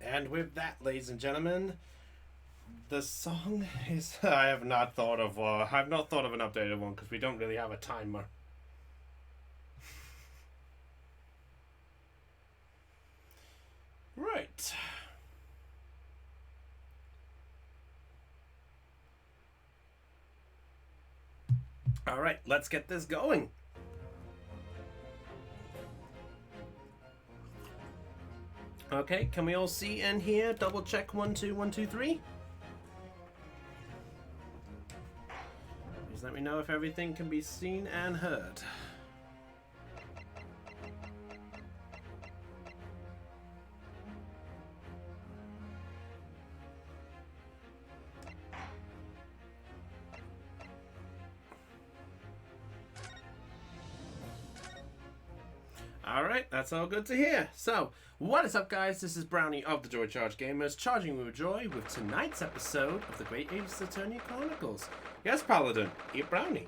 And with that, ladies and gentlemen, the song is. I've not thought of an updated one because we don't really have a timer. Right. All right, let's get this going. Okay, can we all see and hear? Double check 1 2 1 2 3. Please let me know if everything can be seen and heard. Alright, that's all good to hear. So, what is up, guys? This is Brownie of the Joy Charge Gamers, charging with joy with tonight's episode of the Great Ace Attorney Chronicles. Yes, Paladin, eat brownie.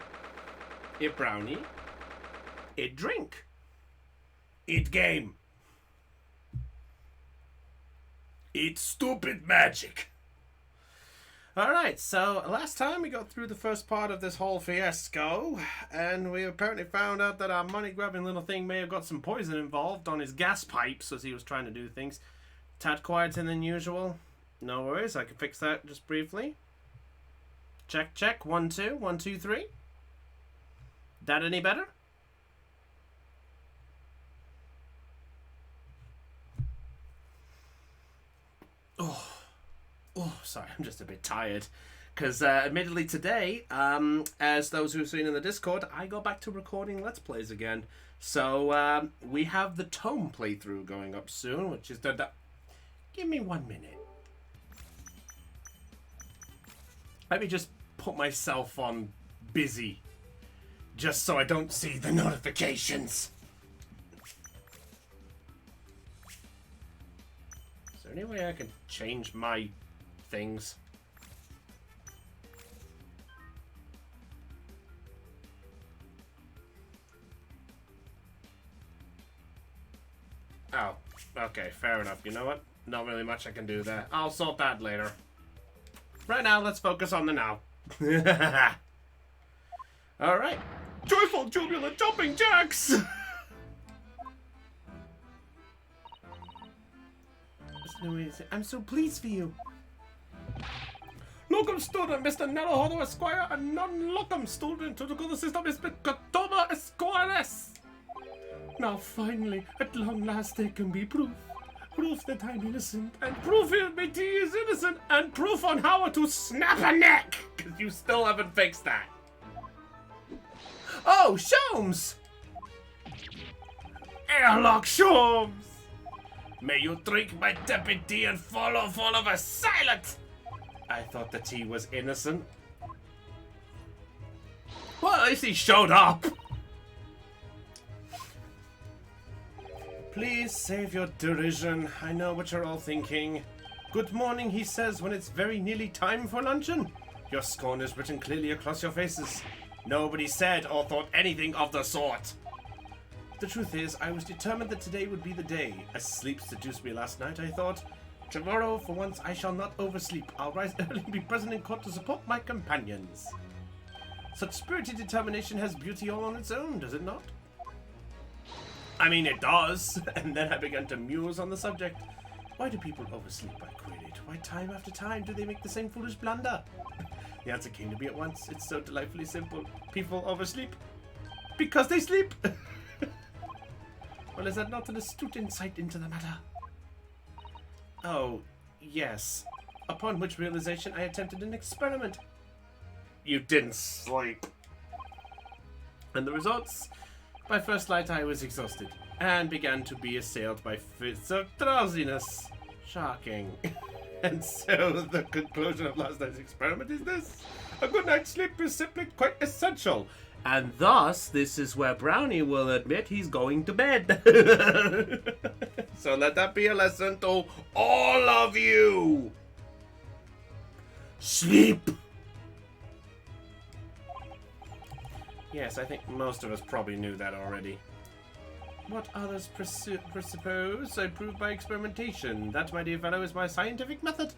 Eat brownie. Eat drink. Eat game. Eat stupid magic. Alright, so last time we got through the first part of this whole fiasco, and we apparently found out that our money-grabbing little thing may have got some poison involved on his gas pipes as he was trying to do things. Tad quieter than usual. No worries, I can fix that just briefly. Check, check. 1 2 1 2 3. That any better? Oh, sorry, I'm just a bit tired. Because, admittedly today, as those who have seen in the Discord, I go back to recording Let's Plays again. So, we have the Tome playthrough going up soon, which is the... Give me 1 minute. Let me just put myself on busy. Just so I don't see the notifications. Is there any way I can change my... things? Oh, okay, fair enough. You know what? Not really much I can do there. I'll sort that later. Right now, let's focus on the now. Alright. Joyful, jubilant, jumping jacks! I'm so pleased for you. Locum student, Mr. Nerohodo Esquire, and non-locum student to the good system is Katoma Esquires. Now finally, at long last, there can be proof. Proof that I'm innocent, and proof BT is innocent, and proof on how to snap a neck! Because you still haven't fixed that. Oh, Sholmes! Airlock Sholmes! May you drink my tepid tea and fall off all of us silent! I thought the tea was innocent. Well, at least he showed up! Please save your derision. I know what you're all thinking. Good morning, he says, when it's very nearly time for luncheon. Your scorn is written clearly across your faces. Nobody said or thought anything of the sort. The truth is, I was determined that today would be the day. As sleep seduced me last night, I thought, tomorrow, for once, I shall not oversleep. I'll rise early and be present in court to support my companions. Such spirited determination has beauty all on its own, does it not? I mean, it does. And then I began to muse on the subject. Why do people oversleep, I queried. Why time after time do they make the same foolish blunder? The answer came to me at once. It's so delightfully simple. People oversleep because they sleep. Well, is that not an astute insight into the matter? Oh, yes. Upon which realization I attempted an experiment. You didn't sleep. And the results? By first light I was exhausted, and began to be assailed by fits of drowsiness. Shocking. And so the conclusion of last night's experiment is this. A good night's sleep is simply quite essential. And thus, this is where Brownie will admit he's going to bed. So let that be a lesson to all of you. Sleep. Yes, I think most of us probably knew that already. what others presuppose I prove by experimentation. That, my dear fellow, is my scientific method.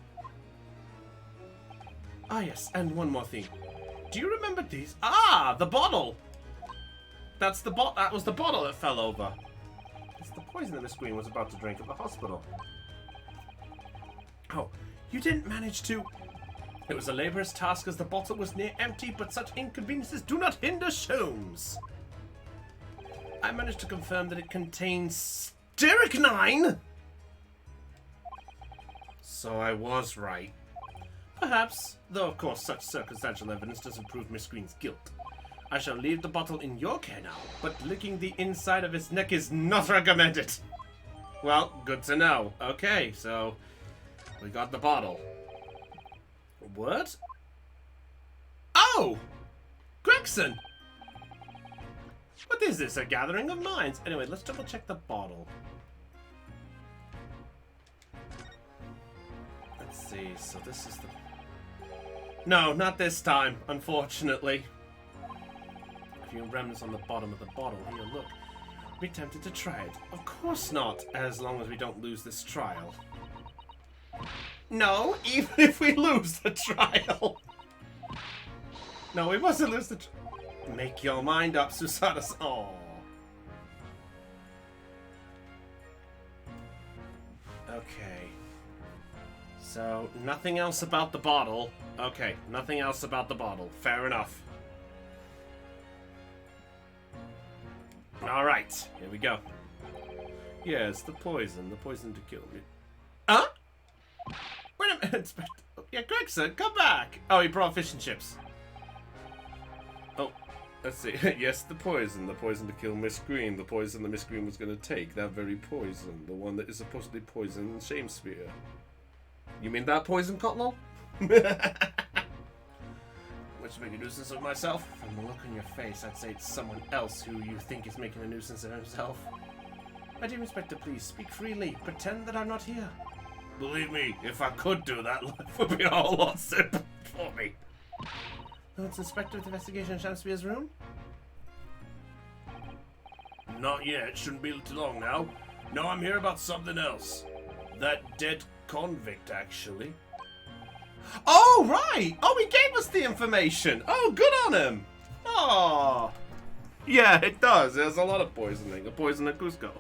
Ah, yes, and one more thing. Do you remember these? Ah, the bottle! That was the bottle that fell over. It's the poison that Miss Green was about to drink at the hospital. Oh, you didn't manage to... It was a laborious task as the bottle was near empty, but such inconveniences do not hinder Sholmes. I managed to confirm that it contains strychnine! So I was right. Perhaps, though of course such circumstantial evidence doesn't prove Miss Green's guilt. I shall leave the bottle in your care now, but licking the inside of its neck is not recommended. Well, good to know. Okay, so we got the bottle. What? Oh! Gregson! What is this, a gathering of minds? Anyway, let's double check the bottle. Let's see, so this is the... No, not this time, unfortunately. A few remnants on the bottom of the bottle. Here, look. Be tempted to try it. Of course not, as long as we don't lose this trial. No, even if we lose the trial. No, we mustn't lose the trial. Make your mind up, Susana. Oh. Okay. So, nothing else about the bottle. Okay, nothing else about the bottle. Fair enough. Alright, here we go. Yes, the poison to kill me. Huh? Wait a minute, Inspector. Yeah, Gregson, come back. Oh, he brought fish and chips. Oh, let's see. Yes, the poison to kill Miss Green. The poison that Miss Green was going to take. That very poison. The one that is supposedly poisoned Shakespeare. You mean that poison, Cotlow? Which make a nuisance of myself? From the look on your face, I'd say it's someone else who you think is making a nuisance of himself. My dear Inspector, please speak freely. Pretend that I'm not here. Believe me, if I could do that, life would be a whole lot simpler for me. Lord's Inspector of the Investigation in Shakespeare's room? Not yet. Shouldn't be too long now. No, I'm here about something else. That dead convict, actually. Oh, right! Oh, he gave us the information! Oh, good on him! Oh! Yeah, it does. There's a lot of poisoning. A poison at Cusco.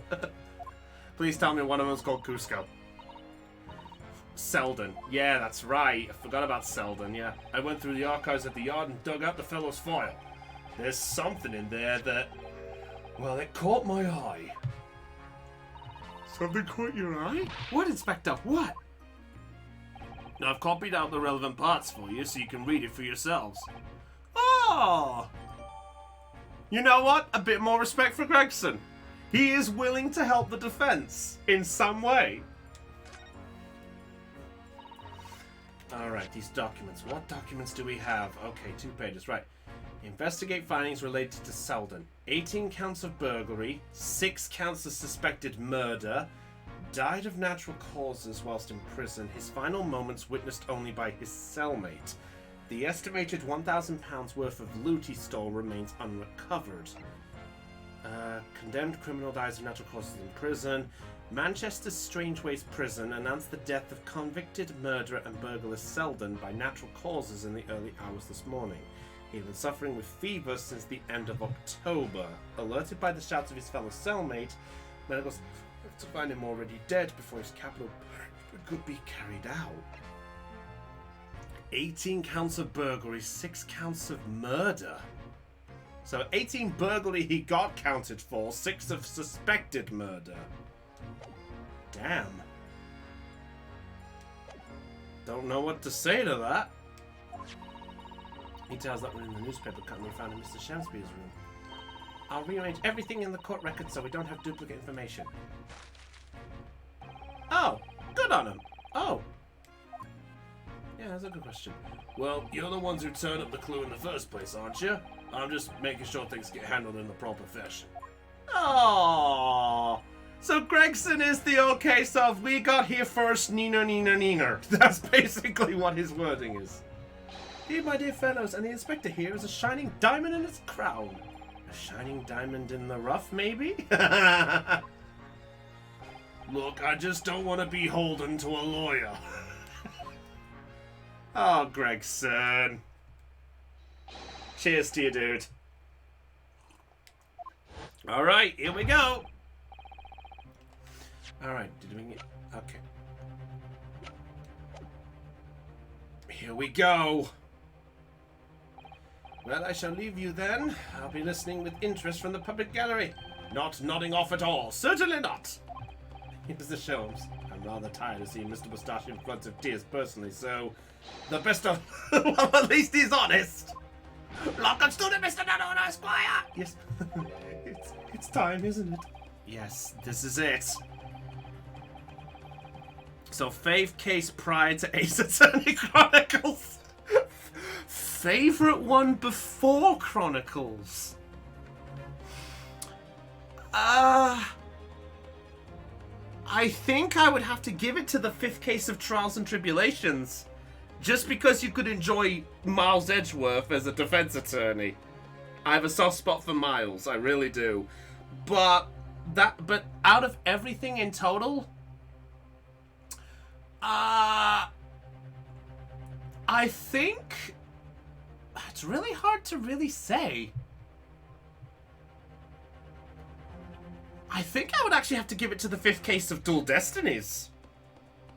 Please tell me one of them's called Cusco. Selden. Yeah, that's right. I forgot about Selden, yeah. I went through the archives at the yard and dug out the fellow's file. There's something in there that... Well, it caught my eye. Something caught your eye? What, Inspector? What? Now, I've copied out the relevant parts for you so you can read it for yourselves. Oh! You know what? A bit more respect for Gregson. He is willing to help the defense in some way. Alright, these documents. What documents do we have? Okay, 2 pages, right. Investigate findings related to Selden. 18 counts of burglary, 6 counts of suspected murder, died of natural causes whilst in prison, his final moments witnessed only by his cellmate. The estimated £1,000 worth of loot he stole remains unrecovered. Condemned criminal dies of natural causes in prison. Manchester's Strangeways prison announced the death of convicted murderer and burglar Selden by natural causes in the early hours this morning. He had been suffering with fever since the end of October. Alerted by the shouts of his fellow cellmate, medicals have to find him already dead before his capital could be carried out. 18 counts of burglary, 6 counts of murder. So 18 burglary he got counted for, 6 of suspected murder. Damn. Don't know what to say to that. Details that were in the newspaper company found in Mr. Shakespeare's room. I'll rearrange everything in the court record so we don't have duplicate information. Oh, good on him. Oh. Yeah, that's a good question. Well, you're the ones who turned up the clue in the first place, aren't you? I'm just making sure things get handled in the proper fashion. Oh. So Gregson is the old case of we got here first, neener, neener, neener. That's basically what his wording is. Here, my dear fellows, and the inspector here is a shining diamond in its crown. A shining diamond in the rough, maybe? Look, I just don't want to be beholden to a lawyer. Oh, Gregson. Cheers to you, dude. Alright, here we go. Alright, did we get... Okay. Here we go. Well, I shall leave you then. I'll be listening with interest from the public gallery. Not nodding off at all. Certainly not. Here's the shelves. I'm rather tired of seeing Mr. Moustache in floods of tears personally, so... The best of... Well, at least he's honest. Lock and student, Mr. Nano Esquire! Yes. it's time, isn't it? Yes, this is it. So, fave case prior to Ace Attorney Chronicles. Favorite one before Chronicles? I think I would have to give it to the 5th case of Trials and Tribulations. Just because you could enjoy Miles Edgeworth as a defense attorney. I have a soft spot for Miles, I really do. But out of everything in total, I think it's really hard to really say. I think I would actually have to give it to the 5th case of Dual Destinies.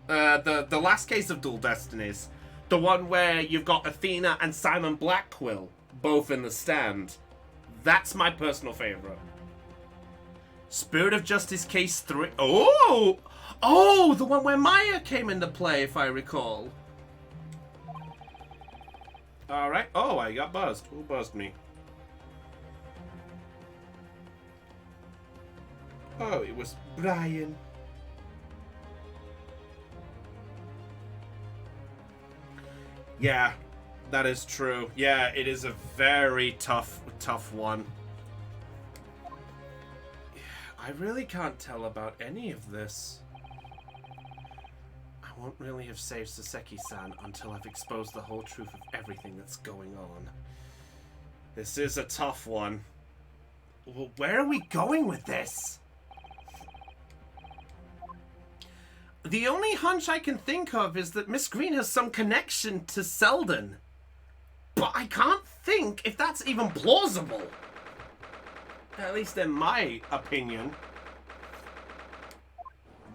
The last case of Dual Destinies. The one where you've got Athena and Simon Blackquill both in the stand. That's my personal favorite. Spirit of Justice case 3. Oh! Oh, the one where Maya came into play, if I recall. Alright. Oh, I got buzzed. Who buzzed me? Oh, it was Brian. Yeah, that is true. Yeah, it is a very tough one. I really can't tell about any of this. I won't really have saved Saseki-san until I've exposed the whole truth of everything that's going on. This is a tough one. Well, where are we going with this? The only hunch I can think of is that Miss Green has some connection to Selden. But I can't think if that's even plausible. At least in my opinion.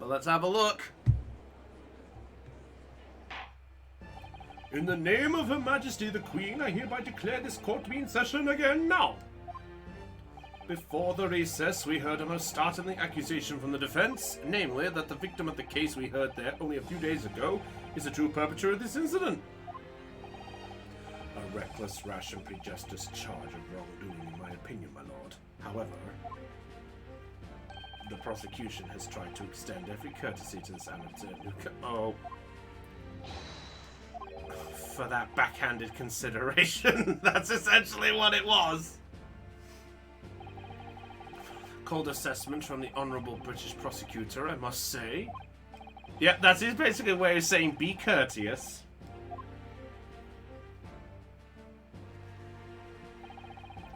But let's have a look. In the name of Her Majesty the Queen, I hereby declare this court to be in session again now. Before the recess, we heard a most startling accusation from the defense, namely that the victim of the case we heard there only a few days ago is the true perpetrator of this incident. A reckless, rash, and prejudiced charge of wrongdoing, in my opinion, my lord. However, the prosecution has tried to extend every courtesy to this amateur who for that backhanded consideration. That's essentially what it was. Cold assessment from the Honourable British Prosecutor, I must say. Yeah, that's his basically way of saying be courteous.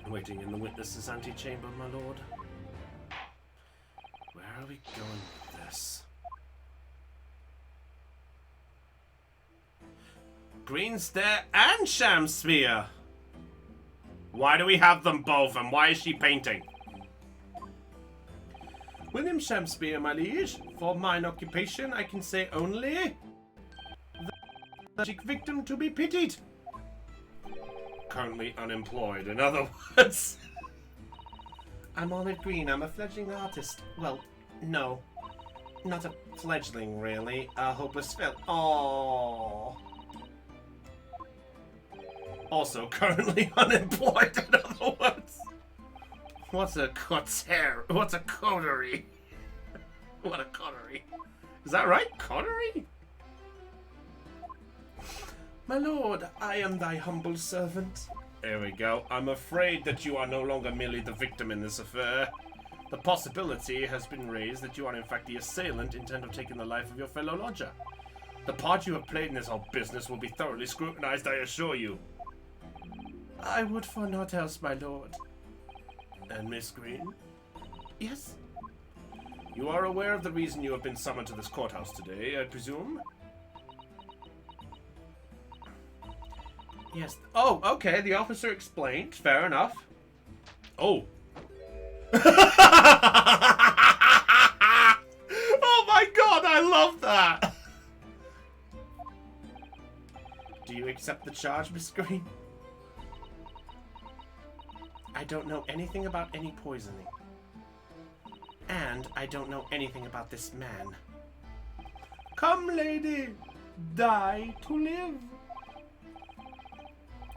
Waiting in the witness's antechamber, my lord. Where are we going with this? Green Stare and Shamspeare! Why do we have them both, and why is she painting? William Shamspeare, my liege. For mine occupation, I can say only the tragic victim to be pitied. Currently unemployed, in other words. I'm Olive Green. I'm a fledgling artist. Well, no. Not a fledgling, really. A hopeless fill. Aww. Also currently unemployed, in other words. What's a coterie? What's a coterie? What a coterie. Is that right? Coterie? My lord, I am thy humble servant. There we go. I'm afraid that you are no longer merely the victim in this affair. The possibility has been raised that you are in fact the assailant intent of taking the life of your fellow lodger. The part you have played in this whole business will be thoroughly scrutinized, I assure you. I would for naught else, my lord. And Miss Green? Yes? You are aware of the reason you have been summoned to this courthouse today, I presume? Yes. Oh, okay, the officer explained. Fair enough. Oh. Oh my god, I love that! Do you accept the charge, Miss Green? I don't know anything about any poisoning. And I don't know anything about this man. Come, lady, die to live.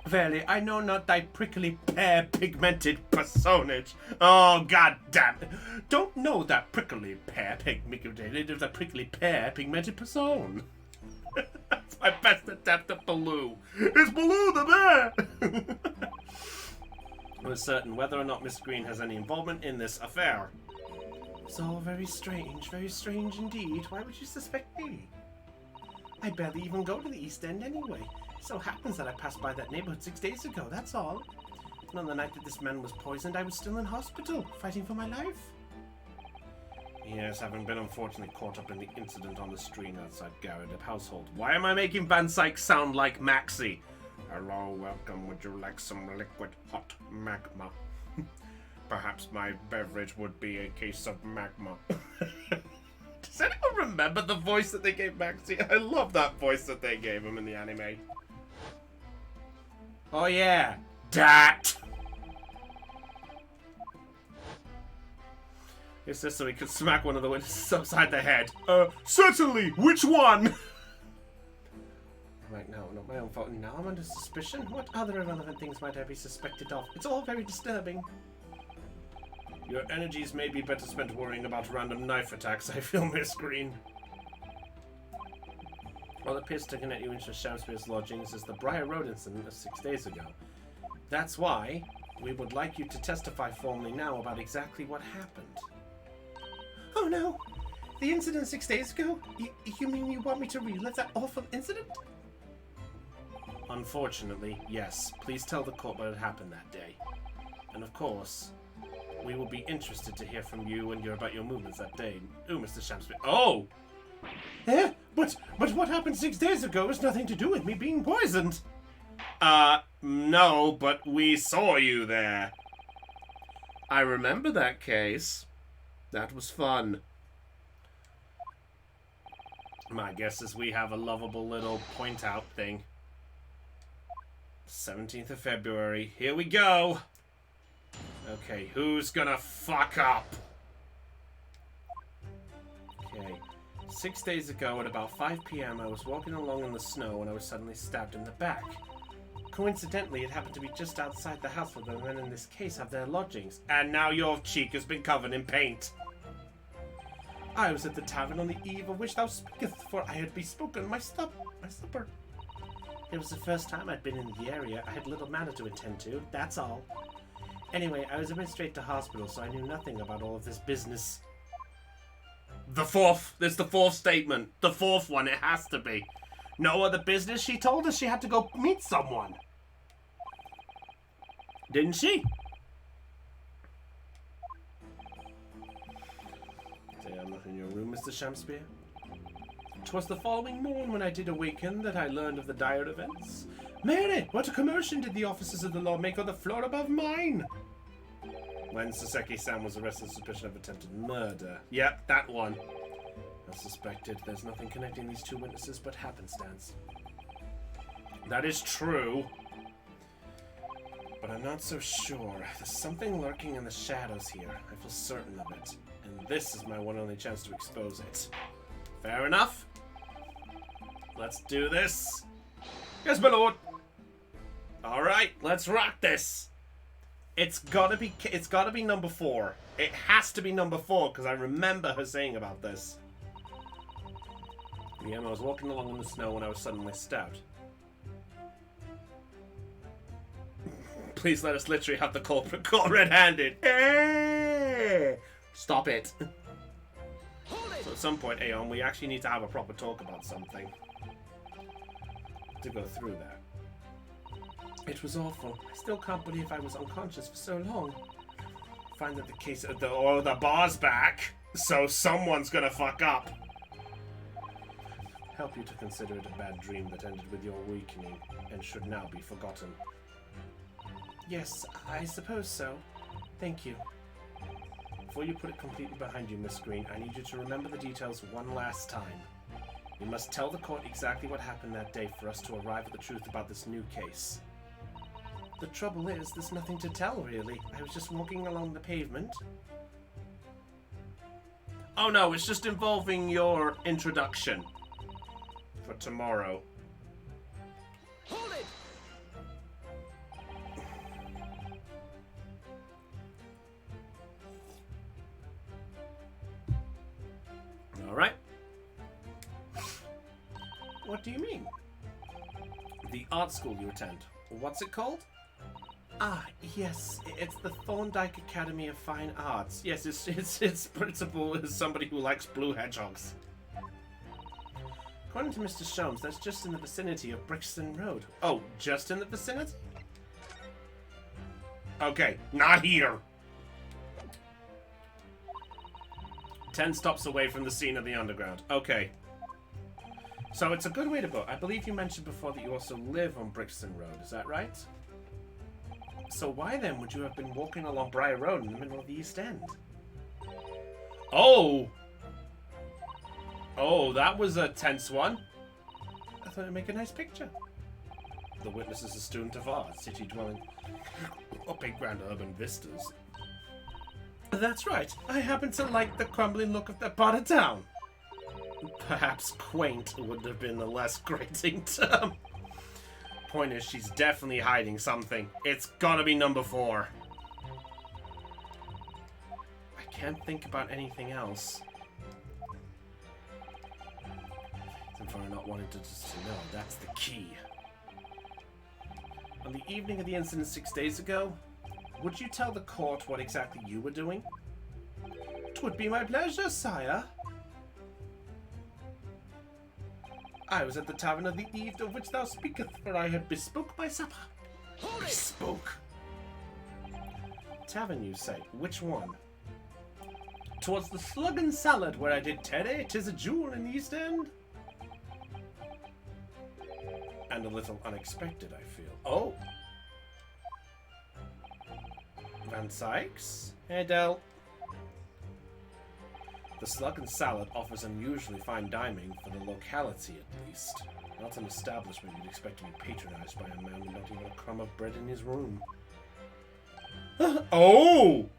Verily, I know not thy prickly pear-pigmented personage. Oh, god damn it. Don't know that prickly pear-pigmented of the prickly pear-pigmented person. That's my best attempt at Baloo. It's Baloo the bear! We're certain whether or not Miss Green has any involvement in this affair. It's all very strange indeed. Why would you suspect me? I barely even go to the East End anyway. It so happens that I passed by that neighborhood 6 days ago, that's all. And on the night that this man was poisoned, I was still in hospital, fighting for my life. Yes, having been unfortunately caught up in the incident on the stream outside Garrett household. Why am I making Van Syke sound like Maxie? Hello, welcome. Would you like some liquid hot magma? Perhaps my beverage would be a case of magma. Does anyone remember the voice that they gave Maxie? I love that voice that they gave him in the anime. Oh yeah, Dat! It's just so he could smack one of the witnesses upside the head. Certainly! Which one? Right, no, not my own fault. Now I'm under suspicion? What other irrelevant things might I be suspected of? It's all very disturbing. Your energies may be better spent worrying about random knife attacks, I feel, Miss Green. What appears to connect you into Shakespeare's lodgings is the Briar Road incident of 6 days ago. That's why we would like you to testify formally now about exactly what happened. Oh no! The incident 6 days ago? You mean you want me to relive that awful incident? Unfortunately, yes. Please tell the court what had happened that day. And of course, we will be interested to hear from you and about your movements that day. Ooh, Mr. Shakespeare. Oh! Eh? But what happened 6 days ago has nothing to do with me being poisoned. No, but we saw you there. I remember that case. That was fun. My guess is we have a lovable little point-out thing. 17th of February. Here we go! Okay, who's gonna fuck up? Okay. 6 days ago at about 5 p.m. I was walking along in the snow when I was suddenly stabbed in the back. Coincidentally, it happened to be just outside the house where the men in this case have their lodgings. And now your cheek has been covered in paint. I was at the tavern on the eve of which thou speakest, for I had bespoken my supper. It was the first time I'd been in the area. I had little matter to attend to, that's all. Anyway, I was admitted straight to hospital, so I knew nothing about all of this business. There's the fourth statement. The fourth one, it has to be. No other business? She told us she had to go meet someone. Didn't she? Say I'm not in your room, Mr. Shakespeare. 'Twas the following morn when I did awaken that I learned of the dire events. Mary, what a commotion did the officers of the law make on the floor above mine! When Saseki-san was arrested on suspicion of attempted murder. Yep, that one. As suspected, there's nothing connecting these two witnesses but happenstance. That is true. But I'm not so sure. There's something lurking in the shadows here. I feel certain of it. And this is my one only chance to expose it. Fair enough. Let's do this. Yes, my lord. Alright, let's rock this. It's gotta be number 4. It has to be number 4, because I remember her saying about this. Yeah, I was walking along in the snow when I was suddenly stabbed. Please let us literally have the culprit caught red-handed. Hey! Stop it. So at some point, Aeon, we actually need to have a proper talk about something. To go through that. It was awful. I still can't believe I was unconscious for so long. Find that the case of the bar's back, so someone's gonna fuck up. Help you to consider it a bad dream that ended with your awakening and should now be forgotten. Yes, I suppose so. Thank you. Before you put it completely behind you, Miss Green, I need you to remember the details one last time. You must tell the court exactly what happened that day for us to arrive at the truth about this new case. The trouble is, there's nothing to tell, really. I was just walking along the pavement. Oh no, it's just involving your introduction for tomorrow. Hold it! All right. What do you mean? The art school you attend. What's it called? Ah, yes, it's the Thorndike Academy of Fine Arts. Yes, its principal is somebody who likes blue hedgehogs. According to Mr. Sholmes, that's just in the vicinity of Brixton Road. Oh, just in the vicinity? Okay, not here. 10 stops away from the scene of the underground. Okay. So it's a good way to go. I believe you mentioned before that you also live on Brixton Road. Is that right? So why then would you have been walking along Briar Road in the middle of the East End? Oh! Oh, that was a tense one. I thought it'd make a nice picture. The witness is a student of art, city dwelling up in grand urban vistas. That's right. I happen to like the crumbling look of that part of town. Perhaps quaint would have been a less grating term. Point is, she's definitely hiding something. It's gotta be number 4. I can't think about anything else. And for not wanting to just to know, that's the key. On the evening of the incident 6 days ago, would you tell the court what exactly you were doing? 'Twould be my pleasure, sire. I was at the tavern of the eve of which thou speakest, for I had bespoke my supper. Bespoke? Tavern, you say? Which one? 'Twas the Slug and Salad, where I did Teddy, 'tis a jewel in the East End. And a little unexpected, I feel. Oh! Van Sykes? Adele. The Slug and Salad offers unusually fine dining for the locality, at least. Not an establishment you'd expect to be patronized by a man with not even a crumb of bread in his room. Oh!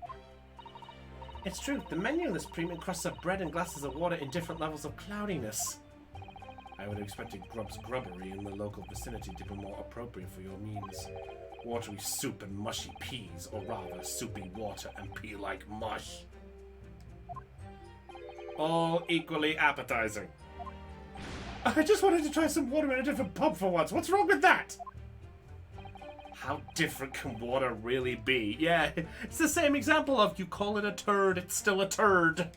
It's true, the menu lists premium crusts of bread and glasses of water in different levels of cloudiness. I would have expected Grub's grubbery in the local vicinity to be more appropriate for your means. Watery soup and mushy peas, or rather, soupy water and pea-like mush. All equally appetizing. I just wanted to try some water in a different pub for once. What's wrong with that? How different can water really be? Yeah, it's the same example of you call it a turd, it's still a turd.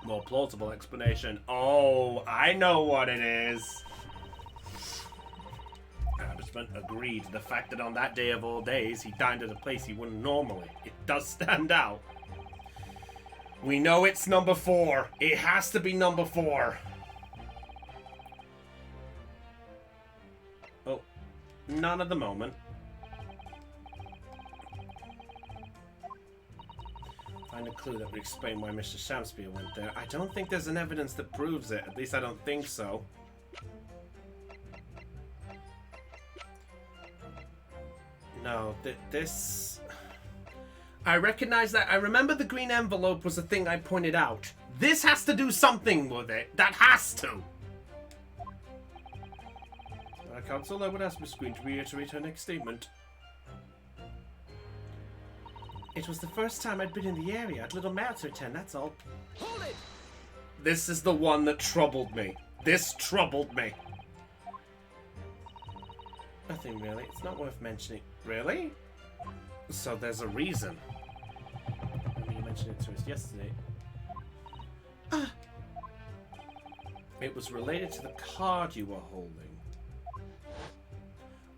More plausible explanation. Oh, I know what it is. Establishment agreed. The fact that on that day of all days he dined at a place he wouldn't normally. It does stand out. We know it's number 4. It has to be number 4. Oh, none at the moment. Find a clue that would explain why Mr. Shamspeare went there. I don't think there's an evidence that proves it. At least I don't think so. No, this... I recognize that. I remember the green envelope was the thing I pointed out. This has to do something with it. That has to. Counsel, I would ask Miss Green to reiterate her next statement. It was the first time I'd been in the area. I'd little matter to attend, that's all. Hold it! This is the one that troubled me. This troubled me. Nothing really. It's not worth mentioning. Really? So there's a reason. Maybe you mentioned it to us yesterday. It was related to the card you were holding.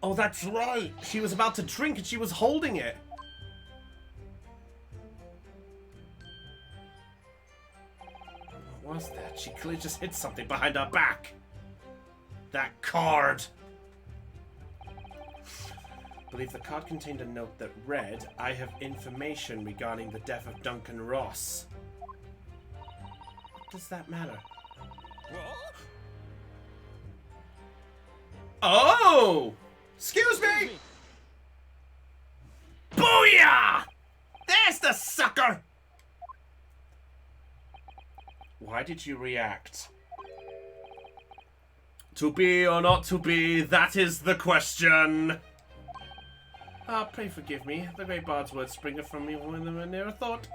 Oh, that's right. She was about to drink and she was holding it. What was that? She clearly just hit something behind our back. That card! I believe the card contained a note that read, I have information regarding the death of Duncan Ross. What does that matter? What? Oh! Excuse me! Booyah! There's the sucker! Why did you react? To be or not to be, that is the question. Ah, pray forgive me. The great bard's words springeth from me when they were near a thought.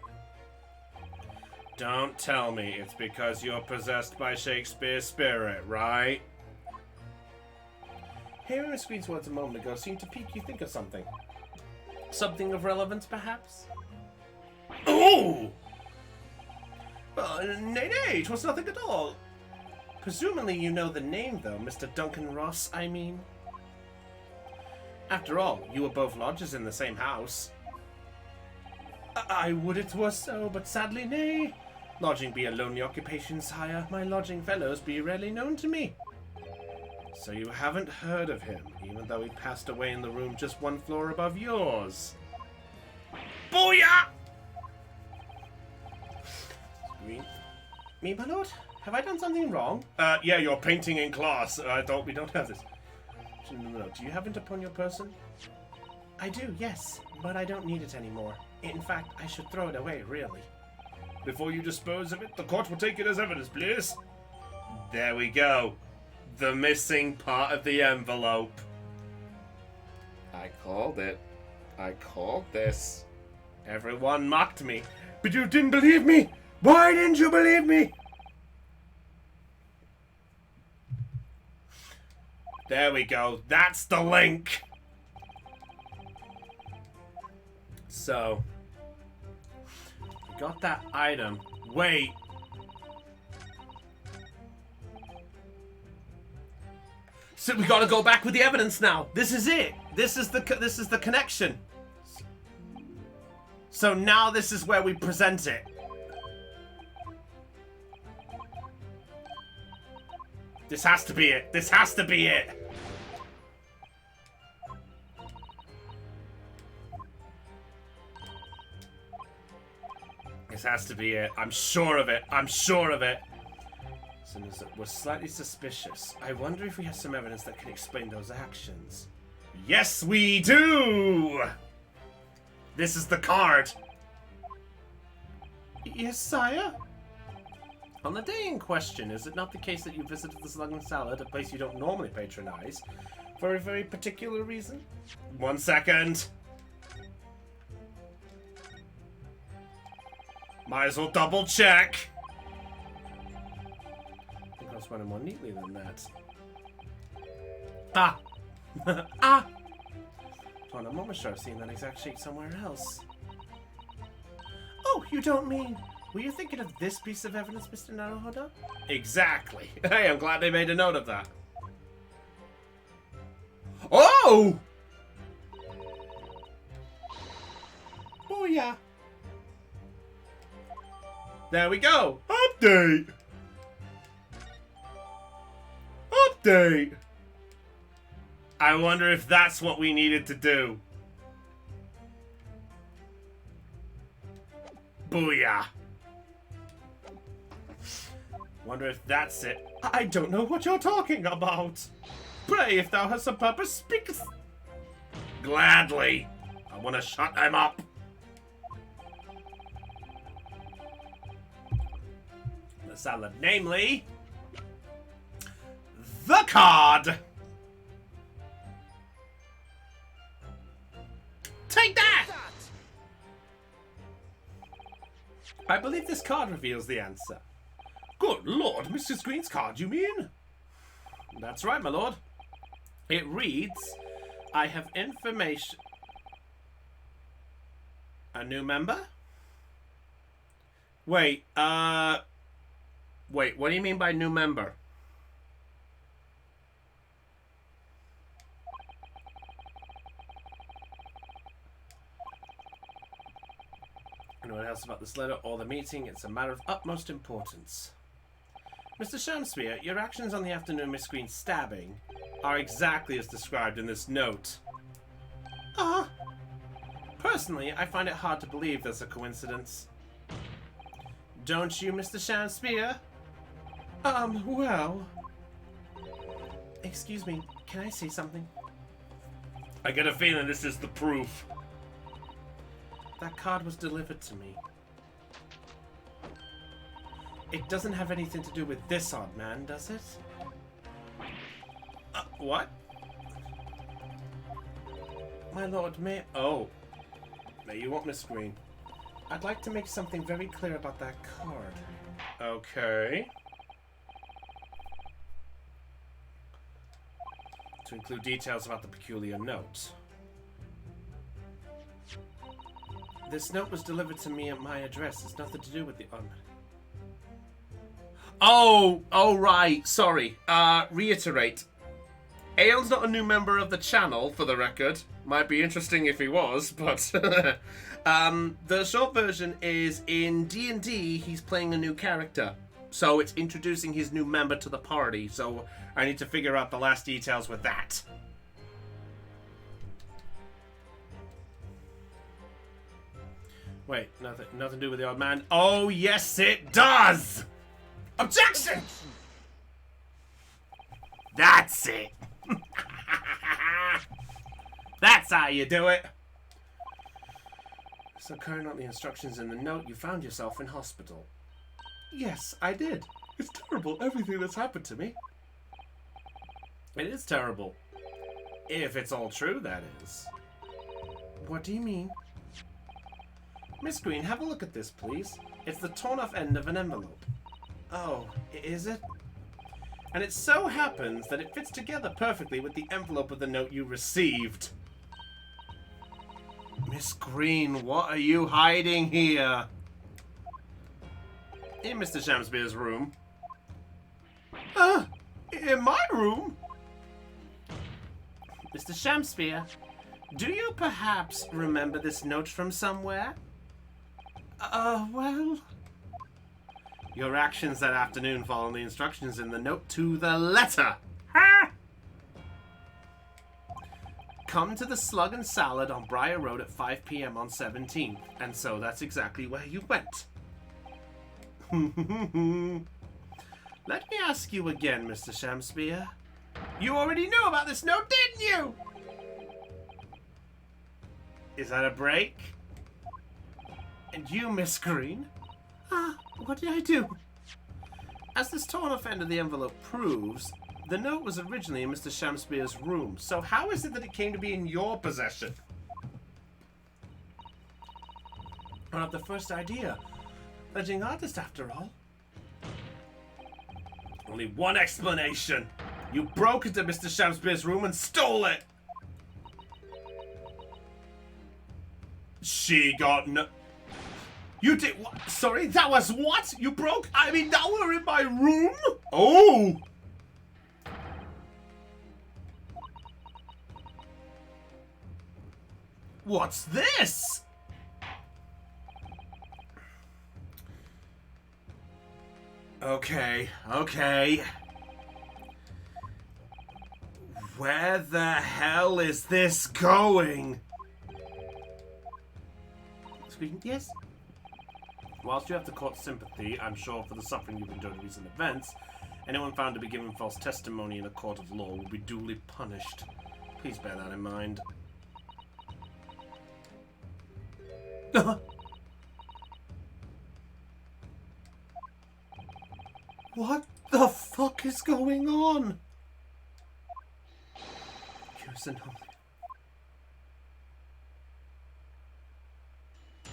Don't tell me it's because you're possessed by Shakespeare's spirit, right? Hearing Miss Green's words a moment ago seemed to pique you think of something. Something of relevance, perhaps? Oh! Nay, nay, 'twas nothing at all. Presumably you know the name, though, Mr. Duncan Ross, I mean. After all, you were both lodgers in the same house. I would it were so, but sadly nay. Lodging be a lonely occupation, sire. My lodging fellows be rarely known to me. So you haven't heard of him, even though he passed away in the room just one floor above yours. Booyah! Green. Me, my lord? Have I done something wrong? Yeah, you're painting in class. I thought we don't have this. No. Do you have it upon your person? I do, yes, but I don't need it anymore. In fact, I should throw it away, really. Before you dispose of it, the court will take it as evidence, please. There we go. The missing part of the envelope. I called it. I called this. Everyone mocked me. But you didn't believe me! Why didn't you believe me? There we go. That's the link. So, we got that item. Wait. So we gotta go back with the evidence now. This is it. This is the connection. So now this is where we present it. This has to be it. This has to be it. This has to be it. I'm sure of it. I'm sure of it. So we're slightly suspicious. I wonder if we have some evidence that can explain those actions. Yes, we do! This is the card. Yes, sire? On the day in question, is it not the case that you visited the Slug and Salad, a place you don't normally patronize, for a very particular reason? 1 second. Might as well double check. I think I was running more neatly than that. Ah! Ah! On a moment sure I've seen that exact shape somewhere else. Oh, you don't mean... Were you thinking of this piece of evidence, Mr. Naruhodo? Exactly. Hey, I'm glad they made a note of that. Oh! Oh, yeah. There we go. Update! Update! I wonder if that's what we needed to do. Booyah! Wonder if that's it. I don't know what you're talking about. Pray, if thou hast a purpose, speak. Gladly. I want to shut them up. The salad, namely, the card. Take that! I believe this card reveals the answer. Good lord, Mrs. Green's card, you mean? That's right, my lord. It reads, I have information... A new member? Wait, Wait, what do you mean by new member? Anyone else about this letter or the meeting? It's a matter of utmost importance. Mr. Shamspear, your actions on the afternoon Miss Green's stabbing are exactly as described in this note. Personally, I find it hard to believe there's a coincidence. Don't you, Mr. Shamspear? Well... Excuse me, can I say something? I get a feeling this is the proof. That card was delivered to me. It doesn't have anything to do with this odd man, does it? What? My lord, may... Oh. Now you want Miss Green. I'd like to make something very clear about that card. Okay. To include details about the peculiar note. This note was delivered to me at my address. It's nothing to do with the... Oh, right. Sorry. Reiterate. Aeon's not a new member of the channel, for the record. Might be interesting if he was, but... the short version is in D&D, he's playing a new character. So it's introducing his new member to the party, so I need to figure out the last details with that. Wait, nothing to do with the odd man. Oh, yes it does! Objection! That's it. That's how you do it. So carrying out the instructions in the note, you found yourself in hospital. Yes, I did. It's terrible, everything that's happened to me. It is terrible. If it's all true, that is. What do you mean? Miss Green, have a look at this, please. It's the torn-off end of an envelope. Oh, is it? And it so happens that it fits together perfectly with the envelope of the note you received. Miss Green, what are you hiding here? In Mr. Shamspear's room. In my room? Mr. Shamspear, do you perhaps remember this note from somewhere? Well... Your actions that afternoon follow the instructions in the note to the letter. Ha! Come to the Slug and Salad on Briar Road at 5 p.m. on 17th. And so that's exactly where you went. Let me ask you again, Mr. Shamspear. You already knew about this note, didn't you? Is that a break? And you, Miss Green? What did I do? As this torn-off end of the envelope proves, the note was originally in Mr. Shamspear's room. So how is it that it came to be in your possession? I have the first idea. Legend artist, after all. Only one explanation. You broke into Mr. Shamspear's room and stole it. She got no... You did what? Sorry, that was what? You broke? I mean, that were in my room? Oh! What's this? Okay. Where the hell is this going? Screen, yes? Whilst you have the court's sympathy, I'm sure, for the suffering you've endured in recent events, anyone found to be giving false testimony in a court of law will be duly punished. Please bear that in mind. What the fuck is going on?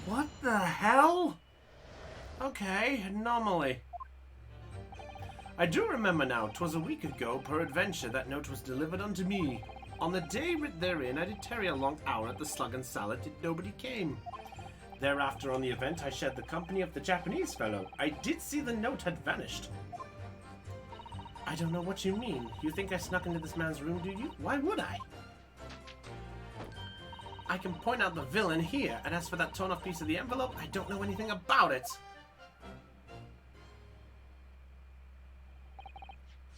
What the hell? Okay, anomaly. I do remember now, 'twas a week ago, peradventure, that note was delivered unto me. On the day writ therein, I did tarry a long hour at the Slug and Salad, yet nobody came. Thereafter, on the event, I shared the company of the Japanese fellow. I did see the note had vanished. I don't know what you mean. You think I snuck into this man's room, do you? Why would I? I can point out the villain here, and as for that torn-off piece of the envelope, I don't know anything about it.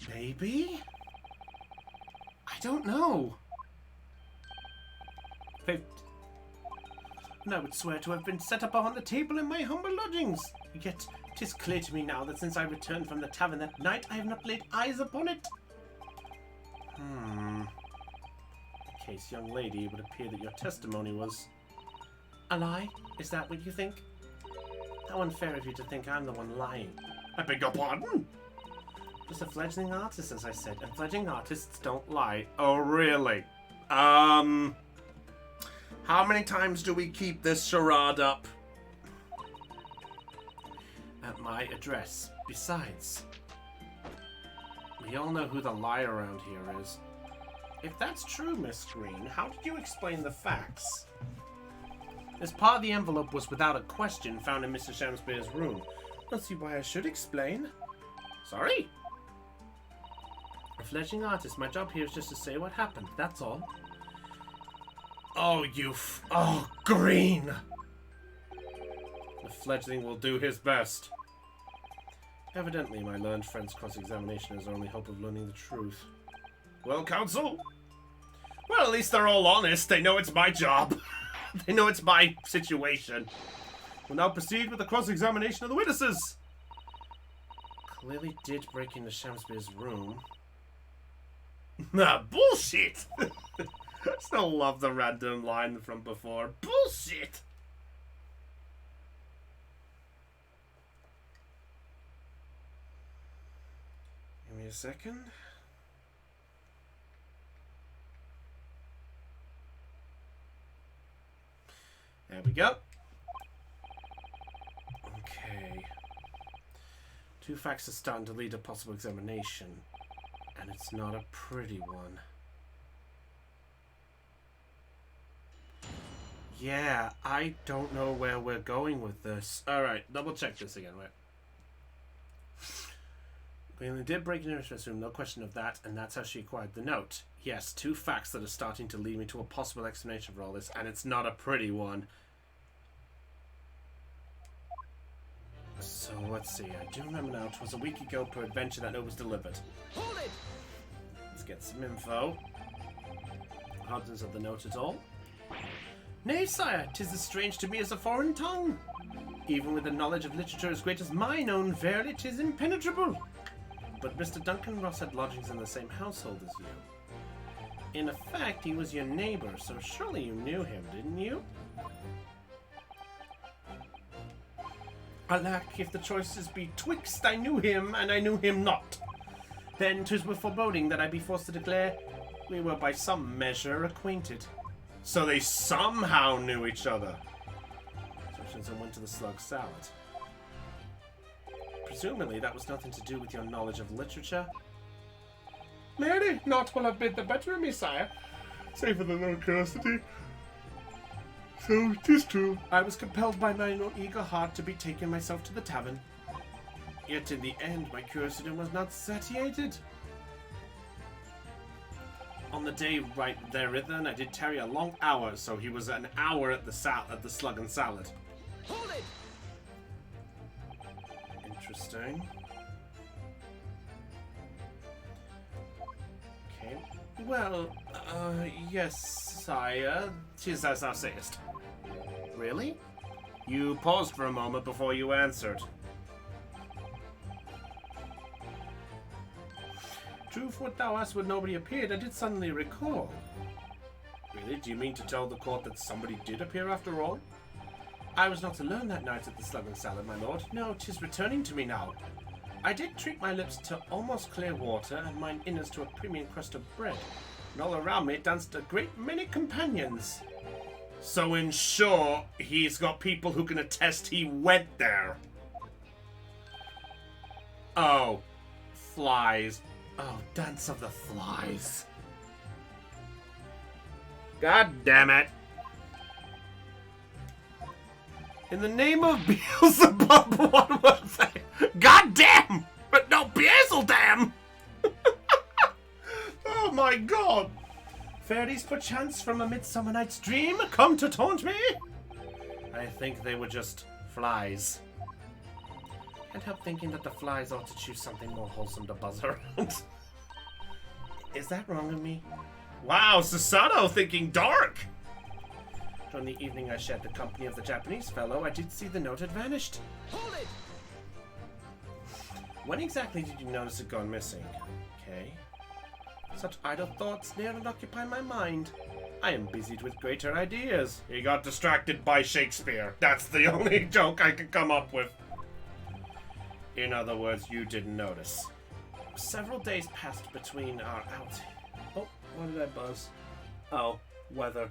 Maybe? I don't know. 50. And I would swear to have been set up upon the table in my humble lodgings. Yet 'tis clear to me now that since I returned from the tavern that night, I have not laid eyes upon it. In case, young lady, it would appear that your testimony was a lie. Is that what you think? How unfair of you to think I'm the one lying. I beg your pardon? Just a fledgling artist, as I said, and fledgling artists don't lie. Oh, really? How many times do we keep this charade up? At my address. Besides, we all know who the liar around here is. If that's true, Miss Green, how did you explain the facts? This part of the envelope was without a question found in Mr. Shamspeare's room. Don't see why I should explain. Sorry? A fledgling artist, my job here is just to say what happened, that's all. Oh, oh, Green! The fledgling will do his best. Evidently, my learned friend's cross-examination is our only hope of learning the truth. Well, counsel? Well, at least they're all honest. They know it's my job. They know it's my situation. We'll now proceed with the cross-examination of the witnesses. Clearly did break into Shamspeare's room. Nah, bullshit! Still love the random line from before. Bullshit! Give me a second. There we go. Okay. Two facts are starting to lead to possible examination. And it's not a pretty one. Yeah, I don't know where we're going with this. Alright, double check this again, wait. Clearly did break into her room, no question of that, and that's how she acquired the note. Yes, two facts that are starting to lead me to a possible explanation for all this, and it's not a pretty one. So, let's see, I do remember now, it was a week ago per adventure that note was delivered. Hold it! Let's get some info. Contents of the note at all. Nay, sire, 'tis as strange to me as a foreign tongue. Even with a knowledge of literature as great as mine own, verily 'tis impenetrable. But Mr. Duncan Ross had lodgings in the same household as you. In effect, he was your neighbor, so surely you knew him, didn't you? Alack, if the choices be twixt I knew him and I knew him not, then 'tis with foreboding that I be forced to declare we were by some measure acquainted. So they somehow knew each other. And went to the slug salad. Presumably that was nothing to do with your knowledge of literature. Mary, naught will have been the better of me, sire, save for the little curiosity. So, 'tis true. I was compelled by mine own eager heart to betake myself to the tavern. Yet in the end my curiosity was not satiated. On the day right therein I did tarry a long hour, so he was an hour at the slug and salad. Hold it! Interesting. Okay. Well, yes, sire, 'tis as thou sayest. Really? You paused for a moment before you answered. True for what thou asked when nobody appeared, I did suddenly recall. Really? Do you mean to tell the court that somebody did appear after all? I was not to learn that night at the slug and salad, my lord. No, 'tis returning to me now. I did treat my lips to almost clear water, and mine innards to a premium crust of bread. And all around me danced a great many companions. So in short, he's got people who can attest he went there. Oh, flies. Oh, dance of the flies. God damn it. In the name of Beelzebub, what was I? God damn! But no, Beelzebub! Oh my god! Fairies perchance from a midsummer night's dream come to taunt me? I think they were just flies. Can't help thinking that the flies ought to choose something more wholesome to buzz around. Is that wrong of me? Wow, Susanoo thinking dark! During the evening I shared the company of the Japanese fellow, I did see the note had vanished. Hold it! When exactly did you notice it gone missing? Okay. Such idle thoughts ne'er occupy my mind. I am busied with greater ideas. He got distracted by Shakespeare. That's the only joke I could come up with. In other words, you didn't notice. Several days passed between our out. Oh, what did I buzz? Oh, weather.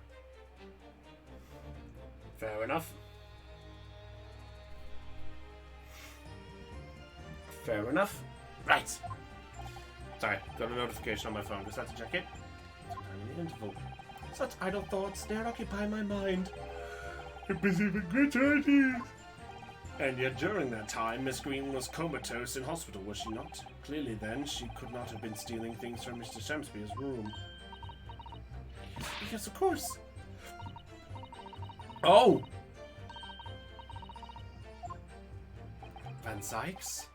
Fair enough. Fair enough. Right. Sorry, got a notification on my phone. Just had to check it. Sometime in the interval. Such idle thoughts ne'er occupy my mind. I'm busy with greater ideas. And yet during that time, Miss Green was comatose in hospital, was she not? Clearly then, she could not have been stealing things from Mr. Shamspeare's room. Yes, of course. Oh! Van Sykes?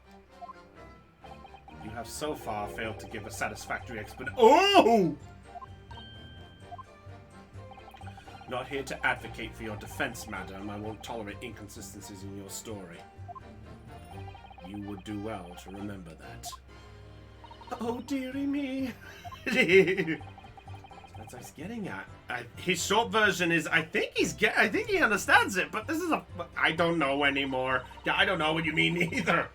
You have so far failed to give a satisfactory explanation. Oh! Not here to advocate for your defense, madam. I won't tolerate inconsistencies in your story. You would do well to remember that. Oh, dearie me. That's what he's getting at. His short version is, I think he understands it, but this is I don't know anymore. Yeah, I don't know what you mean either.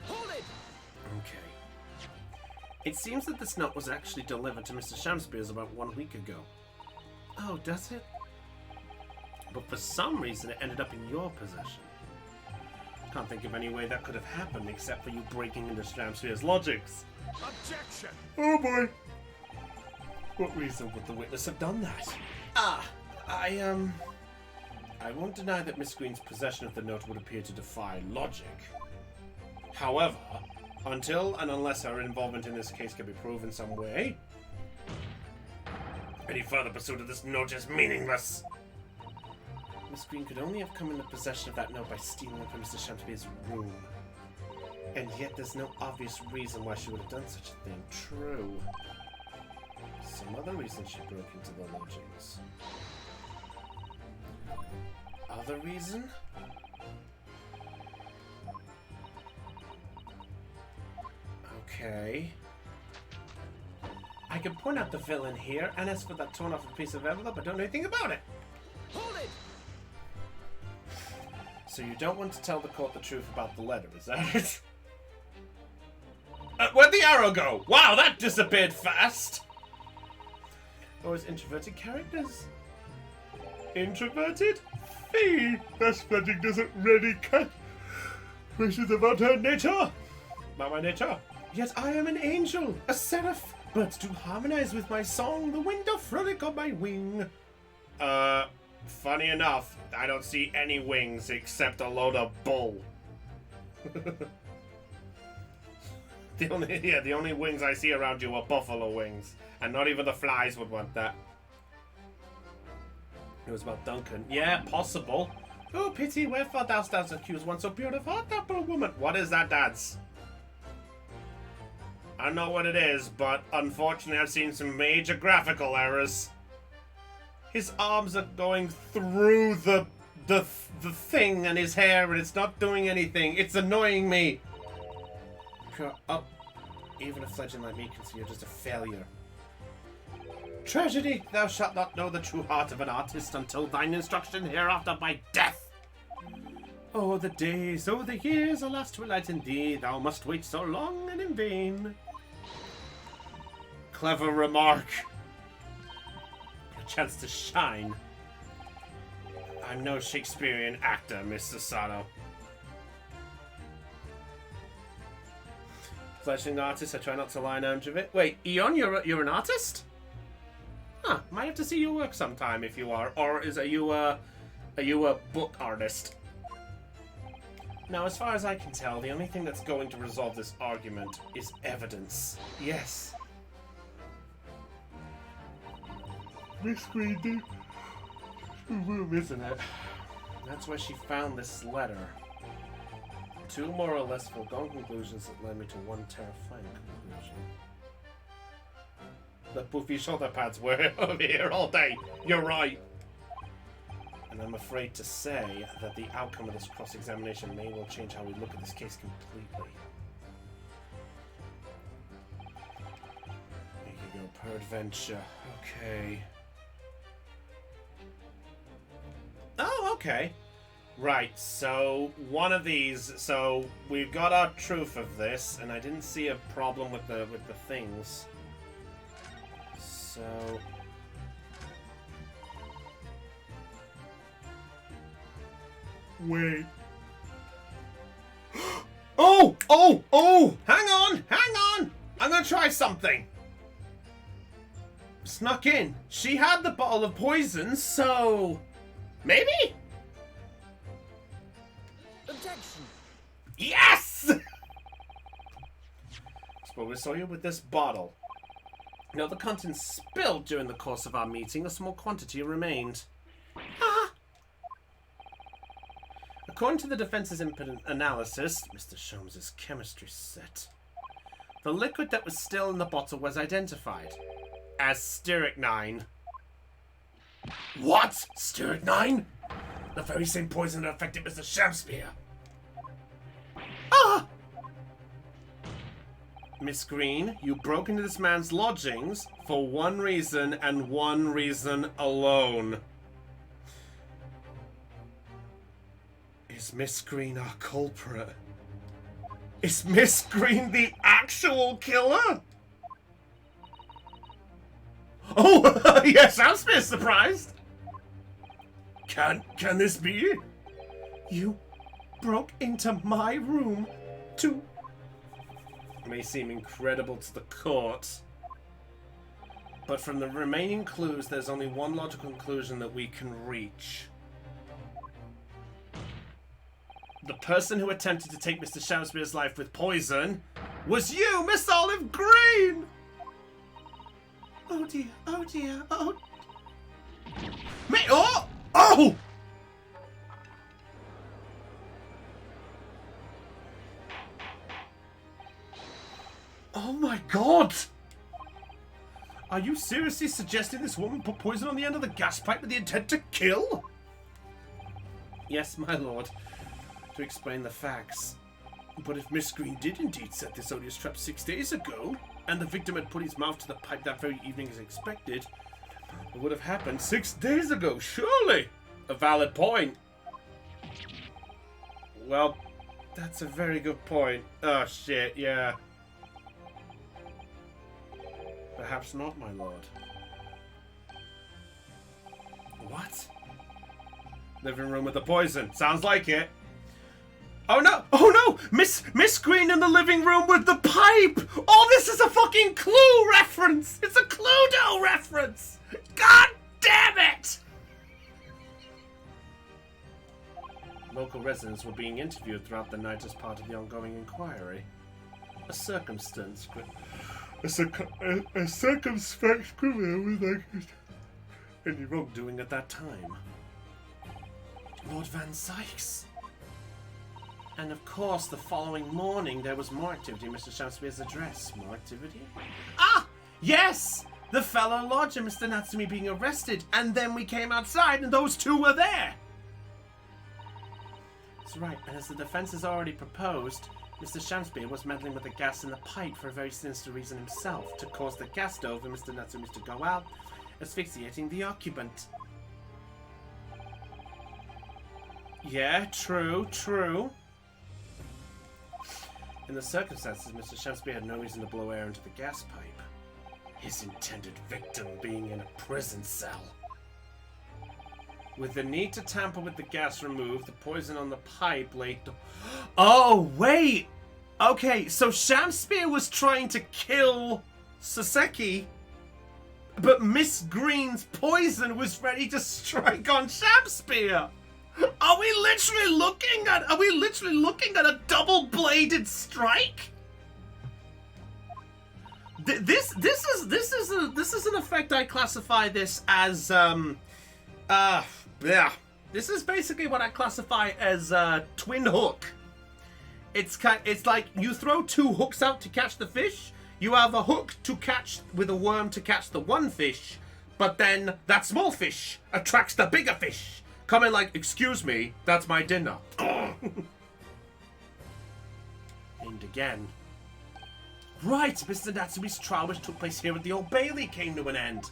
Hold it! Okay. It seems that this note was actually delivered to Mr. Shamspeare's about 1 week ago. Oh, does it? But for some reason it ended up in your possession. Can't think of any way that could have happened except for you breaking into Shamspeare's logics. Objection! Oh boy. What reason would the witness have done that? I won't deny that Miss Green's possession of the note would appear to defy logic. However, until and unless her involvement in this case can be proven some way, any further pursuit of this note is meaningless. Miss Green could only have come into possession of that note by stealing it from Mr. Shamspeare's room. And yet there's no obvious reason why she would have done such a thing. True. Some other reason she broke into the lodgings. Other reason? Okay. I can point out the villain here, and as for that torn off piece of envelope, I don't know anything about it. Hold it! So you don't want to tell the court the truth about the letter, is that it? Where'd the arrow go? Wow, that disappeared fast! Those introverted characters. Introverted? Fee! That spelling doesn't really cut questions about her nature. About my nature? Yet I am an angel, a seraph, but to harmonize with my song, the wind doth frolic on my wing. Funny enough, I don't see any wings except a load of bull. The only wings I see around you are buffalo wings, and not even the flies would want that. It was about Duncan. Yeah, possible. Oh, pity, wherefore thou dost accuse one so pure of heart, that poor woman? What is that dance? I don't know what it is, but unfortunately I've seen some major graphical errors. His arms are going through the thing and his hair, and it's not doing anything. It's annoying me. Pure up. Even a fledgling like me can see you're just a failure. Tragedy, thou shalt not know the true heart of an artist until thine instruction hereafter by death. Oh, the days, oh, the years, alas, to enlighten thee, thou must wait so long and in vain. Clever remark. A chance to shine. I'm no Shakespearean actor, Miss Susanoo. Fledgling artist, I try not to line under it. Wait, Eon, you're an artist? Huh, might have to see your work sometime if you are. Or are you a book artist? Now, as far as I can tell, the only thing that's going to resolve this argument is evidence. Yes. Miss Green, room, isn't it? That's where she found this letter. Two more or less foregone conclusions that led me to one terrifying conclusion. The poofy shoulder pads were over here all day. You're right. And I'm afraid to say that the outcome of this cross-examination may well change how we look at this case completely. There you go, peradventure. Okay. Oh, okay. Right, so one of these. So we've got our truth of this, and I didn't see a problem with the things. So wait. Oh! Hang on! I'm gonna try something. Snuck in. She had the bottle of poison, so maybe. Objection. Yes! Well, we saw you with this bottle. Now, the contents spilled during the course of our meeting. A small quantity remained. Ah! According to the defense's independent analysis, Mr. Sholmes' chemistry set, the liquid that was still in the bottle was identified as strychnine. What? Strychnine? The very same poison that affected Mr. Shakespeare. Ah! Miss Green, you broke into this man's lodgings for one reason and one reason alone. Is Miss Green our culprit? Is Miss Green the actual killer? Oh, yes, I'm surprised. Can this be? You broke into my room to... May seem incredible to the court, but from the remaining clues, there's only one logical conclusion that we can reach. The person who attempted to take Mr. Shakespeare's life with poison was you, Miss Olive Green! Oh dear, oh dear, oh... Me... Oh! Oh! Oh my god! Are you seriously suggesting this woman put poison on the end of the gas pipe with the intent to kill? Yes, my lord. To explain the facts. But if Miss Green did indeed set this odious trap 6 days ago, and the victim had put his mouth to the pipe that very evening as expected, it would have happened 6 days ago, surely! A valid point. Well, that's a very good point. Oh shit, yeah. Perhaps not, my lord. What? Living room with the poison. Sounds like it. Oh no! Oh no! Miss Green in the living room with the pipe! Oh, this is a fucking Clue reference! It's a Cluedo reference! God damn it! Local residents were being interviewed throughout the night as part of the ongoing inquiry. A circumstance... A circumspect criminal with like any wrongdoing at that time. Lord Van Sykes. And of course, the following morning there was more activity in Mr. Shakespeare's address. More activity? Ah! Yes! The fellow lodger, Mr. Natsumi, being arrested, and then we came outside and those two were there! That's right, and as the defense has already proposed, Mr. Shakespeare was meddling with the gas in the pipe for a very sinister reason himself, to cause the gas stove and Mr. Natsumi to go out, asphyxiating the occupant. Yeah, true. In the circumstances, Mr. Shakespeare had no reason to blow air into the gas pipe. His intended victim being in a prison cell. With the need to tamper with the gas removed, the poison on the pipe laid... Oh, wait! Okay, so Shakespeare was trying to kill Saseki, but Miss Green's poison was ready to strike on Shakespeare! Are we literally looking at a double-bladed strike? This is an effect I classify this as yeah. This is basically what I classify as twin hook. It's like you throw two hooks out to catch the fish. You have a hook to catch with a worm to catch the one fish, but then that small fish attracts the bigger fish. Coming like, excuse me, that's my dinner. And again. Right, Mr. Natsumi's trial, which took place here at the Old Bailey, came to an end.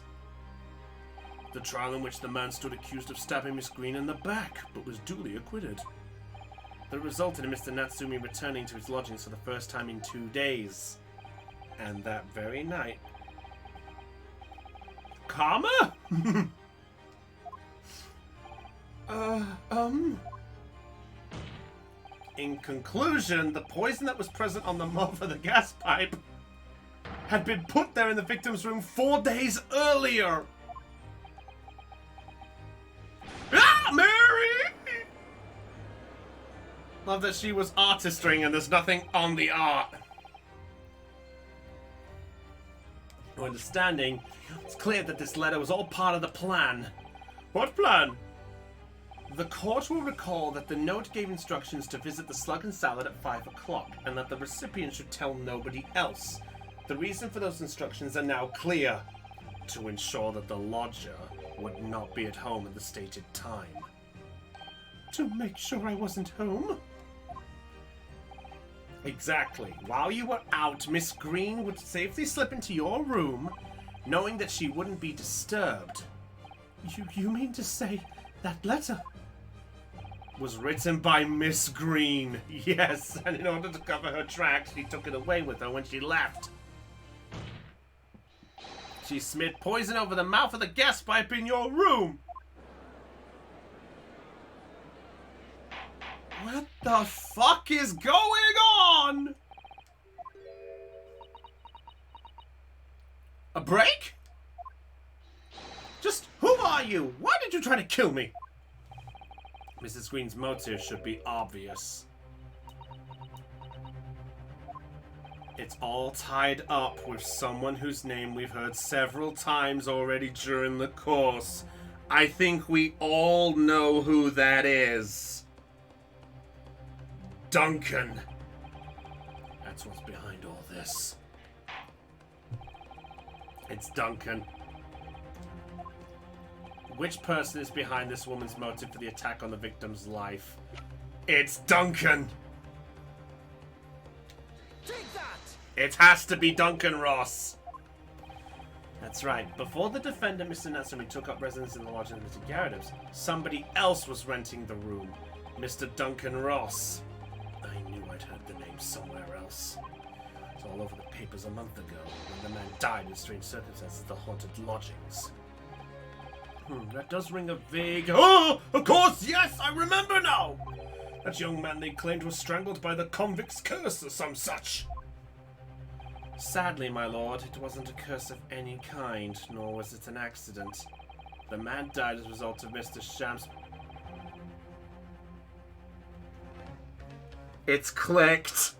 The trial in which the man stood accused of stabbing Miss Green in the back, but was duly acquitted. That resulted in Mr. Natsumi returning to his lodgings for the first time in 2 days. And that very night... Karma? In conclusion, the poison that was present on the mob of the gas pipe had been put there in the victim's room 4 days earlier. Ah, Mary! Love that she was artistering and there's nothing on the art. Understanding, it's clear that this letter was all part of the plan. What plan? The court will recall that the note gave instructions to visit the Slug and Salad at 5 o'clock, and that the recipient should tell nobody else. The reason for those instructions are now clear. To ensure that the lodger would not be at home at the stated time. To make sure I wasn't home? Exactly. While you were out, Miss Green would safely slip into your room, knowing that she wouldn't be disturbed. You mean to say that letter was written by Miss Green? Yes, and in order to cover her tracks, she took it away with her when she left. She smeared poison over the mouth of the gas pipe in your room. What the fuck is going on? A break? Just, who are you? Why did you try to kill me? Mrs. Green's motive should be obvious. It's all tied up with someone whose name we've heard several times already during the course. I think we all know who that is. Duncan. That's what's behind all this. It's Duncan. Which person is behind this woman's motive for the attack on the victim's life? It's Duncan. Take that! It has to be Duncan Ross. That's right. Before the defendant, Mr. Natsumi, took up residence in the lodging of Mr. Garrett, somebody else was renting the room. Mr. Duncan Ross. I knew I'd heard the name somewhere else. It was all over the papers a month ago, when the man died in strange circumstances at the haunted lodgings. That does ring a vague... Oh! Of course, yes! I remember now! That young man they claimed was strangled by the convict's curse or some such. Sadly, my lord, it wasn't a curse of any kind, nor was it an accident. The man died as a result of Mr. Shams... It's clicked!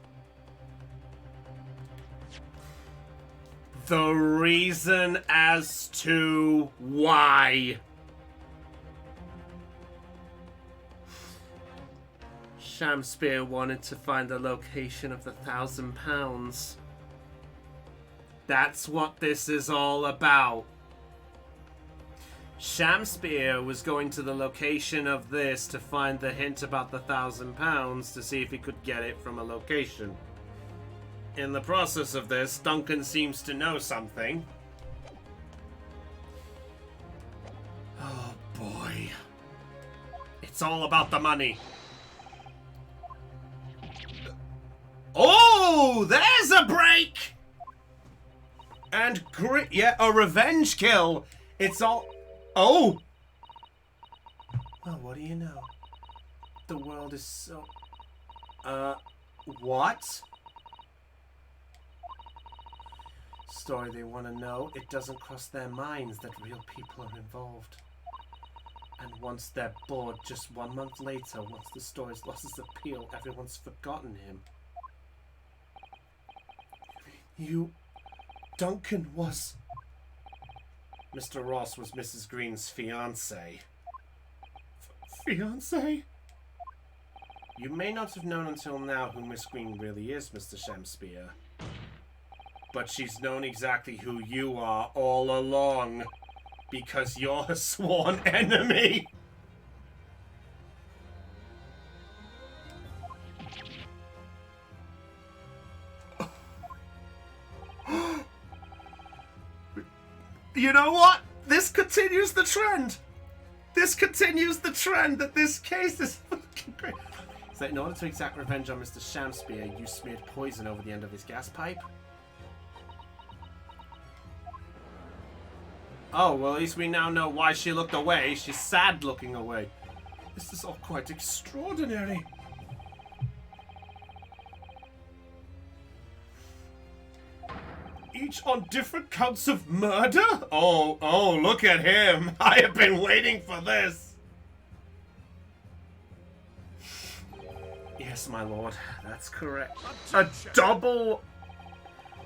The reason as to why. Shamspeare wanted to find the location of the £1,000. That's what this is all about. Shamspeare was going to the location of this to find the hint about the £1,000 to see if he could get it from a location. In the process of this, Duncan seems to know something. Oh boy. It's all about the money. Oh, there's a break! And yeah, a revenge kill. It's all... Oh! Well, what do you know? The world is so... What? Story they want to know, it doesn't cross their minds that real people are involved. And once they're bored, just 1 month later, once the story's lost its appeal, everyone's forgotten him. Duncan was... Mr. Ross was Mrs. Green's fiancé. Fiancé? You may not have known until now who Miss Green really is, Mr. Shamspeare. But she's known exactly who you are all along. Because you're a sworn enemy. You know what? This continues the trend. This continues the trend that this case is fucking great. So in order to exact revenge on Mr. Shamspear, you smeared poison over the end of his gas pipe? Oh, well, at least we now know why she looked away. She's sad looking away. This is all quite extraordinary. Each on different counts of murder? Oh, look at him. I have been waiting for this. Yes, my lord, that's correct. Objection. A double...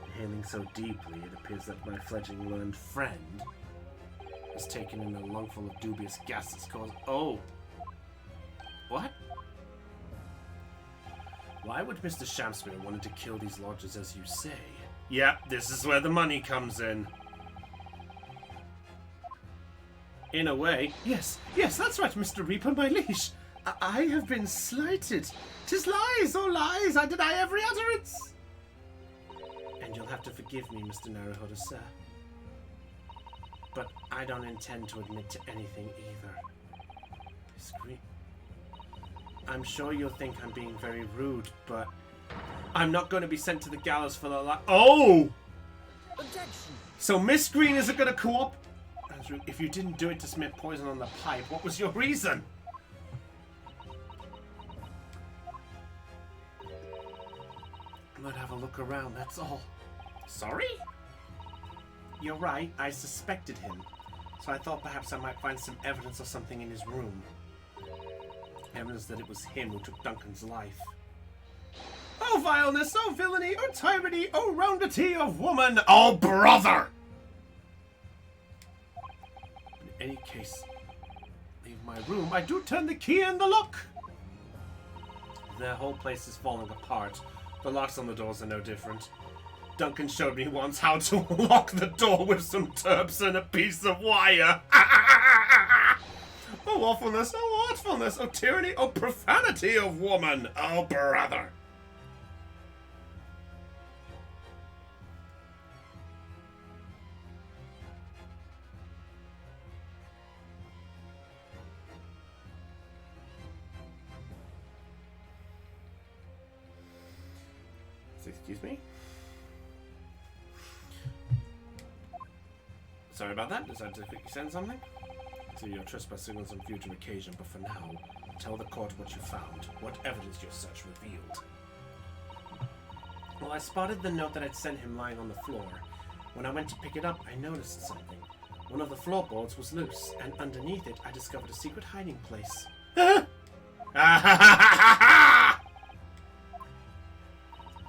Inhaling so deeply, it appears that my fledgling learned friend has taken in a lungful of dubious gases caused... Oh. What? Why would Mr. Shamspear wanted to kill these lodgers as you say? Yep, this is where the money comes in. In a way. Yes, that's right, Mr. Reaper, my liege. I have been slighted. 'Tis lies, oh lies, I deny every utterance. And you'll have to forgive me, Mr. Naruhodo, sir. But I don't intend to admit to anything either. I'm sure you'll think I'm being very rude, but I'm not going to be sent to the gallows for the Oh! Objection. So Miss Green isn't going to co-op? Andrew, if you didn't do it to smear poison on the pipe, what was your reason? Might have a look around, that's all. Sorry? You're right, I suspected him. So I thought perhaps I might find some evidence of something in his room. Evidence that it was him who took Duncan's life. Oh vileness, oh villainy, oh tyranny, oh roundity of woman, oh brother! In any case, leave my room. I do turn the key in the lock. The whole place is falling apart. The locks on the doors are no different. Duncan showed me once how to lock the door with some turps and a piece of wire. Oh awfulness, oh artfulness, oh tyranny, oh profanity of woman, oh brother. Excuse me? Sorry about that. Decided to quickly send something. To your trespass signals on future occasion, but for now, tell the court what you found. What evidence your search revealed. Well, I spotted the note that I'd sent him lying on the floor. When I went to pick it up, I noticed something. One of the floorboards was loose, and underneath it, I discovered a secret hiding place.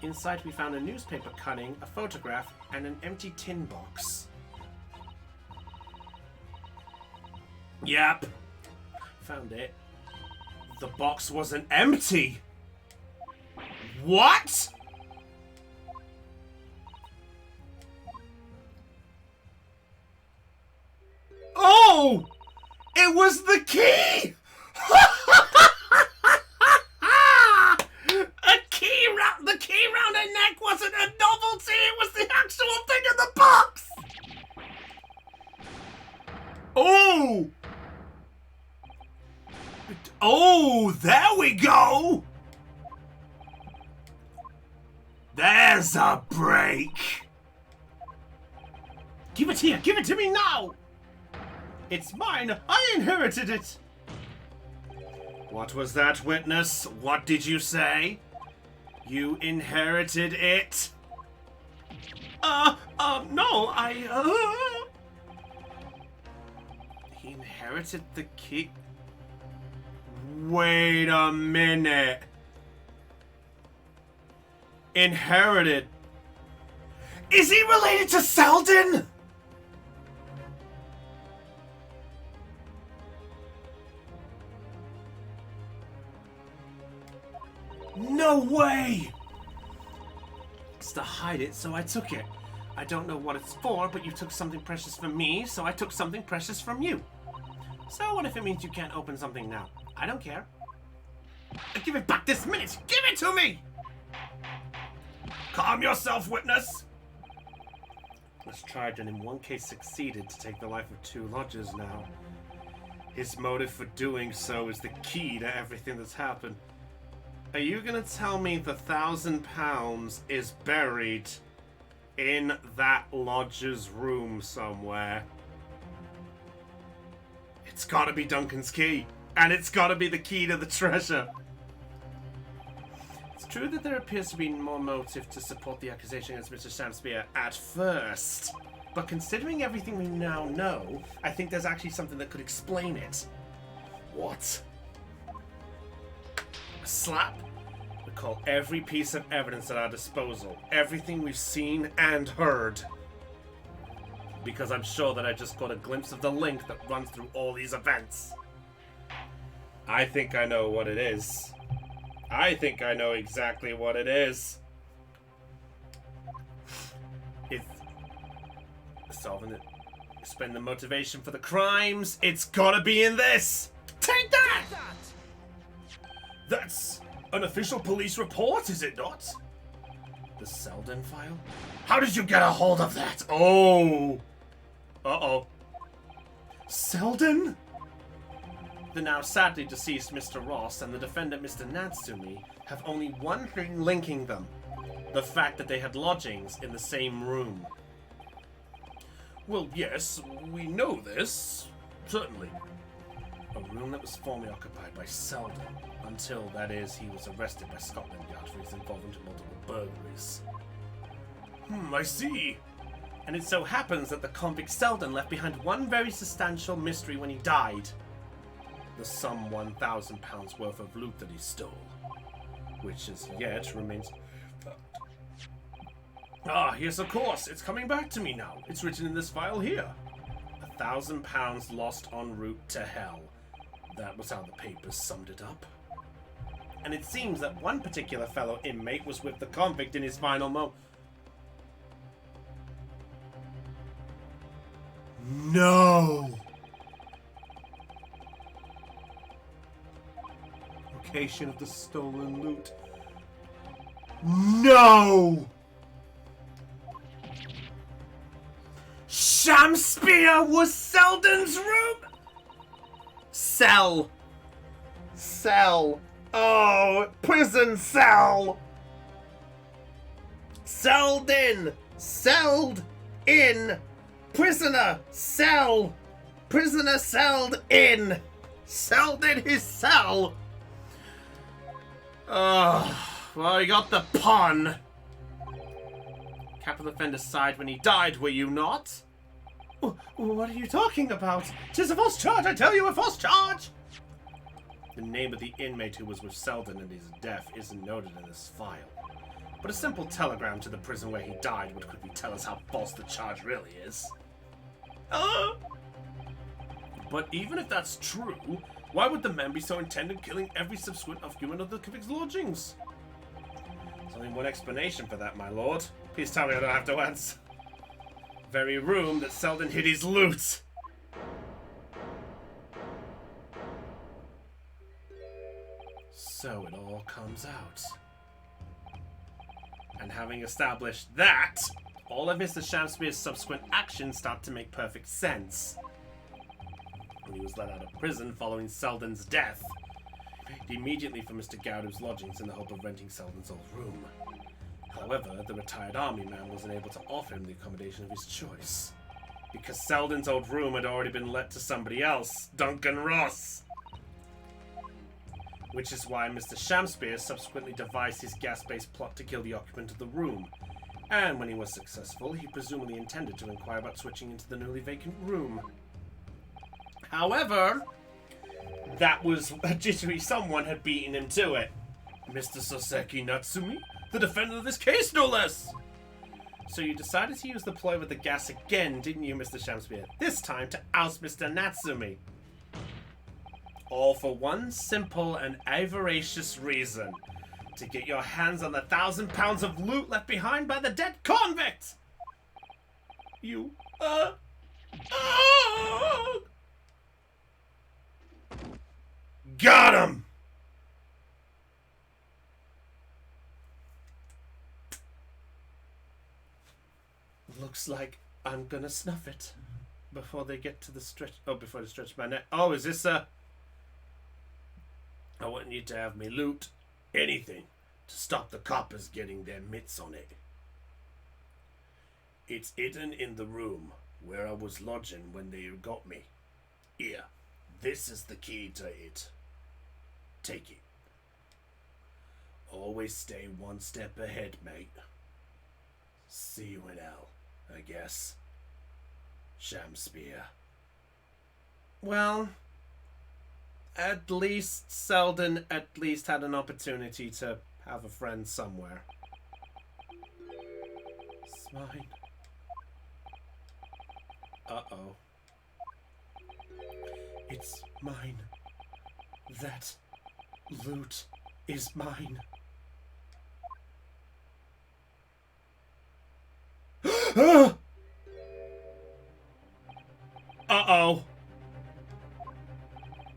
Inside, we found a newspaper cutting, a photograph, and an empty tin box. Yep. Found it. The box wasn't empty. What? Oh! It was the key! The key round her neck wasn't a novelty, it was the actual thing in the box! Oh! Oh, there we go! There's a break! Give it here, give it to me now! It's mine, I inherited it! What was that, witness? What did you say? You inherited it? No, He inherited the key? Wait a minute. Inherited? Is he related to Selden? No way! It's to hide it, so I took it. I don't know what it's for, but you took something precious from me, so I took something precious from you. So what if it means you can't open something now? I don't care. Give it back this minute! Give it to me! Calm yourself, witness! Was charged and in one case succeeded to take the life of 2 lodgers now. His motive for doing so is the key to everything that's happened. Are you gonna tell me the £1,000 is buried in that lodger's room somewhere? It's gotta be Duncan's key. And it's gotta be the key to the treasure. It's true that there appears to be more motive to support the accusation against Mr. Shamspeare at first. But considering everything we now know, I think there's actually something that could explain it. What? A slap? We call every piece of evidence at our disposal. Everything we've seen and heard. Because I'm sure that I just got a glimpse of the link that runs through all these events. I think I know what it is. I think I know exactly what it is. If solving it, explain the motivation for the crimes, it's gotta be in this. Take that! That's an official police report, is it not? The Selden file? How did you get a hold of that? Oh! Uh-oh. Selden? The now sadly deceased Mr. Ross and the defendant Mr. Natsumi have only one thing linking them. The fact that they had lodgings in the same room. Well, yes, we know this. Certainly. A room that was formerly occupied by Selden, until, that is, he was arrested by Scotland Yard for his involvement in multiple burglaries. I see. And it so happens that the convict Selden left behind one very substantial mystery when he died. The some £1,000 worth of loot that he stole. Which as yet remains... Ah, yes, of course. It's coming back to me now. It's written in this file here. £1,000 lost en route to hell. That was how the papers summed it up. And it seems that one particular fellow inmate was with the convict in his final moment. No! Location of the stolen loot. No! Shamspeare was Selden's room? Cell. Oh, prison cell. Selden. Celled in. Prisoner. Cell. Prisoner celled in. Celled in his cell. Well, you got the pun. Capital offender's side when he died, were you not? What are you talking about? 'Tis a false charge, I tell you, a false charge! The name of the inmate who was with Selden at his death isn't noted in this file. But a simple telegram to the prison where he died would quickly tell us how false the charge really is. But even if that's true, why would the men be so intent on killing every subsequent occupant of the convict's lodgings? There's only one explanation for that, my lord. Please tell me I don't have to answer. Very room that Selden hid his loot. So it all comes out. And having established that, all of Mr. Shamspeare's subsequent actions start to make perfect sense. When he was let out of prison following Selden's death, he immediately for Mr. Gowdow's lodgings in the hope of renting Selden's old room. However, the retired army man wasn't able to offer him the accommodation of his choice, because Selden's old room had already been let to somebody else, Duncan Ross. Which is why Mr. Shamspeare subsequently devised his gas-based plot to kill the occupant of the room. And when he was successful, he presumably intended to inquire about switching into the newly vacant room. However, that was a jittery someone had beaten him to it. Mr. Soseki Natsumi? The defendant of this case, no less! So you decided to use the ploy with the gas again, didn't you, Mr. Shamspeare? This time to oust Mr. Natsumi. All for one simple and avaricious reason. To get your hands on the £1,000 of loot left behind by the dead convict! You. Got him! Looks like I'm gonna snuff it before they get to the stretch. Oh, before they stretch my neck. Oh, is this I want you to have me loot anything to stop the coppers getting their mitts on it. It's hidden in the room where I was lodging when they got me. Here, this is the key to it. Take it. Always stay one step ahead, mate. See you in hell, I guess. Shamspear. Well, at least Selden at least had an opportunity to have a friend somewhere. It's mine. Uh-oh. It's mine. That loot is mine. Uh-oh.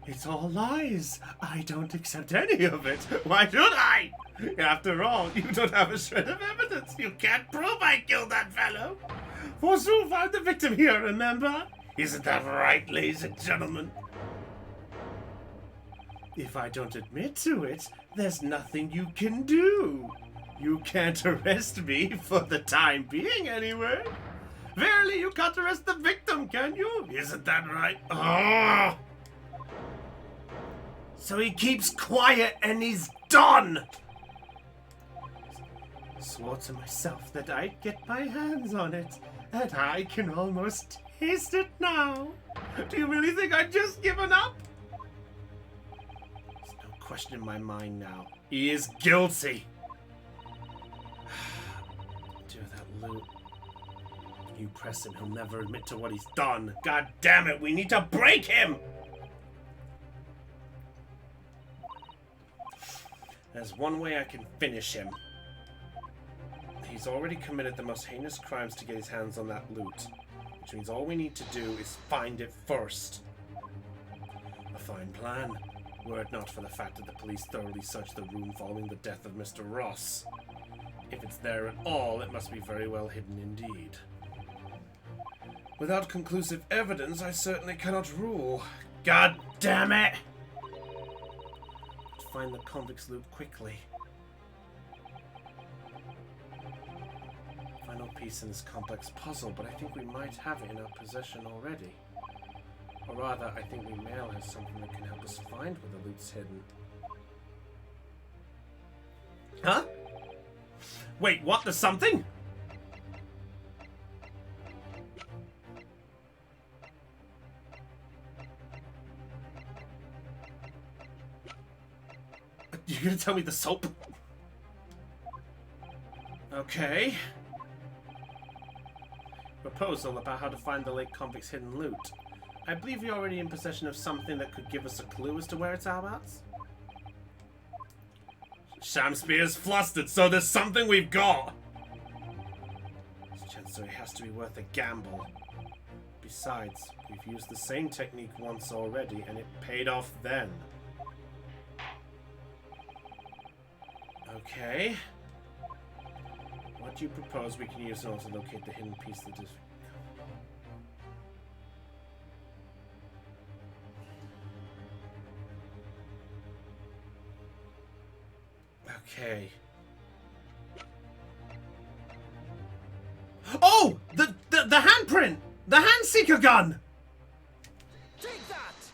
It's all lies. I don't accept any of it. Why should I? After all, you don't have a shred of evidence. You can't prove I killed that fellow. Forsooth, I'm the victim here, remember? Isn't that right, ladies and gentlemen? If I don't admit to it, there's nothing you can do. You can't arrest me for the time being, anyway. Verily, you can't arrest the victim, can you? Isn't that right? Oh! So he keeps quiet and he's done! Swore to myself that I'd get my hands on it, and I can almost taste it now. Do you really think I'd just given up? There's no question in my mind now. He is guilty. Do that loot. You press him, he'll never admit to what he's done. God damn it, we need to break him! There's one way I can finish him. He's already committed the most heinous crimes to get his hands on that loot, which means all we need to do is find it first. A fine plan, were it not for the fact that the police thoroughly searched the room following the death of Mr. Ross. If it's there at all, it must be very well hidden indeed. Without conclusive evidence, I certainly cannot rule. God damn it! Let's find the convict's loot quickly. Final piece in this complex puzzle, but I think we might have it in our possession already. Or rather, I think we may have something that can help us find where the loot's hidden. Huh? Wait, what? There's something? You're gonna tell me the soap? Okay. Proposal about how to find the late convict's hidden loot. I believe you're already in possession of something that could give us a clue as to where it's at. Shamspear's flustered, so there's something we've got! This chancery has to be worth a gamble. Besides, we've used the same technique once already, and it paid off then. Okay. What do you propose we can use in order to locate the hidden piece that is... Okay. Oh! The handprint! The hand-seeker gun! Take that!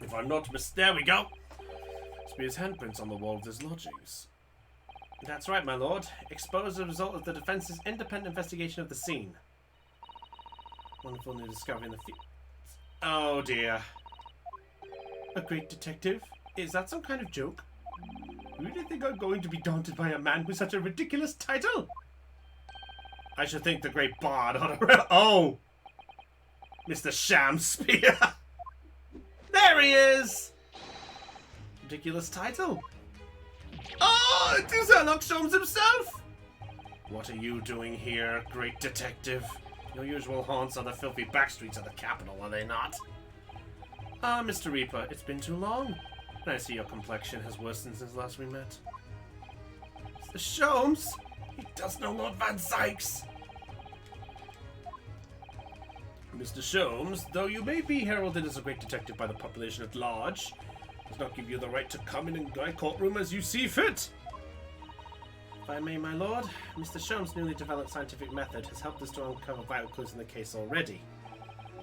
If I'm not there we go! Spear's handprints on the wall of his lodgings. That's right, my lord. Exposed as a result of the defense's independent investigation of the scene. Wonderful new discovery in the field. Oh dear. A great detective? Is that some kind of joke? You really think I'm going to be daunted by a man with such a ridiculous title? I should think the great bard ought to... Oh! Mr. Shamspear! There he is! Ridiculous title. Oh, it is Sherlock Holmes himself! What are you doing here, great detective? Your usual haunts are the filthy backstreets of the capital, are they not? Ah, Mr. Reaper, it's been too long. And I see your complexion has worsened since last we met. Mr. Sholmes! He does know Lord Van Sykes! Mr. Sholmes, though you may be heralded as a great detective by the population at large, does not give you the right to come in my courtroom as you see fit. If I may, my lord, Mr. Sholmes' newly developed scientific method has helped us to uncover vital clues in the case already.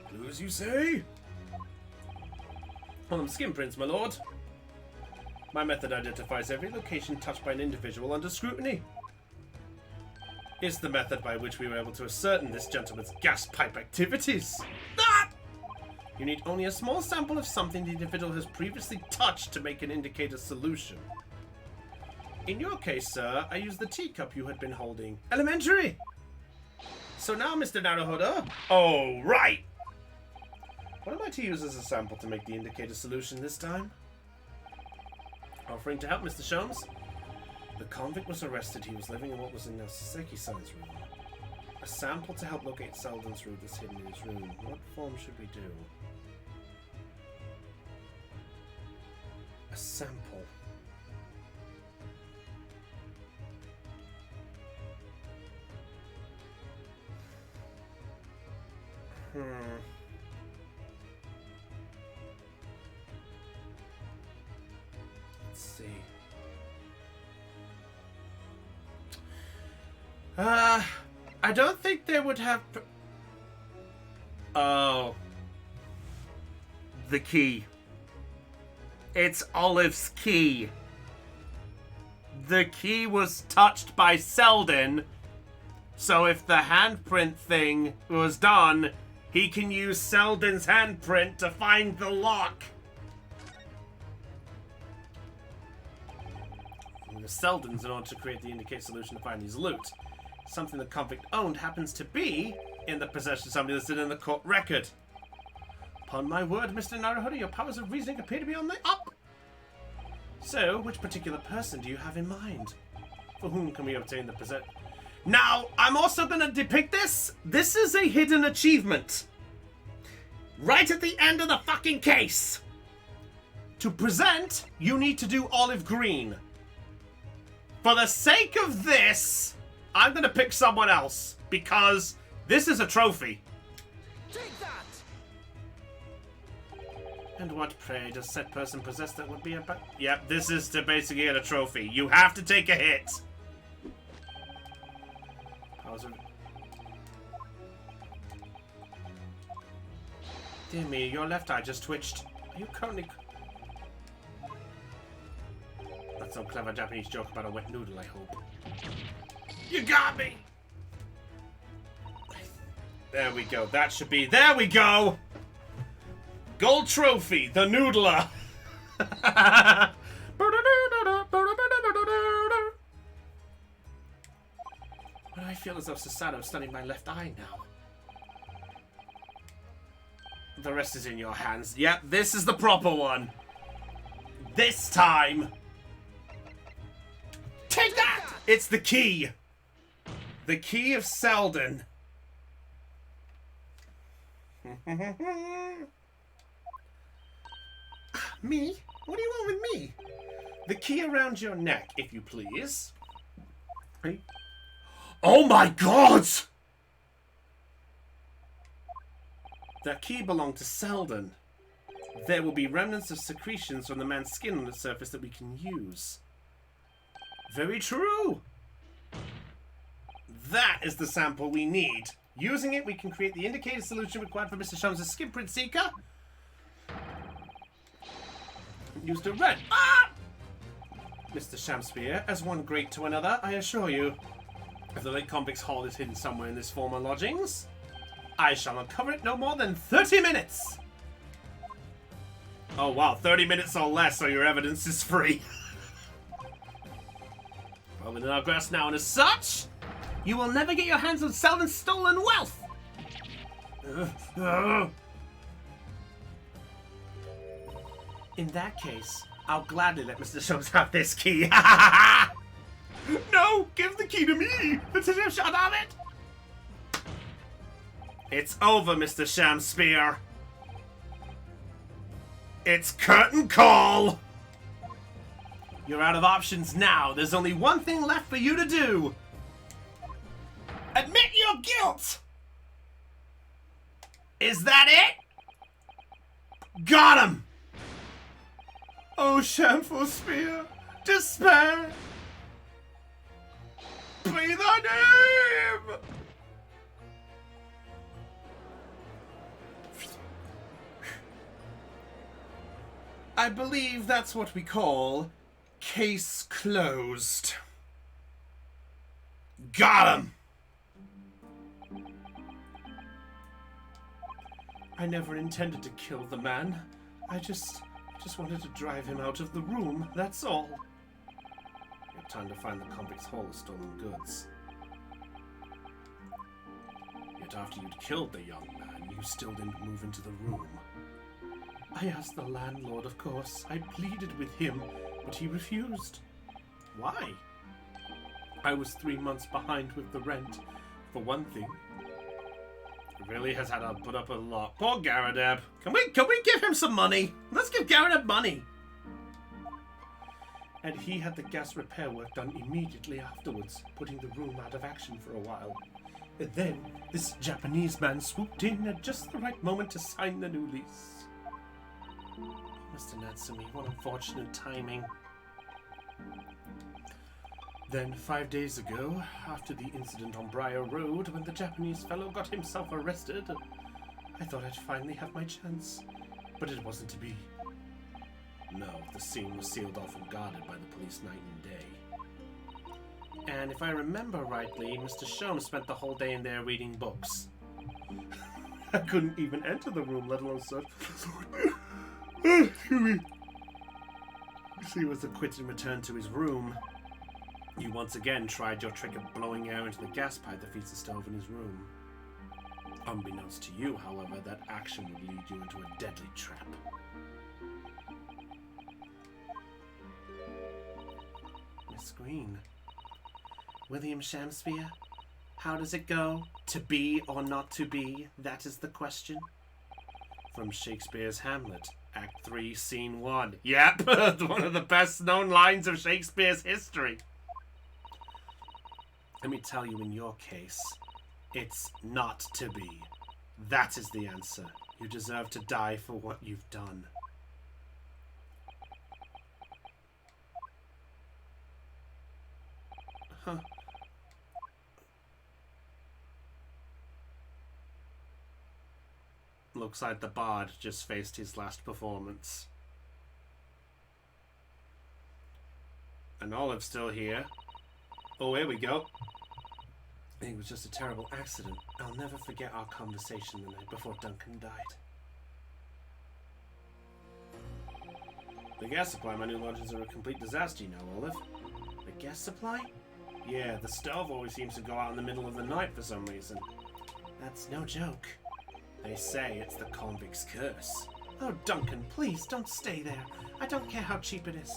Clues, you say? Call them skin prints, my lord. My method identifies every location touched by an individual under scrutiny. It's the method by which we were able to ascertain this gentleman's gas pipe activities. Ah! You need only a small sample of something the individual has previously touched to make an indicator solution. In your case, sir, I used the teacup you had been holding. Elementary! So now, Mr. Naruhodo. Oh, right! What am I to use as a sample to make the indicator solution this time? Offering to help, Mr. Sholmes. The convict was arrested. He was living in what was in Saseki-san's room. A sample to help locate Selden's route is hidden in his room. What form should we do? A sample. Let's see. I don't think they would have... Oh. The key. It's Olive's key. The key was touched by Selden, so if the handprint thing was done, he can use Selden's handprint to find the lock. The Seldens in order to create the indicate solution to find his loot. Something the convict owned happens to be in the possession of somebody listed in the court record. Upon my word, Mr. Naruhodo, your powers of reasoning appear to be on the up. So, which particular person do you have in mind? For whom can we obtain the possession? Now, I'm also going to depict this. This is a hidden achievement. Right at the end of the fucking case. To present, you need to do olive green. For the sake of this, I'm going to pick someone else. Because this is a trophy. Take that! And what, pray, does said person possess that would be about? Yep, this is to basically get a trophy. You have to take a hit. Dear me, your left eye just twitched. Are you currently... That's some clever Japanese joke about a wet noodle, I hope. You got me! There we go. That should be... There we go! Gold trophy, the noodler. But I feel as though Susanoo is studying my left eye now. The rest is in your hands. Yep, this is the proper one. This time. Take that! It's the key. The key of Selden. Me? What do you want with me? The key around your neck, if you please. Hey. Oh my god! That key belonged to Selden. There will be remnants of secretions from the man's skin on the surface that we can use. Very true! That is the sample we need. Using it, we can create the indicated solution required for Mr. Sholmes' skin print seeker. Used a red. Ah! Mr. Shamspeare, as one great to another, I assure you. If the late convict's haul is hidden somewhere in this former lodgings, I shall uncover it no more than 30 minutes! Oh wow, 30 minutes or less, so your evidence is free. Well, within our grasp now, and as such, you will never get your hands on Selden's stolen wealth! In that case, I'll gladly let Mr. Sholmes have this key. No! Give the key to me! Let's have a shot of it! It's over, Mr. Shamspear. It's curtain call! You're out of options now. There's only one thing left for you to do. Admit your guilt! Is that it? Got him! Oh, Shamspear, despair! Be thy name! I believe that's what we call case closed. Got him! I never intended to kill the man. I just wanted to drive him out of the room, that's all. You have time to find the convict's haul of stolen goods. Yet after you'd killed the young man, you still didn't move into the room. I asked the landlord, of course. I pleaded with him, but he refused. Why? I was 3 months behind with the rent, for one thing. He really has had to put up a lot. Poor Garadeb. Can we give him some money? Let's give Garadeb money. And he had the gas repair work done immediately afterwards, putting the room out of action for a while. And then this Japanese man swooped in at just the right moment to sign the new lease. Mr. Natsumi, what unfortunate timing. Then 5 days ago, after the incident on Briar Road, when the Japanese fellow got himself arrested, I thought I'd finally have my chance. But it wasn't to be. No, the scene was sealed off and guarded by the police night and day. And if I remember rightly, Mr. Shum spent the whole day in there reading books. I couldn't even enter the room, let alone search. He was acquitted and returned to his room. You once again tried your trick of blowing air into the gas pipe that feeds the stove in his room. Unbeknownst to you, however, that action would lead you into a deadly trap. Miss Green. William Shamspear? How does it go? To be or not to be? That is the question. From Shakespeare's Hamlet, Act 3, Scene 1. Yep, one of the best known lines of Shakespeare's history. Let me tell you, in your case, it's not to be. That is the answer. You deserve to die for what you've done. Huh. Looks like the bard just faced his last performance. And Olive's still here. Oh, here we go. It was just a terrible accident. I'll never forget our conversation the night before Duncan died. The gas supply in my new lodgings are a complete disaster, you know, Olive. The gas supply? Yeah, the stove always seems to go out in the middle of the night for some reason. That's no joke. They say it's the convict's curse. Oh, Duncan, please don't stay there. I don't care how cheap it is.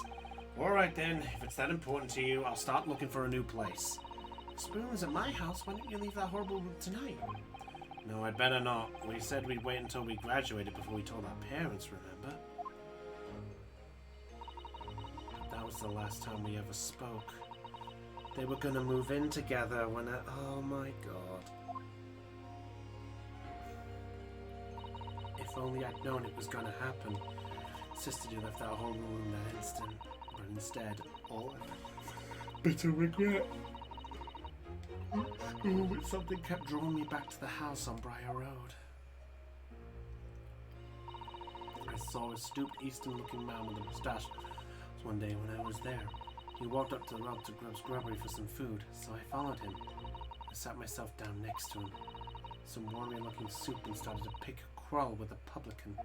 Alright then, if it's that important to you, I'll start looking for a new place. Spoon's at my house. Why don't you leave that horrible room tonight? No, I'd better not. We said we'd wait until we graduated before we told our parents, remember? But that was the last time we ever spoke. They were gonna move in together when I... Oh my god. If only I'd known it was gonna happen. Sister left that horrible room that instant. But instead, all bitter regret. But something kept drawing me back to the house on Briar Road. I saw a stooped eastern-looking man with a mustache one day when I was there. He walked up to the road to Grub's Grubbery for some food, so I followed him. I sat myself down next to him. Some warrior-looking soup and started to pick a quarrel with a publican.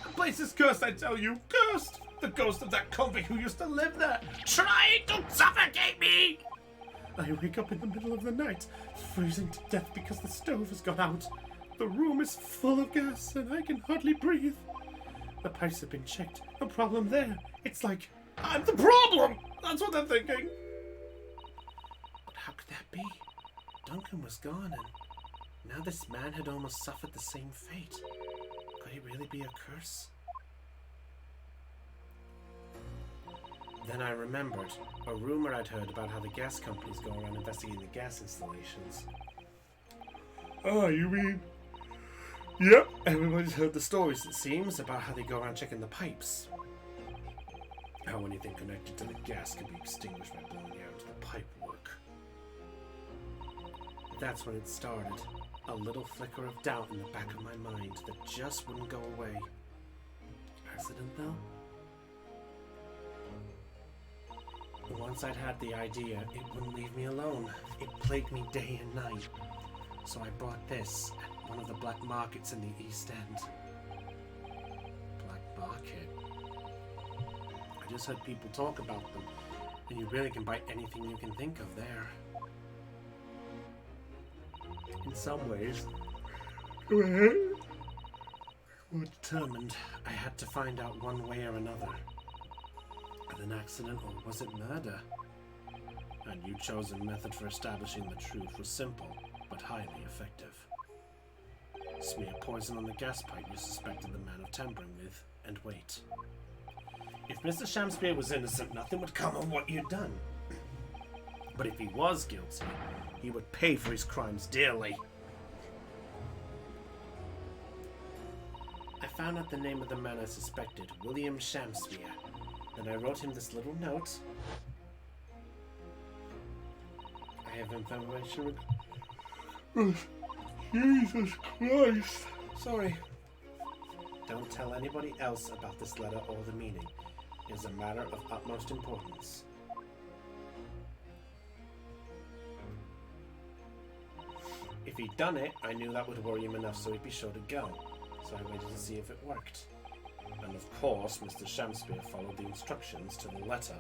The place is cursed, I tell you! Cursed! The ghost of that convict who used to live there, trying to suffocate me! I wake up in the middle of the night, freezing to death because the stove has gone out. The room is full of gas and I can hardly breathe. The pipes have been checked. No problem there. It's like, I'm the problem! That's what they're thinking. But how could that be? Duncan was gone and Now this man had almost suffered the same fate. Could he really be a curse? Then I remembered a rumor I'd heard about how the gas companies go around investigating the gas installations. Oh, you mean? Yep, everybody's heard the stories, it seems, about how they go around checking the pipes. How anything connected to the gas can be extinguished by blowing out into the pipework. That's when it started. A little flicker of doubt in the back of my mind that just wouldn't go away. Accident, though? Once I'd had the idea, it wouldn't leave me alone. It plagued me day and night. So I bought this at one of the black markets in the East End. Black market? I just heard people talk about them, and you really can buy anything you can think of there. In some ways, I was determined I had to find out one way or another. An accident, or was it murder? And you chosen method for establishing the truth was simple, but highly effective. Smear poison on the gas pipe you suspected the man of tampering with, and wait. If Mr. Shamspeare was innocent, nothing would come of what you'd done. But if he was guilty, he would pay for his crimes dearly. I found out the name of the man I suspected, William Shamspeare. And I wrote him this little note. I have information. Jesus Christ! Sorry. Don't tell anybody else about this letter or the meaning. It is a matter of utmost importance. If he'd done it, I knew that would worry him enough so he'd be sure to go. So I waited to see if it worked. And of course, Mr. Shamspeare followed the instructions to the letter.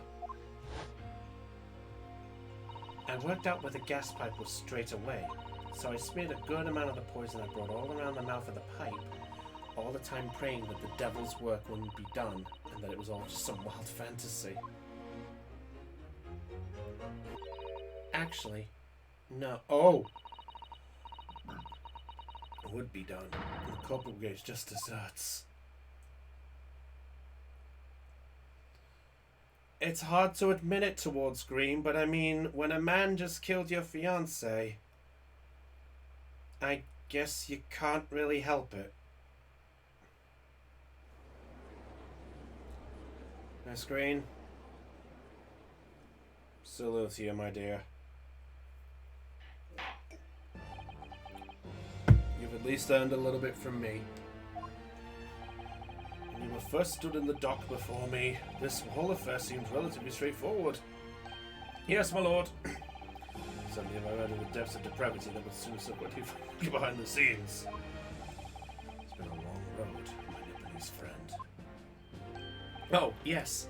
I worked out where the gas pipe was straight away, so I smeared a good amount of the poison I brought all around the mouth of the pipe, all the time praying that the devil's work wouldn't be done, and that it was all just some wild fantasy. Actually, no. Oh! It would be done. The corporal gave just desserts. It's hard to admit it towards Green, but I mean, when a man just killed your fiancée, I guess you can't really help it. Miss Green? Salute to you, my dear. You've at least earned a little bit from me. When you were first stood in the dock before me, this whole affair seemed relatively straightforward. Yes, my lord. Suddenly have I read of the depths of depravity that would soon subsequently find behind the scenes. It's been a long road, my Nipponese friend. Oh, yes.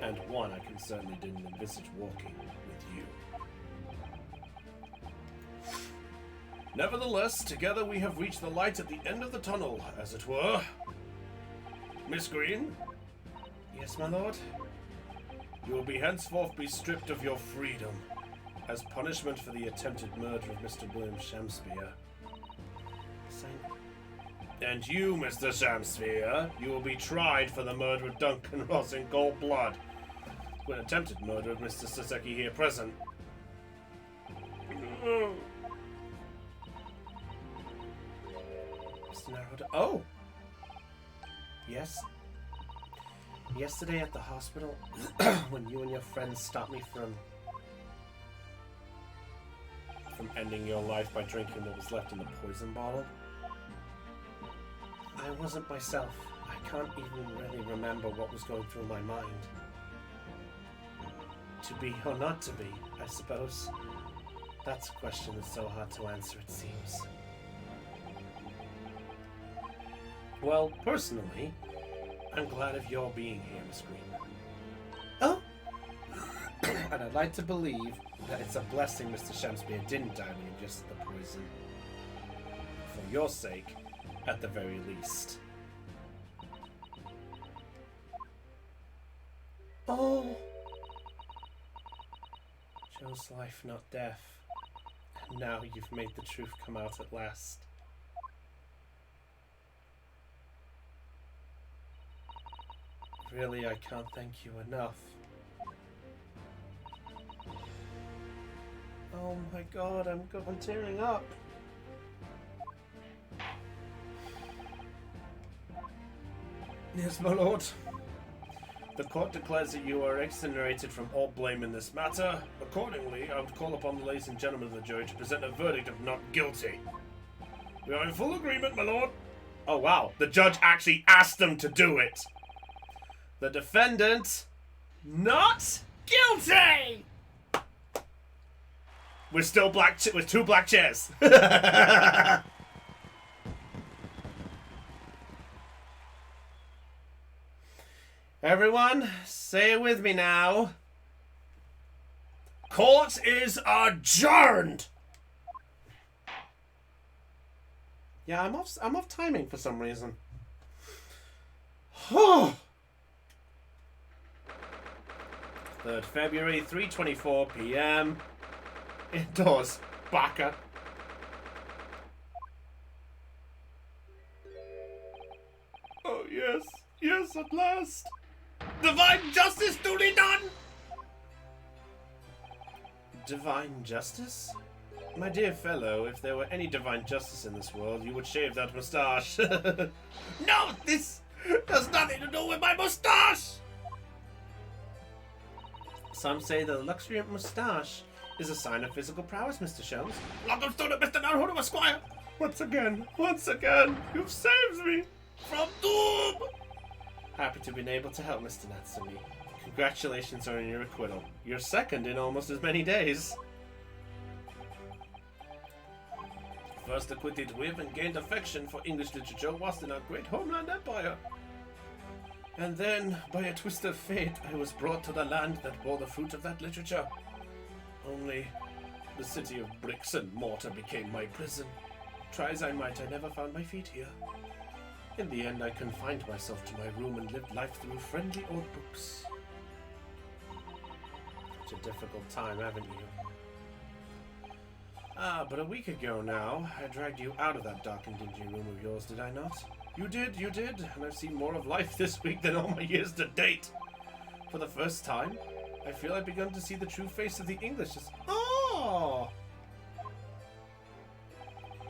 And one I can certainly didn't envisage walking with you. Nevertheless, together we have reached the light at the end of the tunnel, as it were. Miss Green? Yes, my lord? You will be henceforth be stripped of your freedom, as punishment for the attempted murder of Mr. William Shamspeare. And you, Mr. Shamspeare, you will be tried for the murder of Duncan Ross in cold blood, for an attempted murder of Mr. Saseki here present. Mr. Naruto. Oh! Yes? Yesterday at the hospital, when you and your friends stopped me from ending your life by drinking what was left in the poison bottle, I wasn't myself. I can't even really remember what was going through my mind. To be or not to be, I suppose. That's a question that's so hard to answer, it seems. Well, personally, I'm glad of your being here, Miss Green. Oh! And I'd like to believe that it's a blessing Mr. Shamspeare didn't die when he ingested the poison. For your sake, at the very least. Oh! Chose life, not death. Now you've made the truth come out at last. Really, I can't thank you enough. Oh my god, I'm tearing up. Yes, my lord. The court declares that you are exonerated from all blame in this matter. Accordingly, I would call upon the ladies and gentlemen of the jury to present a verdict of not guilty. We are in full agreement, my lord. Oh wow, the judge actually asked them to do it. The defendant, not guilty! We're still with two black chairs. Everyone, say it with me now. Court is adjourned. Yeah, I'm off timing for some reason. 3rd February, 3:24 p.m. Indoors, baka. Oh yes, yes, at last. Divine justice duly done! Divine justice? My dear fellow, if there were any divine justice in this world, you would shave that moustache. No, this has nothing to do with my moustache! Some say the luxuriant moustache is a sign of physical prowess, Mr. Shells. Welcome to Mr. Naruto Esquire! Once again, you've saved me from doom! Happy to be able to help, Mr. Natsumi. Congratulations on your acquittal. You're second in almost as many days. First acquitted with and gained affection for English literature whilst in our great homeland empire. And then, by a twist of fate, I was brought to the land that bore the fruit of that literature. Only, the city of bricks and mortar became my prison. Try as I might, I never found my feet here. In the end, I confined myself to my room and lived life through friendly old books. Such a difficult time, haven't you? Ah, but a week ago now, I dragged you out of that dark and dingy room of yours, did I not? You did, and I've seen more of life this week than all my years to date. For the first time, I feel I've begun to see the true face of the English as... Oh!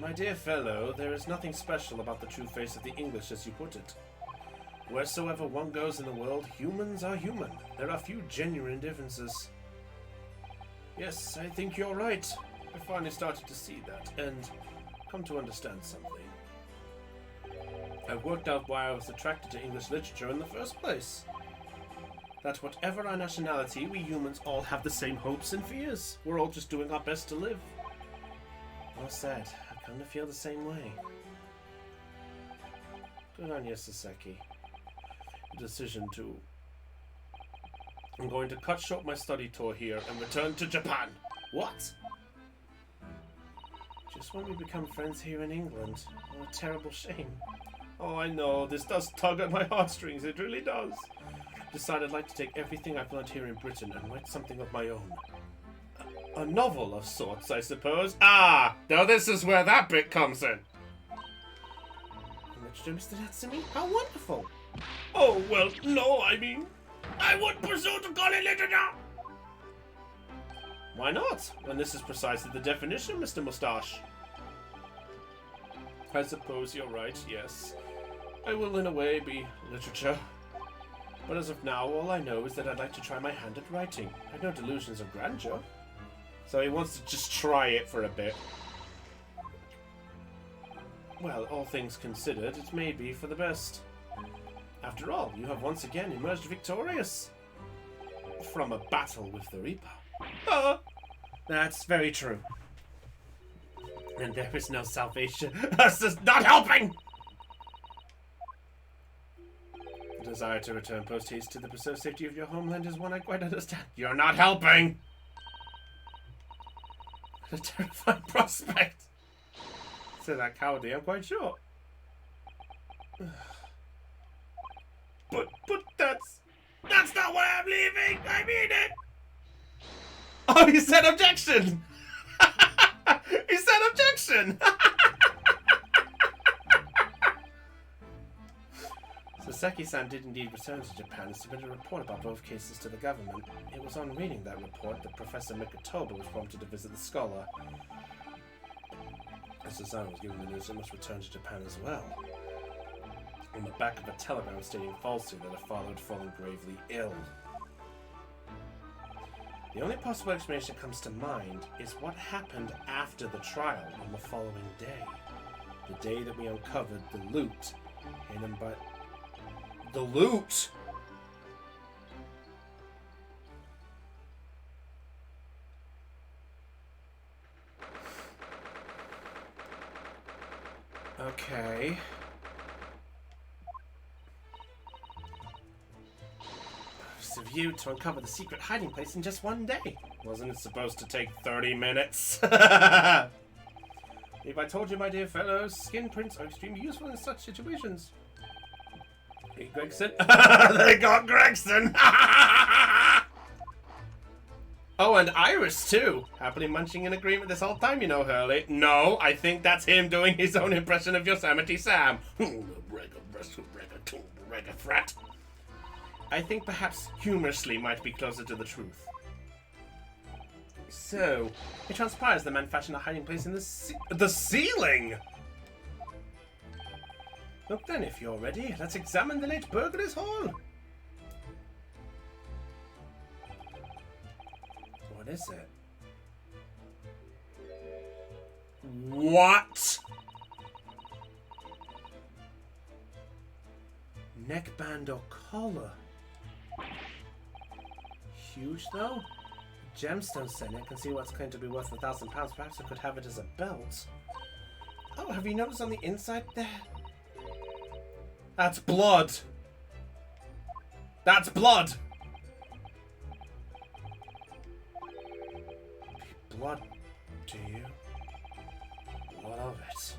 My dear fellow, there is nothing special about the true face of the English as you put it. Wheresoever one goes in the world, humans are human. There are few genuine differences. Yes, I think you're right. I finally started to see that, and come to understand something. I worked out why I was attracted to English literature in the first place. That whatever our nationality, we humans all have the same hopes and fears. We're all just doing our best to live. Well said. I kind of feel the same way. Good on you, Saseki. The decision to... I'm going to cut short my study tour here and return to Japan. What? Just when we become friends here in England. What a terrible shame. Oh, I know. This does tug at my heartstrings. It really does. Decided I'd like to take everything I've learned here in Britain and write something of my own. A novel of sorts, I suppose. Ah! Now this is where that bit comes in. Literature, Mr. Natsumi? How wonderful! Oh, well, no, I mean... I would pursue to call it literature! Why not? And this is precisely the definition, Mr. Mustache. I suppose you're right, yes. I will, in a way, be literature. But as of now, all I know is that I'd like to try my hand at writing. I have no delusions of grandeur. So he wants to just try it for a bit. Well, all things considered, it may be for the best. After all, you have once again emerged victorious. From a battle with the Reaper. Ah, that's very true. And there is no salvation. This is not helping! The desire to return post-haste to the preserved safety of your homeland is one I quite understand. You're not helping! What a terrifying prospect. Say that cowardly, I'm quite sure. But that's not why I'm leaving! I mean it! Oh, you said objection! He said objection! So Seki-san did indeed return to Japan and submitted a report about both cases to the government. It was on reading that report that Professor Mikotoba was prompted to visit the scholar. As Susanna was given the news, it must return to Japan as well. On the back of a telegram stating falsely that her father had fallen gravely ill. The only possible explanation that comes to mind is what happened after the trial on the following day. The day that we uncovered the loot hidden by... The loot! Okay. It's of you to uncover the secret hiding place in just one day. Wasn't it supposed to take 30 minutes? If I told you, my dear fellows, skin prints are extremely useful in such situations. Hey, Gregson. They got Gregson! Oh, and Iris, too. Happily munching in agreement this whole time, you know, Hurley. No, I think that's him doing his own impression of Yosemite Sam. Frat. I think perhaps humorously might be closer to the truth. So, it transpires the man fashioned a hiding place in the ceiling! Look then, if you're ready, let's examine the late burglar's hall. What is it? What? Neckband or collar? Huge though? Gemstone saying I can see what's going to be worth £1,000. Perhaps I could have it as a belt. Oh, have you noticed on the inside there? That's blood. That's blood. Blood, do you? Blood of it.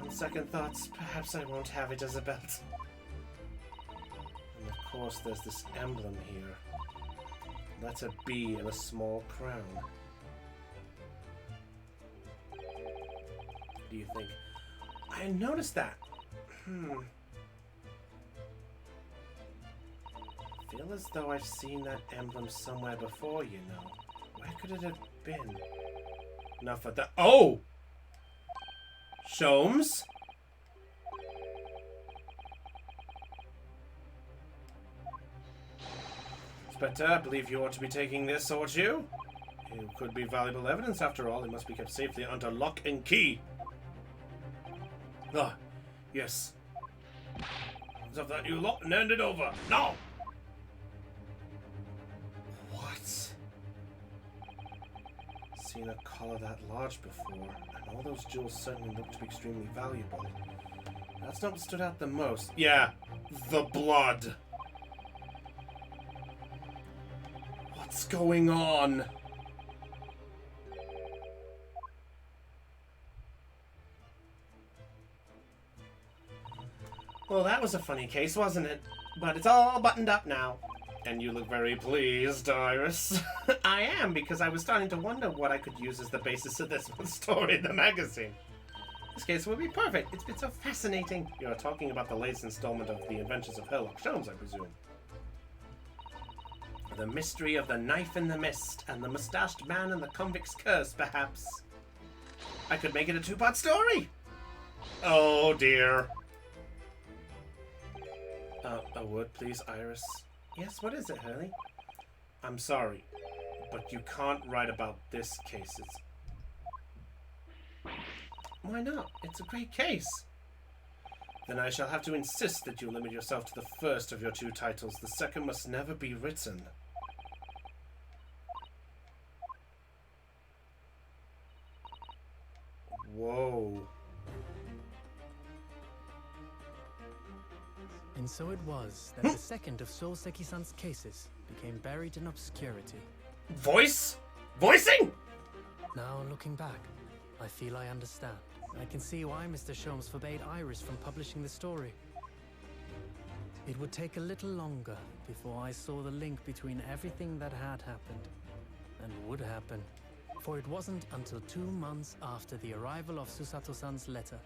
On second thoughts, perhaps I won't have it as a belt. And of course, there's this emblem here. Letter B in a small crown. What do you think? I noticed that. Feel as though I've seen that emblem somewhere before, you know. Where could it have been? Enough of that. Oh! Sholmes? Inspector, I believe you ought to be taking this, ought you? It could be valuable evidence after all. It must be kept safely under lock and key. Ah, yes. As of that you lot and hand it over. Now! What? Seen a collar that large before, and all those jewels certainly look to be extremely valuable. That's not what stood out the most. Yeah, the blood. What's going on? Well, that was a funny case, wasn't it? But it's all buttoned up now. And you look very pleased, Iris. I am, because I was starting to wonder what I could use as the basis of this story in the magazine. This case would be perfect. It's been so fascinating. You're talking about the latest installment of The Adventures of Sherlock Holmes, I presume. The mystery of the knife in the mist, and the mustached man and the convict's curse, perhaps. I could make it a two-part story. Oh, dear. A word, please, Iris. Yes, what is it, Hurley? I'm sorry, but you can't write about this case. Why not? It's a great case. Then I shall have to insist that you limit yourself to the first of your two titles. The second must never be written. Whoa. And so it was that the second of Soseki-san's cases became buried in obscurity. Voicing? Now, looking back, I feel I understand. I can see why Mr. Sholmes forbade Iris from publishing the story. It would take a little longer before I saw the link between everything that had happened and would happen. For it wasn't until 2 months after the arrival of Susato-san's letter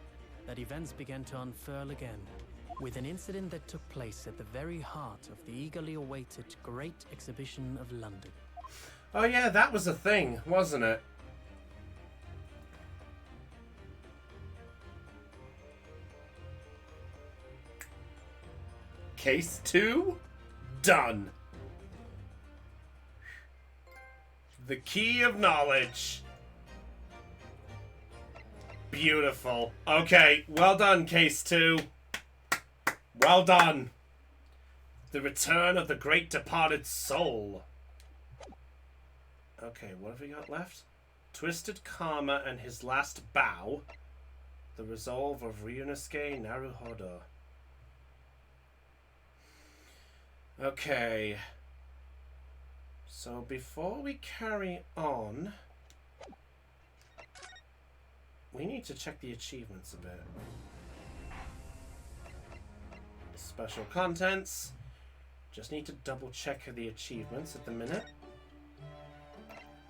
that events began to unfurl again, with an incident that took place at the very heart of the eagerly awaited Great Exhibition of London. Oh yeah, that was a thing, wasn't it? Case 2? Done. The key of knowledge. Beautiful. Okay, well done, Case 2. Well done. The return of the great departed soul. Okay, what have we got left? Twisted Karma and his last bow. The resolve of Ryunosuke Naruhodo. Okay. So before we carry on, we need to check the achievements a bit. Special contents. Just need to double check the achievements at the minute.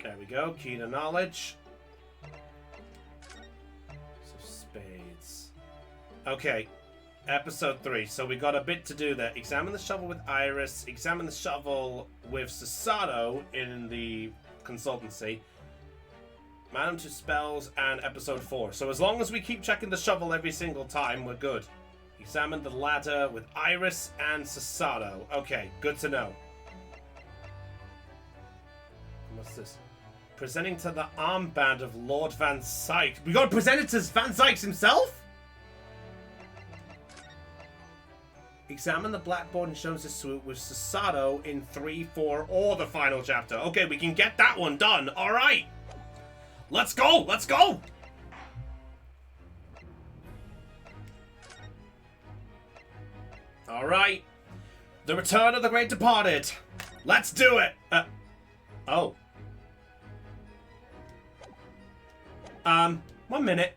There we go. Key to knowledge. So spades. Okay. Episode 3. So we got a bit to do there. Examine the shovel with Iris. Examine the shovel with Susato in the consultancy. Madam to spells and episode 4. So as long as we keep checking the shovel every single time, we're good. Examine the ladder with Iris and Susato. Okay, good to know. What's this? Presenting to the armband of Lord Van Sykes. We gotta present it to Van Sykes himself? Examine the blackboard and shows the suit with Susato in 3, 4, or the final chapter. Okay, we can get that one done. Alright. Let's go! Let's go! Alright. The return of the great departed. Let's do it! Oh. 1 minute.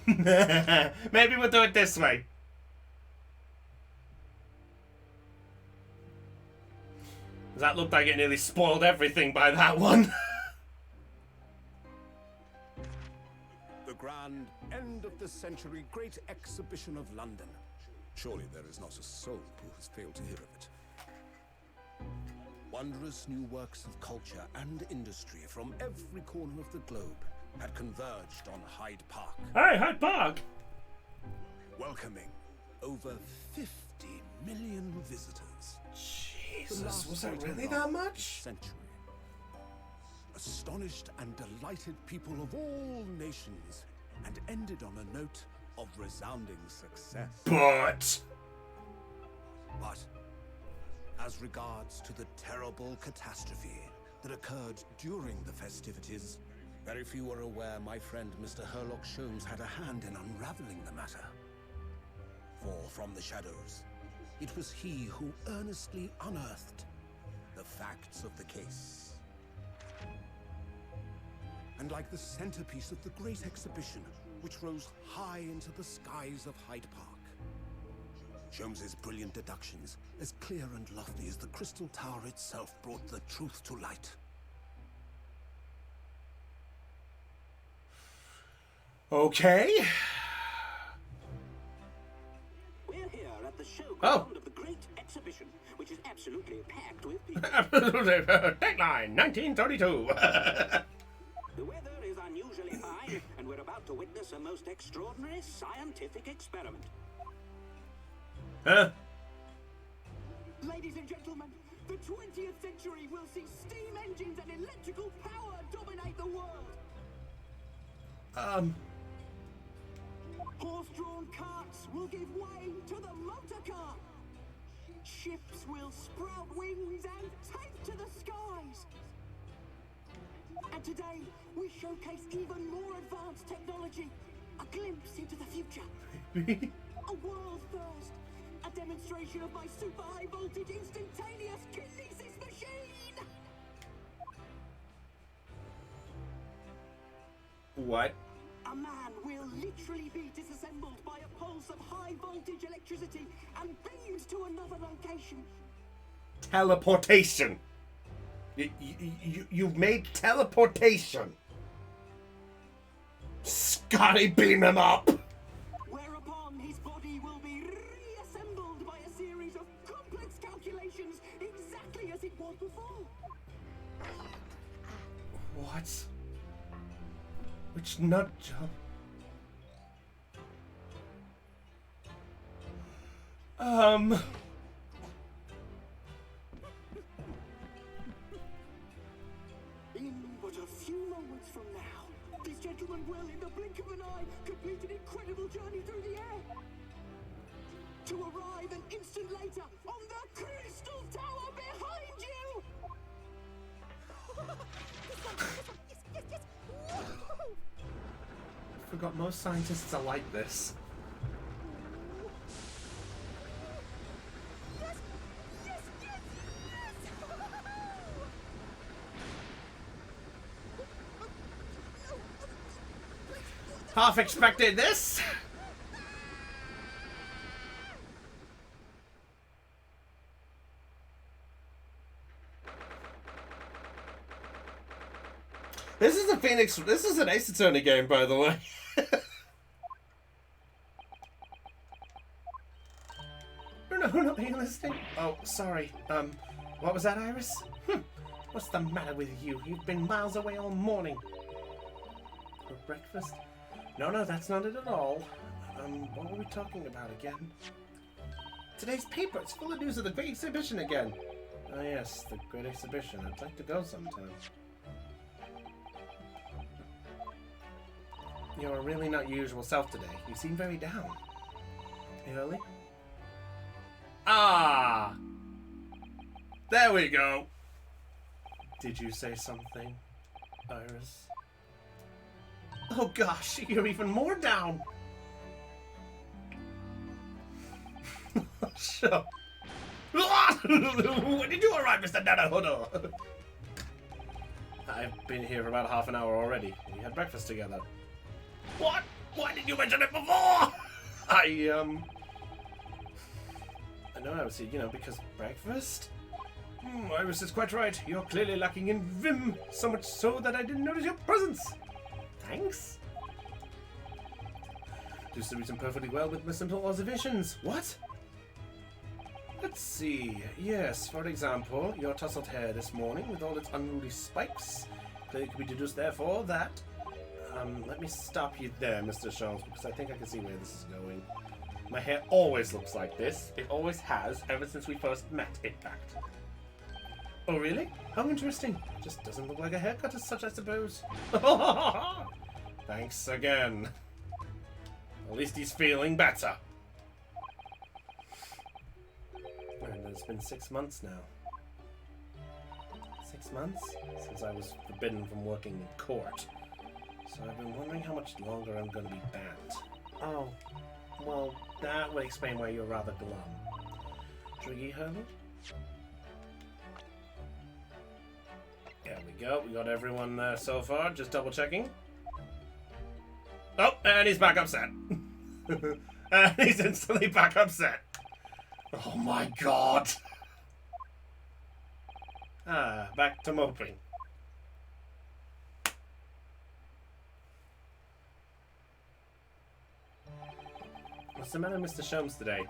Maybe we'll do it this way. That looked like it nearly spoiled everything by that one. The grand end of the century Great Exhibition of London. Surely there is not a soul who has failed to hear of it. Wondrous new works of culture and industry from every corner of the globe had converged on Hyde Park. Hey, Hyde Park! Welcoming over 50 million visitors. Jesus, was that really that much? Century. Astonished and delighted people of all nations, and ended on a note of resounding success. But as regards to the terrible catastrophe that occurred during the festivities, very few are aware my friend Mr. Herlock Sholmes had a hand in unraveling the matter. For from the shadows, it was he who earnestly unearthed the facts of the case. And like the centerpiece of the Great Exhibition, which rose high into the skies of Hyde Park, Sholmes's brilliant deductions, as clear and lofty as the Crystal Tower itself, brought the truth to light. okay. We're here at the showground of the Great Exhibition, which is absolutely packed with people. Dateline 1932. The weather is unusually fine, and we're about to witness a most extraordinary scientific experiment. Huh? Ladies and gentlemen, the 20th century will see steam engines and electrical power dominate the world. Horse-drawn carts will give way to the motor car. Ships will sprout wings and take to the skies. And today, we showcase even more advanced technology. A glimpse into the future. A world first. A demonstration of my super high voltage instantaneous kinesis machine. What? A man will literally be disassembled by a pulse of high voltage electricity and beamed to another location. Teleportation. You've made teleportation. Scotty, beam him up. Whereupon his body will be reassembled by a series of complex calculations exactly as it was before. What? Which nut job? In but a few moments from now, this gentleman will, in the blink of an eye, complete an incredible journey through the air. To arrive an instant later on the Crystal Tower behind you! I forgot most scientists are like this. Half expected this. This is a Phoenix. This is an Ace Attorney game, by the way. No, are you listening? Oh, sorry. What was that, Iris? What's the matter with you? You've been miles away all morning. For breakfast? No, that's not it at all. What were we talking about again? Today's paper. It's full of news of the Great Exhibition again. Oh yes, the Great Exhibition. I'd like to go sometime. You're really not your usual self today. You seem very down. Early? Ah! There we go. Did you say something, Iris? Oh gosh, you're even more down. Sure. When did you arrive, Mr. Nanahodo? I've been here for about half an hour already. We had breakfast together. What? Why didn't you mention it before? I know I was here, because breakfast? Iris is quite right. You're clearly lacking in vim, so much so that I didn't notice your presence. Thanks. Just to reason perfectly well with my simple observations. What? Let's see. Yes, for example, your tousled hair this morning with all its unruly spikes. Clearly could be deduced, therefore, that... let me stop you there, Mr. Sholmes, because I think I can see where this is going. My hair always looks like this. It always has, ever since we first met, in fact. Oh, really? How interesting. Just doesn't look like a haircut as such, I suppose. Thanks again. At least he's feeling better. And it's been 6 months now. 6 months? Since I was forbidden from working in court. So I've been wondering how much longer I'm going to be banned. Oh, well, that would explain why you're rather glum. Driggy Hermit? There we go. We got everyone there so far. Just double checking. Oh, and he's back upset. And he's instantly back upset. Oh my god. Back to moping. What's the matter, Mr. Sholmes, today?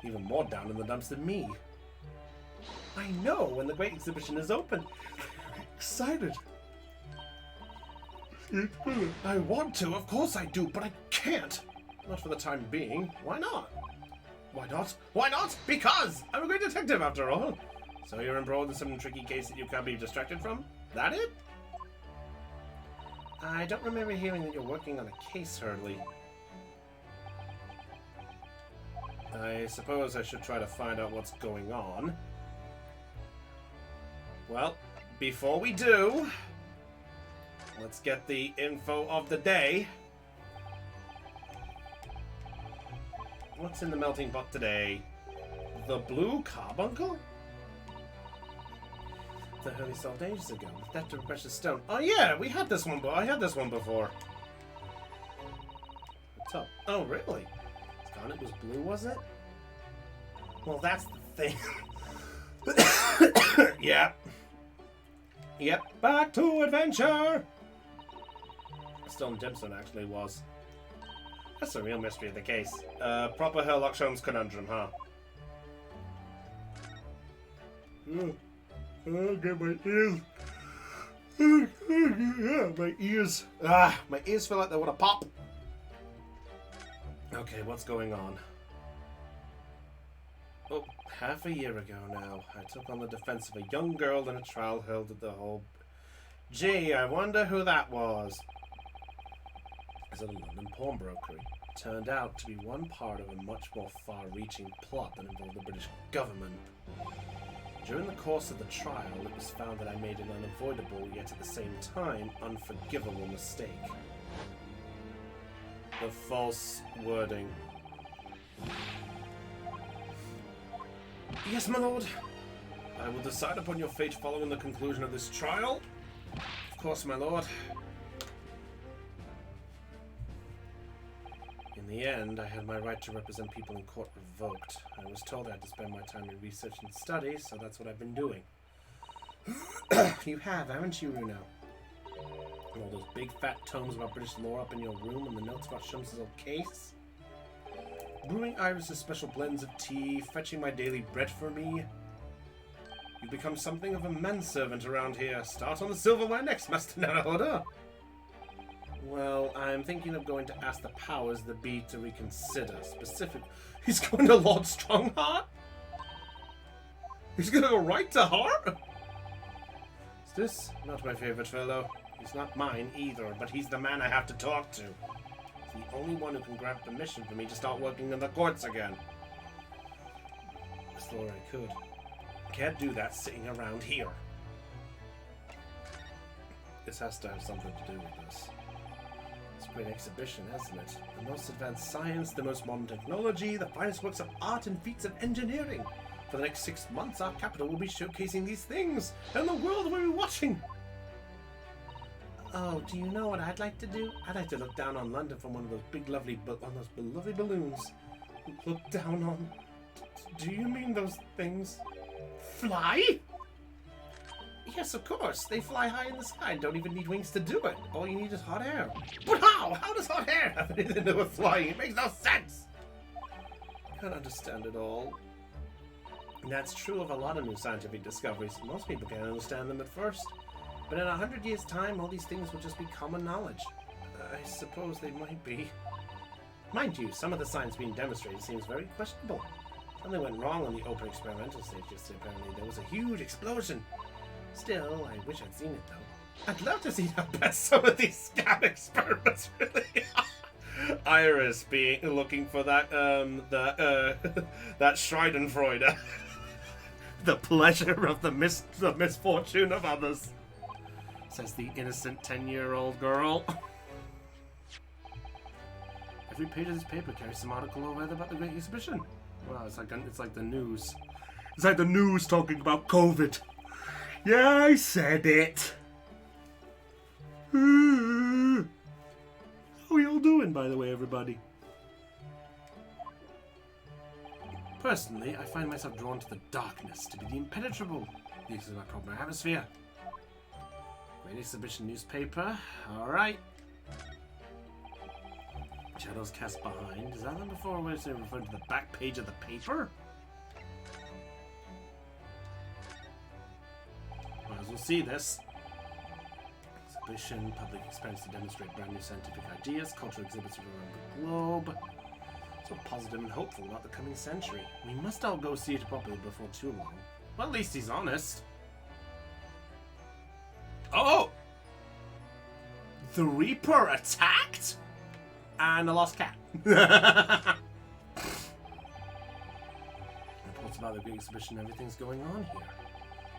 Even more down in the dumps than me. I know, when the Great Exhibition is open. Excited. I want to, of course I do, but I can't. Not for the time being. Why not? Why not? Why not? Because I'm a great detective, after all. So you're embroiled in some tricky case that you can't be distracted from? That it? I don't remember hearing that you're working on a case, Hurley. I suppose I should try to find out what's going on. Well, before we do, let's get the info of the day. What's in the melting pot today? The blue carbuncle? The Hurley solved ages ago with theft of a precious stone. Oh yeah, we had this one, but I had this one before. What's up? Oh really? It was blue, was it? Well, that's the thing. Yeah. Yep, back to adventure! Stone Dimson actually was. That's the real mystery of the case. Proper Sherlock Holmes conundrum, huh? Get my ears. My ears. My ears feel like they want to pop. Okay, what's going on? Oh, half a year ago now, I took on the defense of a young girl in a trial held at the whole... Gee, I wonder who that was. Is it a London pawnbrokery? It turned out to be one part of a much more far-reaching plot that involved the British government. During the course of the trial, it was found that I made an unavoidable, yet at the same time, unforgivable mistake. The false wording. Yes, my lord. I will decide upon your fate following the conclusion of this trial. Of course, my lord. In the end, I had my right to represent people in court revoked. I was told I had to spend my time in research and study, so that's what I've been doing. You have, haven't you, Runo? All those big fat tomes about British lore up in your room and the notes about Shums' old case? Brewing Iris' special blends of tea, fetching my daily bread for me. You become something of a manservant around here. Start on the silverware next, Master Naruhodo. Well, I'm thinking of going to ask the powers that be to reconsider. Specifically, he's going to Lord Strongheart? He's going to go right to heart? Is this not my favorite fellow? He's not mine either, but he's the man I have to talk to. He's the only one who can grant permission for me to start working in the courts again. I swore I could. Can't do that sitting around here. This has to have something to do with this. It's a great exhibition, hasn't it? The most advanced science, the most modern technology, the finest works of art and feats of engineering. For the next 6 months, our capital will be showcasing these things, and the world will be watching. Oh, do you know what I'd like to do? I'd like to look down on London from one of those big, lovely, lovely balloons. Look down on... Do you mean those things fly? Yes, of course. They fly high in the sky and don't even need wings to do it. All you need is hot air. But how? How does hot air have anything to do with flying? It makes no sense. I can't understand it all. And that's true of a lot of new scientific discoveries. Most people can't understand them at first. But in 100 years' time, all these things will just be common knowledge. I suppose they might be. Mind you, some of the science being demonstrated seems very questionable. Something went wrong on the open experimental stages. Apparently, there was a huge explosion. Still, I wish I'd seen it, though. I'd love to see how bad some of these scam experiments really are. Iris looking for that, that Schadenfreude. The pleasure of the misfortune of others. Says the innocent 10-year-old girl. Every page of this paper carries some article or other about the Great Exhibition. Wow, it's like the news. It's like the news talking about COVID. Yeah, I said it. How are we all doing, by the way, everybody? Personally, I find myself drawn to the darkness, to be the impenetrable. This is my proper atmosphere. Great Exhibition newspaper. Alright. Shadows cast behind. Is that one before we're referring to the back page of the paper? Might as well see this. Exhibition, public experiments to demonstrate brand new scientific ideas, cultural exhibits around the globe. So positive and hopeful about the coming century. We must all go see it properly before too long. Well, at least he's honest. Oh! The Reaper attacked? And a lost cat. Reports about the Great Exhibition, everything's going on here.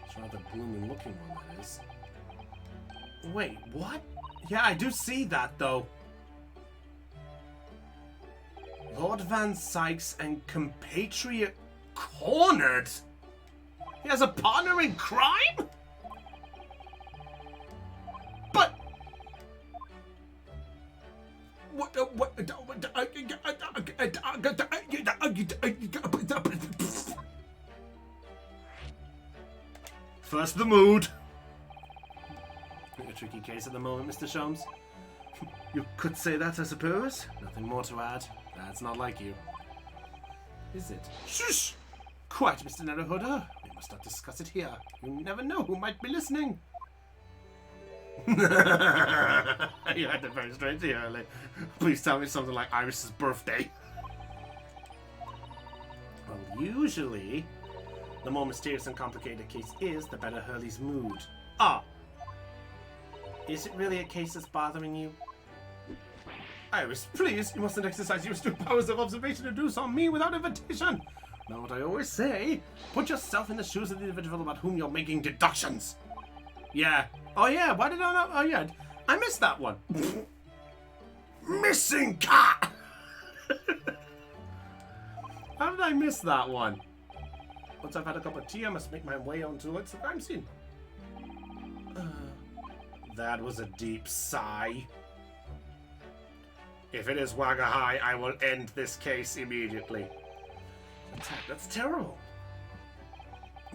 It's rather gloomy looking one, that is. Wait, what? Yeah, I do see that, though. Lord Van Sykes and compatriot cornered? He has a partner in crime? But... First the mood. case at the moment, Mr. Sholmes. You could say that, I suppose. Nothing more to add. That's not like you. Is it? Shush! Quiet, Mr. Naruhodo. We must not discuss it here. You never know who might be listening. You had that very strangely early. Please tell me something like Iris's birthday. Well, usually, the more mysterious and complicated a case is, the better Hurley's mood. Ah! Is it really a case that's bothering you? Iris, please, you mustn't exercise your astute powers of observation and do so on me without invitation. Know what I always say? Put yourself in the shoes of the individual about whom you're making deductions. Yeah. Oh yeah, why did I not? Oh yeah, I missed that one. Missing cat! How did I miss that one? Once I've had a cup of tea, I must make my way on towards the crime scene. That was a deep sigh. If it is Wagahai, I will end this case immediately. That's terrible.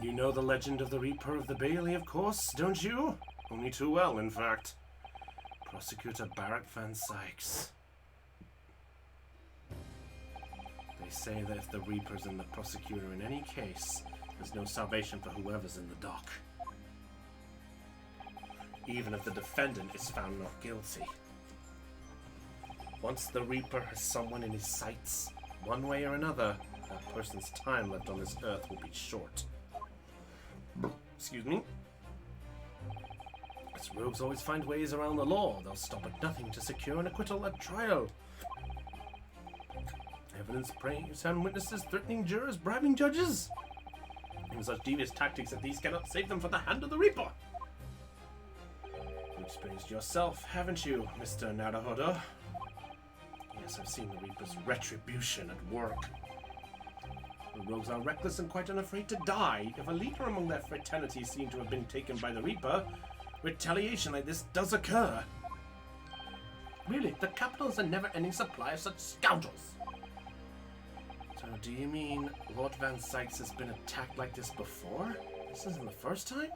You know the legend of the Reaper of the Bailey, of course, don't you? Only too well, in fact. Prosecutor Barrett Van Sykes. They say that if the Reaper's in the prosecutor in any case, there's no salvation for whoever's in the dock. Even if the defendant is found not guilty. Once the Reaper has someone in his sights, one way or another, that person's time left on this earth will be short. Excuse me. As rogues always find ways around the law, they'll stop at nothing to secure an acquittal at trial. Evidence praying and witnesses, threatening jurors, bribing judges. And such devious tactics that these cannot save them from the hand of the Reaper. You've experienced yourself, haven't you, Mr. Naruhodo? Yes, I've seen the Reaper's retribution at work. The rogues are reckless and quite unafraid to die. If a leader among their fraternity seemed to have been taken by the Reaper, retaliation like this does occur. Really, the capital is a never-ending supply of such scoundrels. So do you mean Lord Van Sykes has been attacked like this before? This isn't the first time?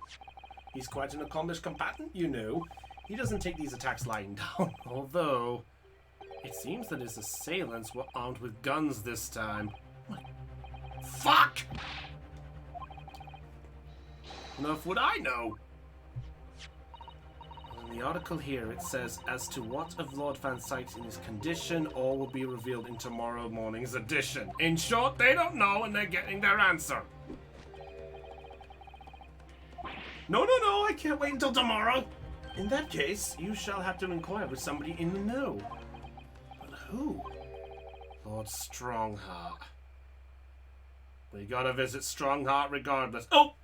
He's quite an accomplished combatant, you know. He doesn't take these attacks lying down, although it seems that his assailants were armed with guns this time. What? Fuck! Enough would I know. In the article here it says, as to what of Lord Van Sykes in his condition, all will be revealed in tomorrow morning's edition. In short, they don't know and they're getting their answer. No, I can't wait until tomorrow. In that case, you shall have to inquire with somebody in the know. But who? Lord Strongheart. We gotta visit Strongheart regardless. Oh!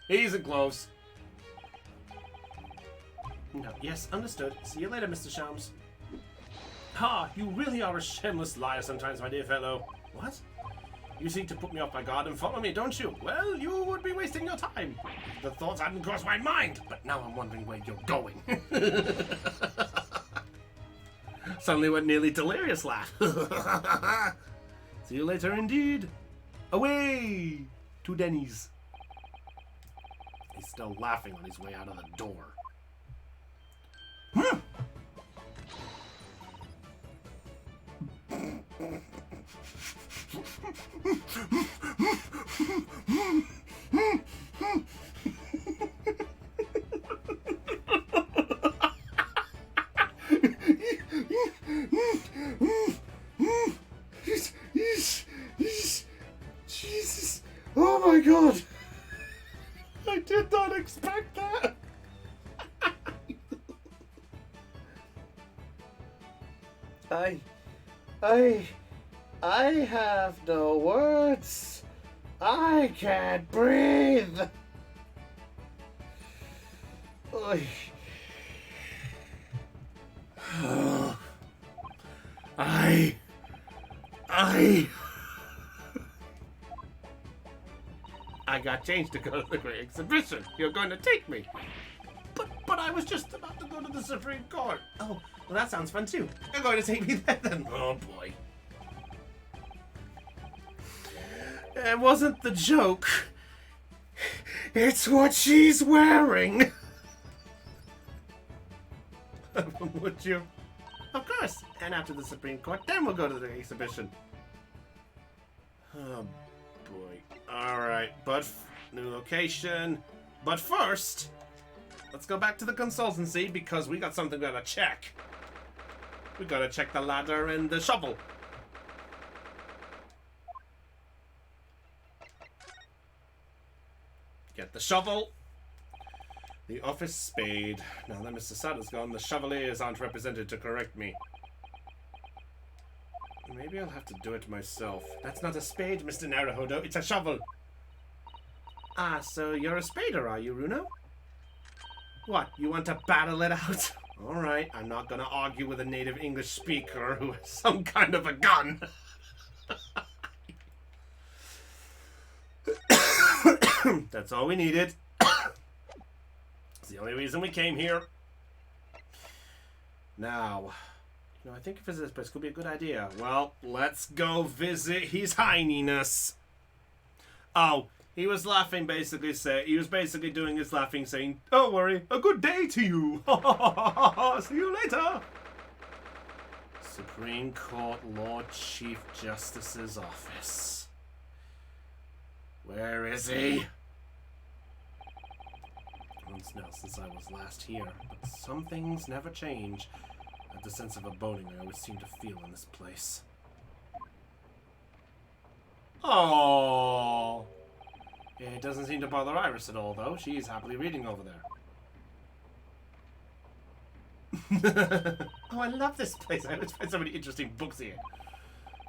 He's in close. No, yes, understood. See you later, Mr. Shams. Ha! You really are a shameless liar sometimes, my dear fellow. What? You seek to put me off my guard and follow me, don't you? Well, you would be wasting your time. The thoughts hadn't crossed my mind, but now I'm wondering where you're going. Suddenly went nearly delirious laugh. See you later, indeed. Away to Denny's. He's still laughing on his way out of the door. Jesus. Oh my God. I did not expect that. I have no words. I can't breathe. Oy. I got changed to go to the great exhibition. You're going to take me. But I was just about to go to the Supreme Court. Oh, well that sounds fun too. You're going to take me there then. Oh boy. It wasn't the joke. It's what she's wearing. Would you? Of course. And after the Supreme Court, then we'll go to the exhibition. Oh, boy. Alright, but new location. But first, let's go back to the consultancy because we got something we gotta check. We gotta check the ladder and the shovel. Get the shovel. The office spade. Now that Mr. Sada's gone, the Chevaliers aren't represented to correct me. Maybe I'll have to do it myself. That's not a spade, Mr. Naruhodo. It's a shovel. Ah, so you're a spader, are you, Runo? What, you want to battle it out? Alright, I'm not gonna argue with a native English speaker who has some kind of a gun. That's all we needed. It's the only reason we came here. Now, I think a visit this place could be a good idea. Well, let's go visit His Highness. Oh, he was laughing, basically. He was basically doing his laughing, saying, "Don't worry, a good day to you. See you later." Supreme Court Lord Chief Justice's office. Where is he? Months now since I was last here, but some things never change. I have the sense of a boding I always seem to feel in this place. Oh, it doesn't seem to bother Iris at all, though. She's happily reading over there. Oh, I love this place. I always find so many interesting books here.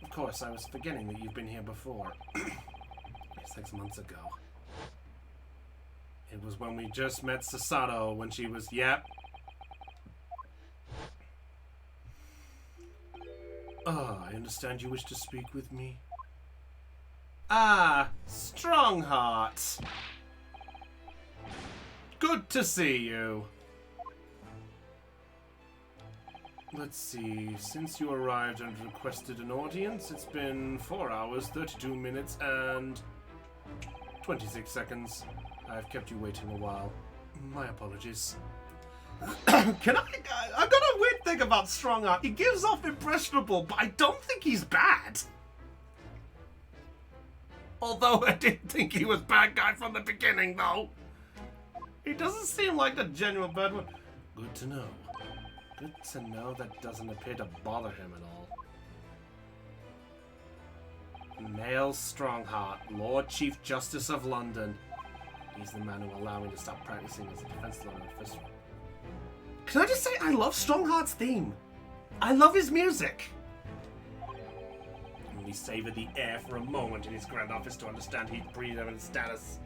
Of course, I was forgetting that you've been here before. 6 months ago. It was when we just met Sasato, when she was, yep. Ah, I understand you wish to speak with me. Ah, Strongheart. Good to see you. Let's see, since you arrived and requested an audience, it's been 4 hours, 32 minutes, and 26 seconds. I've kept you waiting a while. My apologies. I've got a weird thing about Strongheart. He gives off impressionable, but I don't think he's bad. Although I didn't think he was bad guy from the beginning, though. He doesn't seem like a genuine bad one. Good to know. Good to know that doesn't appear to bother him at all. Male Strongheart, Lord Chief Justice of London. He's the man who allowed me to stop practicing as a defense lawyer officer. Can I just say, I love Strongheart's theme. I love his music. And we savored the air for a moment in his grand office to understand his preeminent status.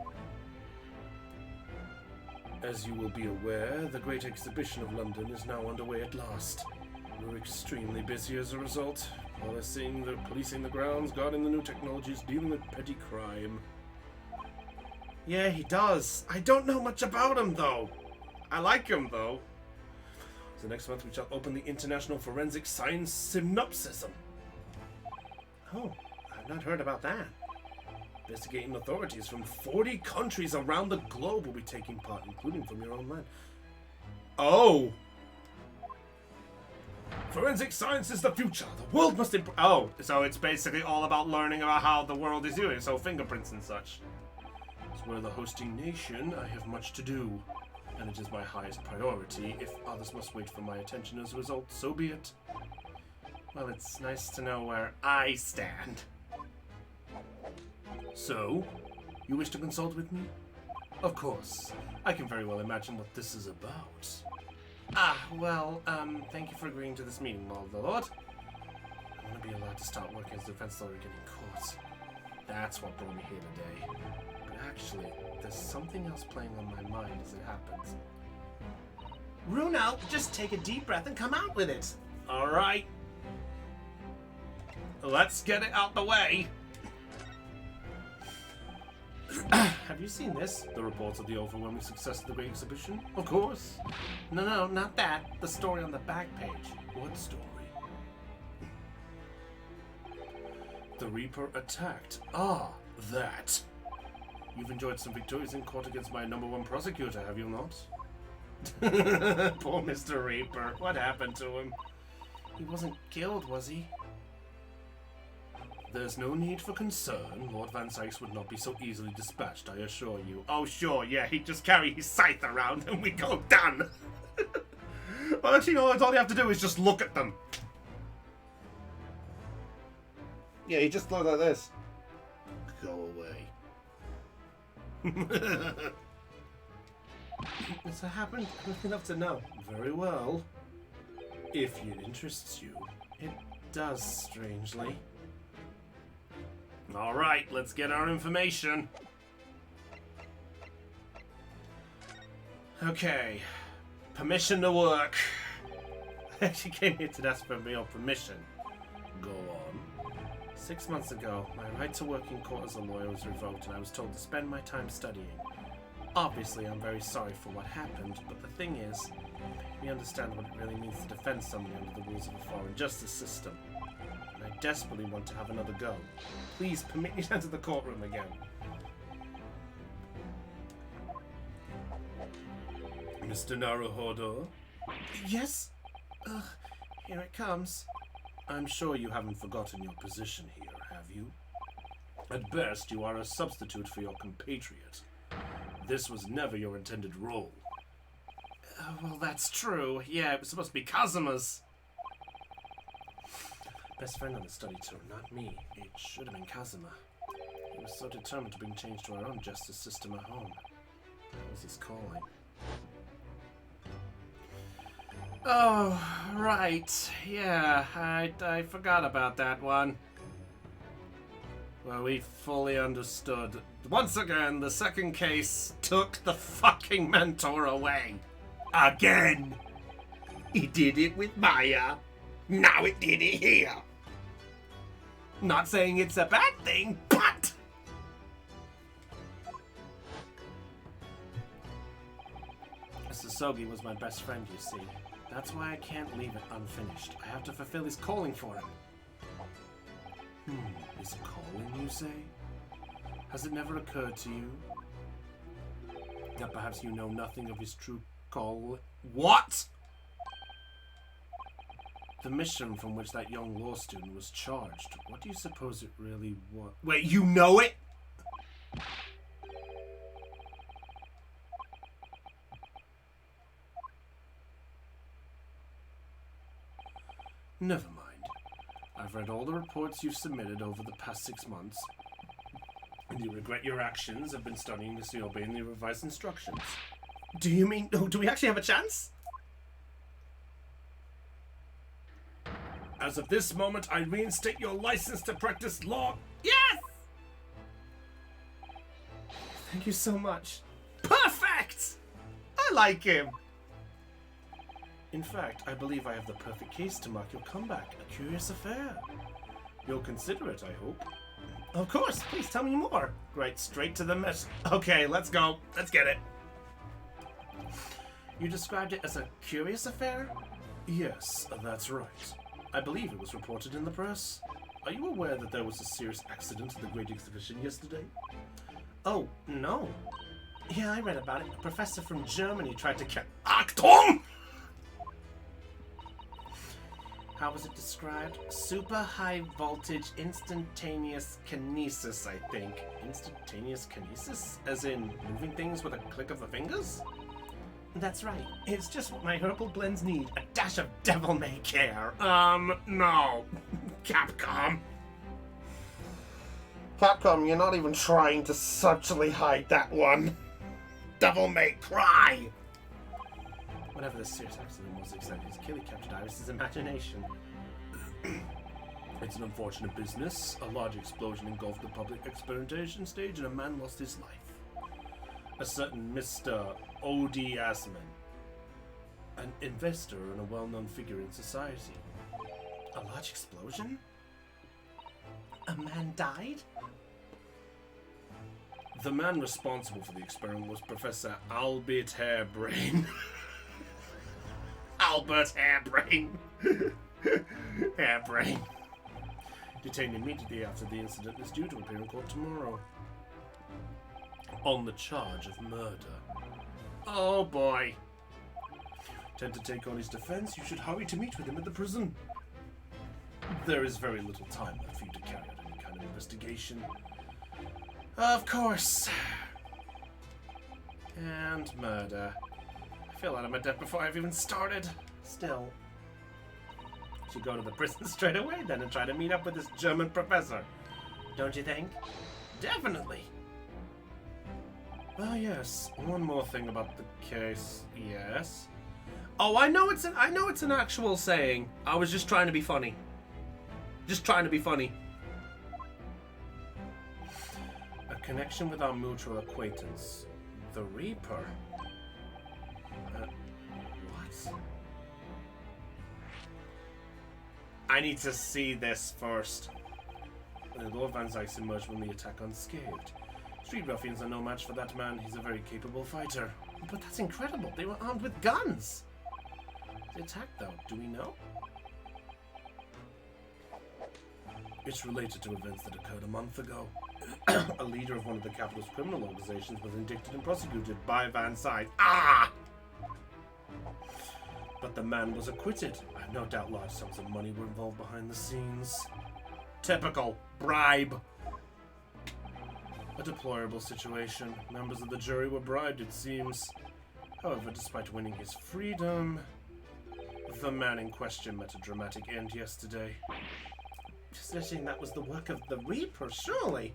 As you will be aware, the Great Exhibition of London is now underway at last. We're extremely busy as a result. Policing the grounds, guarding the new technologies, dealing with petty crime. Yeah, he does. I don't know much about him, though. I like him, though. So next month we shall open the International Forensic Science Synopsism. Oh, I've not heard about that. Investigating authorities from 40 countries around the globe will be taking part, including from your own land. Oh! Forensic science is the future. The world must improve. Oh, so it's basically all about learning about how the world is doing, so fingerprints and such. As we're the hosting nation, I have much to do, and it is my highest priority. If others must wait for my attention as a result, so be it. Well, it's nice to know where I stand. So, you wish to consult with me? Of course. I can very well imagine what this is about. Thank you for agreeing to this meeting, my lord. I want to be allowed to start working as a defense lawyer again in court. That's what brought me here today. But actually, there's something else playing on my mind as it happens. Runo, just take a deep breath and come out with it. Alright. Let's get it out the way. Have you seen this? The reports of the overwhelming success of the Great Exhibition? Of course. No, not that. The story on the back page. What story? The Reaper attacked. Ah, that. You've enjoyed some victories in court against my #1 prosecutor, have you not? Poor Mr. Reaper. What happened to him? He wasn't killed, was he? There's no need for concern. Lord Van Sykes would not be so easily dispatched, I assure you. Oh, sure, yeah, he'd just carry his scythe around and we go done. Well, actually, no, all you have to do is just look at them. Yeah, he just looked like this. Go away. What's happened? I'd love to know. Very well. If it interests you. It does, strangely. Alright, let's get our information. Okay. Permission to work. I actually came here to ask for your permission. Go on. 6 months ago, my right to work in court as a lawyer was revoked and I was told to spend my time studying. Obviously, I'm very sorry for what happened, but the thing is, we understand what it really means to defend someone under the rules of a foreign justice system. And I desperately want to have another go. Please permit me to enter the courtroom again. Mr. Naruhodo? Yes? Here it comes. I'm sure you haven't forgotten your position here, have you? At best, you are a substitute for your compatriot. This was never your intended role. Well, that's true. Yeah, it was supposed to be Kazuma's. Best friend on the study tour, not me. It should have been Kazuma. He was so determined to bring change to our own justice system at home. That was his calling. Oh, right. Yeah, I forgot about that one. Well, we fully understood. Once again, the second case took the fucking mentor away. Again! He did it with Maya. Now it did it here. Not saying it's a bad thing, but... Sasogi was my best friend, you see. That's why I can't leave it unfinished. I have to fulfill his calling for him. His calling, you say? Has it never occurred to you that perhaps you know nothing of his true call? What? The mission from which that young law student was charged. What do you suppose it really was? Wait, you know it? Never mind. I've read all the reports you've submitted over the past 6 months. And you regret your actions, have been studying to see obeying the revised instructions. Do you mean... Oh, do we actually have a chance? As of this moment, I reinstate your license to practice law. Yes! Thank you so much. Perfect! I like him. In fact, I believe I have the perfect case to mark your comeback. A curious affair. You'll consider it, I hope. Of course, please tell me more. Right, straight to the mess. Okay, let's go. Let's get it. You described it as a curious affair? Yes, that's right. I believe it was reported in the press. Are you aware that there was a serious accident at the Great Exhibition yesterday? Oh, no. Yeah, I read about it. A professor from Germany tried to Achtung! How was it described? Super high voltage instantaneous kinesis, I think. Instantaneous kinesis? As in moving things with a click of the fingers? That's right. It's just what my herbal blends need. A dash of devil-may care. No. Capcom. Capcom, you're not even trying to subtly hide that one. Devil may cry. Whatever the serious accident was, except his killer captured Iris's imagination. It's an unfortunate business. A large explosion engulfed the public experimentation stage and a man lost his life. A certain Mr. O.D. Asman, an investor and a well-known figure in society. A large explosion? A man died? The man responsible for the experiment was Professor Albert Hairbrain. Albert Hairbrain. Hairbrain. Detained immediately after the incident, is due to appear in court tomorrow. On the charge of murder. Oh boy. intend to take on his defense, you should hurry to meet with him at the prison. There is very little time left for you to carry out any kind of investigation. Of course. And murder. I feel out of my depth before I've even started. Still. I should go to the prison straight away then and try to meet up with this German professor. Don't you think? Definitely. Oh yes, one more thing about the case. Yes. Oh, I know it's an actual saying. I was just trying to be funny. Just trying to be funny. A connection with our mutual acquaintance, the Reaper. What? I need to see this first. Lord Van Zykes emerged from the attack unscathed. Street ruffians are no match for that man. He's a very capable fighter. But that's incredible. They were armed with guns. The attack, though, do we know? It's related to events that occurred a month ago. A leader of one of the capital's criminal organizations was indicted and prosecuted by Van Zykes. Ah! But the man was acquitted. I have no doubt large sums of money were involved behind the scenes. Typical bribe. A deplorable situation. Members of the jury were bribed, it seems. However, despite winning his freedom, the man in question met a dramatic end yesterday. Suggesting that was the work of the Reaper, surely?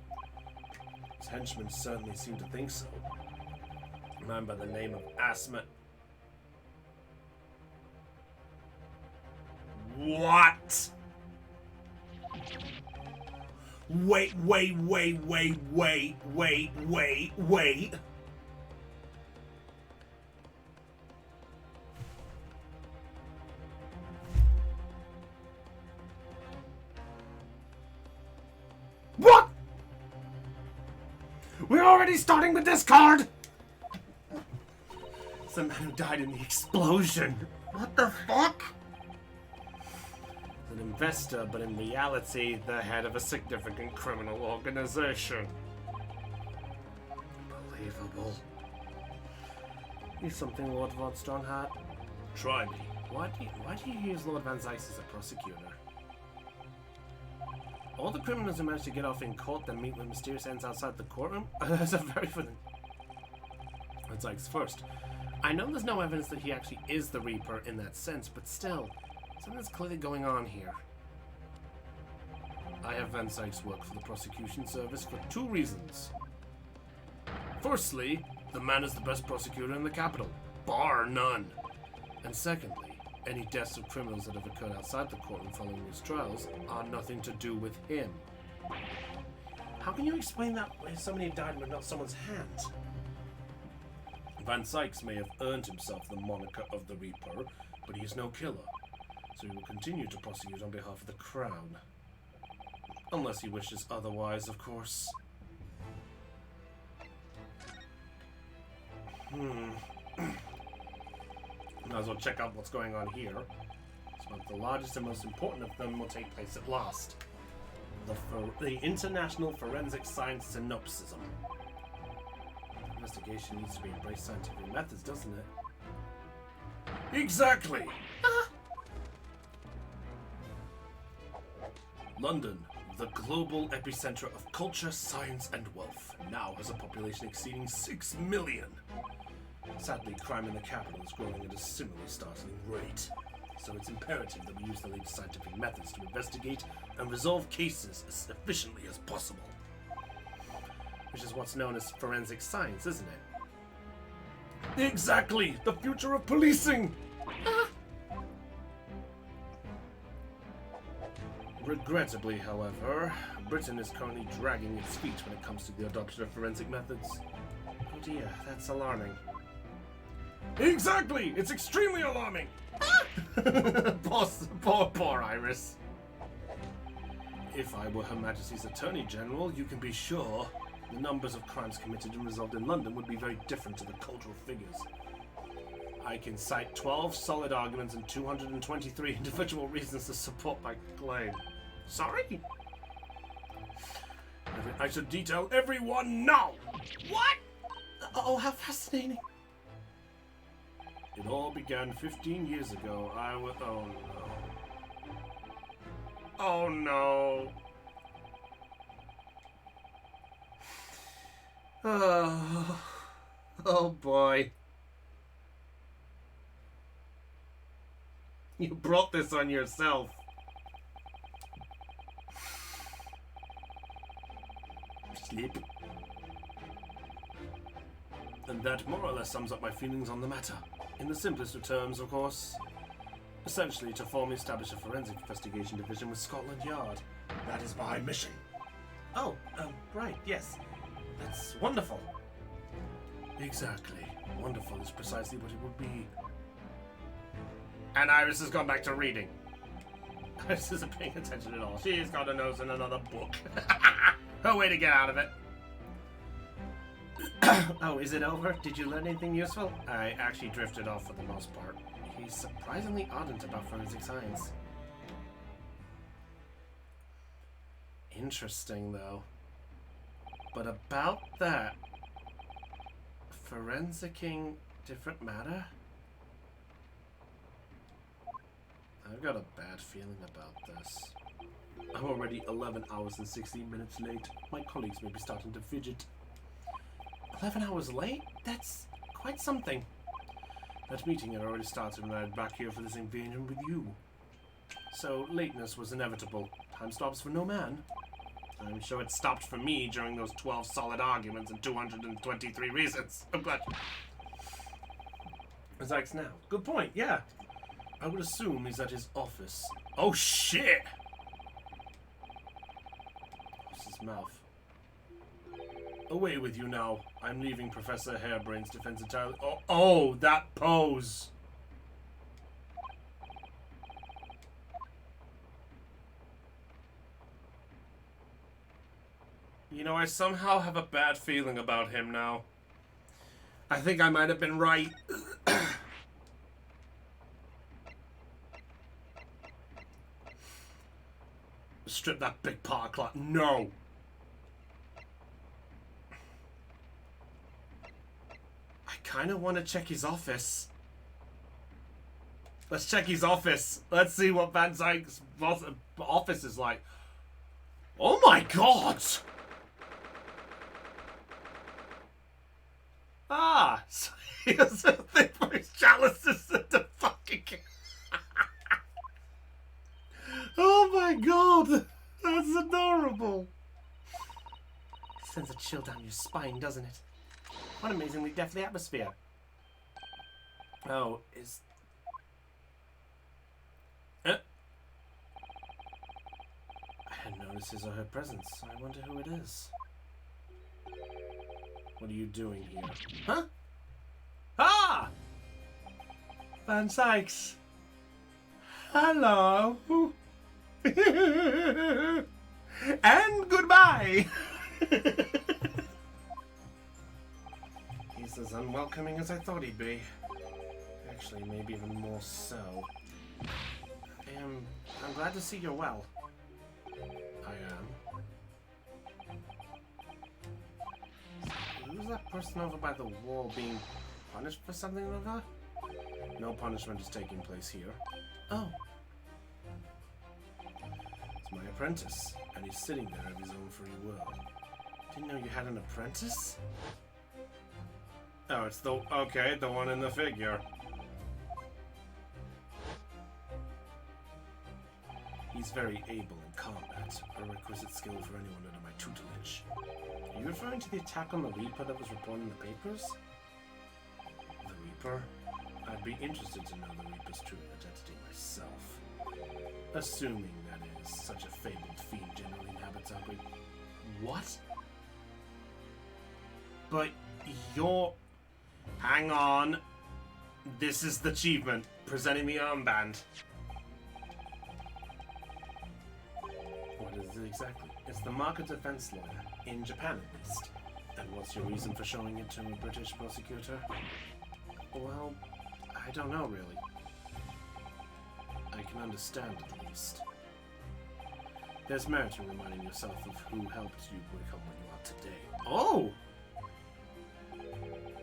His henchmen certainly seem to think so. A man by the name of Asma. What? Wait. What? We're already starting with this card? It's the man who died in the explosion. What the fuck? An investor, but in reality, the head of a significant criminal organization. Unbelievable. He's something, Lord Von Strongheart. Try me. Why do you use Lord Van Zykes as a prosecutor? All the criminals who manage to get off in court then meet with mysterious ends outside the courtroom? That's a very funny. Van Zykes first. I know there's no evidence that he actually is the Reaper in that sense, but still. Something's clearly going on here. I have Van Zykes work for the prosecution service for two reasons. Firstly, the man is the best prosecutor in the capital, bar none. And secondly, any deaths of criminals that have occurred outside the courtroom following his trials are nothing to do with him. How can you explain that way somebody died with not someone's hand? Van Zykes may have earned himself the moniker of the Reaper, but he is no killer. So he will continue to prosecute on behalf of the Crown. Unless he wishes otherwise, of course. Might as well check out what's going on here. So the largest and most important of them will take place at last. The International Forensic Science Synopsism. Investigation needs to be embraced scientific methods, doesn't it? Exactly! London, the global epicenter of culture, science, and wealth, now has a population exceeding 6 million. Sadly, crime in the capital is growing at a similarly startling rate, so it's imperative that we use the latest scientific methods to investigate and resolve cases as efficiently as possible. Which is what's known as forensic science, isn't it? Exactly! The future of policing! Regrettably, however, Britain is currently dragging its feet when it comes to the adoption of forensic methods. Oh dear, that's alarming. Exactly! It's extremely alarming! Poor Iris. If I were Her Majesty's Attorney General, you can be sure the numbers of crimes committed and resolved in London would be very different to the cultural figures. I can cite 12 solid arguments and 223 individual reasons to support my claim. Sorry? I should detail every one now! What? Oh, how fascinating. It all began 15 years ago. Oh no. Oh no. Oh boy. You brought this on yourself. Sleep. And that more or less sums up my feelings on the matter. In the simplest of terms, of course. Essentially, to formally establish a forensic investigation division with Scotland Yard. That is my mission. Oh, right, yes. That's wonderful. Exactly. Wonderful is precisely what it would be. And Iris has gone back to reading. Iris isn't paying attention at all. She's got her nose in another book. Her way to get out of it. Oh, is it over? Did you learn anything useful? I actually drifted off for the most part. He's surprisingly ardent about forensic science. Interesting, though. But about that... forensicing different matter? I've got a bad feeling about this. I'm already 11 hours and 16 minutes late. My colleagues may be starting to fidget. 11 hours late? That's quite something. That meeting had already started when I was back here for this engagement with you. So, lateness was inevitable. Time stops for no man. I'm sure it stopped for me during those 12 solid arguments and 223 reasons. I'm glad. Zykes now. Good point, yeah. I would assume he's at his office. Oh shit! What's his mouth? Away with you now. I'm leaving Professor Hairbrain's defense entirely. Oh, that pose! You know, I somehow have a bad feeling about him now. I think I might have been right. Strip that big part of cloth. No! I kind of want to check his office. Let's check his office. Let's see what Van Zyke's office is like. Oh my god! Ah! So he has a thing for his chalices and the fucking... Oh my god! That's adorable! It sends a chill down your spine, doesn't it? What amazingly deathly atmosphere. Oh, is... I hadn't noticed his or her presence. I wonder who it is. What are you doing here? Huh? Ah! Van Sykes! Hello! And goodbye! He's as unwelcoming as I thought he'd be. Actually, maybe even more so. I'm glad to see you're well. I am. Who's that person over by the wall being punished for something or other? No punishment is taking place here. Oh. It's my apprentice, and he's sitting there of his own free will. Didn't know you had an apprentice? Oh, it's the... okay, the one in the figure. He's very able in combat, a requisite skill for anyone under my tutelage. Are you referring to the attack on the Reaper that was reported in the papers? The Reaper? I'd be interested to know the Reaper's true identity myself. Assuming, that is, such a fabled fiend generally inhabits our great... What? But you're... Hang on. This is the achievement. Presenting the armband. What is it exactly? It's the market defense lawyer. In Japan, at least. And what's your reason for showing it to a British prosecutor? Well, I don't know, really. I can understand, at least. There's merit in reminding yourself of who helped you become what you are today. Oh!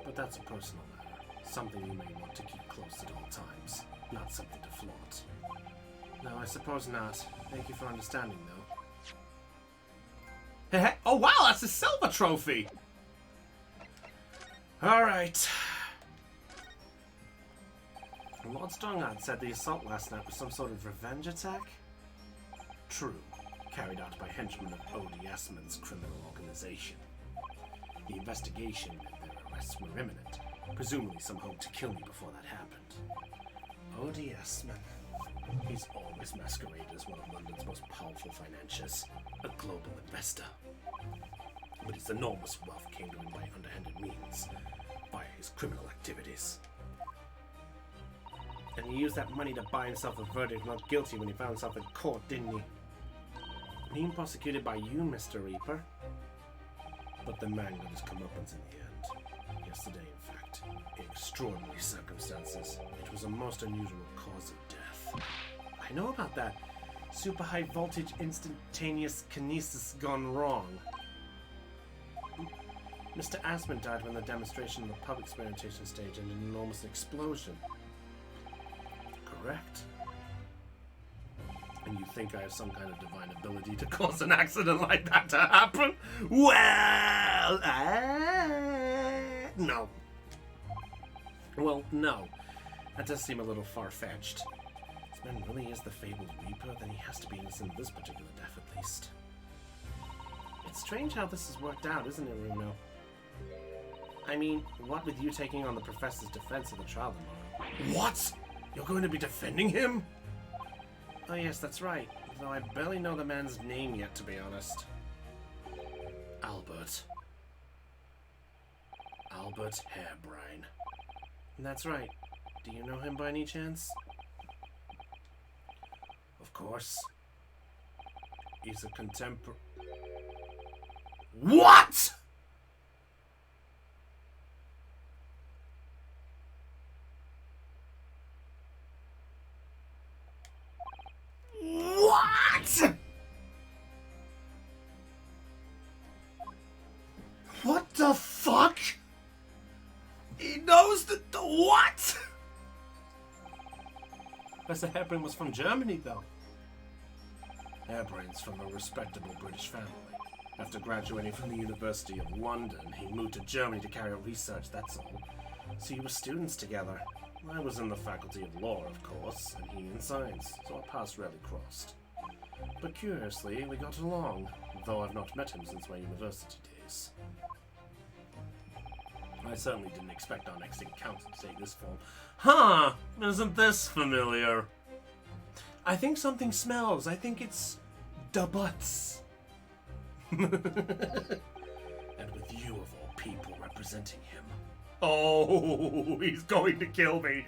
But that's a personal matter. Something you may want to keep close at all times, not something to flaunt. No, I suppose not. Thank you for understanding, though. Hey, oh wow, that's a silver trophy! Alright. Lord Strongheart said the assault last night was some sort of revenge attack? True, carried out by henchmen of O.D. Esmond's criminal organization. The investigation and their arrests were imminent. Presumably some hope to kill me before that happened. O.D. Esmond. He's always masqueraded as one of London's most powerful financiers, a global investor. But his enormous wealth came to him by underhanded means, via his criminal activities. And he used that money to buy himself a verdict not guilty when he found himself in court, didn't he? Being prosecuted by you, Mr. Reaper. But the man got his comeuppance in the end. Yesterday, in fact. In extraordinary circumstances. It was a most unusual cause of death. I know about that. Super high voltage instantaneous kinesis gone wrong. Mr. Asmund died when the demonstration on the pub experimentation stage ended in an enormous explosion. Correct. And you think I have some kind of divine ability to cause an accident like that to happen? Well, no. Well, no. That does seem a little far-fetched. This man really is the fabled Reaper, then he has to be innocent of this particular death at least. It's strange how this has worked out, isn't it, Runo? I mean, what with you taking on the Professor's defense of the trial tomorrow? What? You're going to be defending him? Oh yes, that's right. Though I barely know the man's name yet, to be honest. Albert. Albert Hairbrine. That's right. Do you know him by any chance? Of course. He's a contemporary... What?! What?! What the fuck?! He knows the what?! Professor Hairbrine was from Germany, though. Hairbrine's from a respectable British family. After graduating from the University of London, he moved to Germany to carry out research, that's all. So you were students together. I was in the Faculty of Law, of course, and he in Science, so our paths rarely crossed. But curiously, we got along, though I've not met him since my university days. I certainly didn't expect our next encounter to take this form. Huh! Isn't this familiar? I think something smells. I think it's da butts. And with you, of all people, representing him. Oh, he's going to kill me.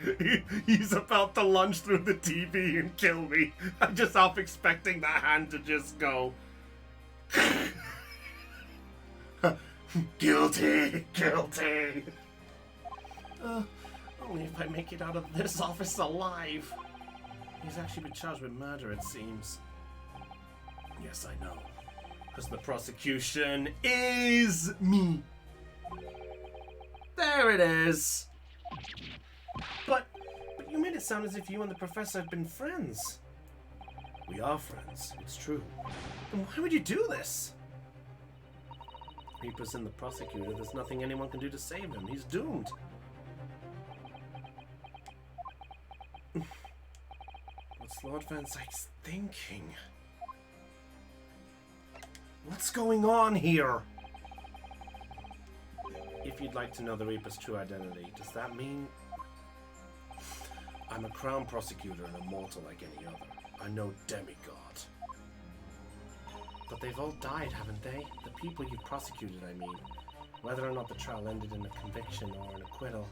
He's about to lunge through the TV and kill me. I'm just half expecting the hand to just go. Guilty, guilty. Only if I make it out of this office alive. He's actually been charged with murder, it seems. Yes, I know. Because the prosecution is me. There it is. But you made it sound as if you and the professor have been friends. We are friends, it's true. Then why would you do this? Reaper's in the prosecutor. There's nothing anyone can do to save him. He's doomed. What's Lord Van Sykes thinking? What's going on here? If you'd like to know the Reaper's true identity, does that mean... I'm a crown prosecutor and a mortal like any other. I'm no demigod. But they've all died, haven't they? The people you prosecuted, I mean. Whether or not the trial ended in a conviction or an acquittal.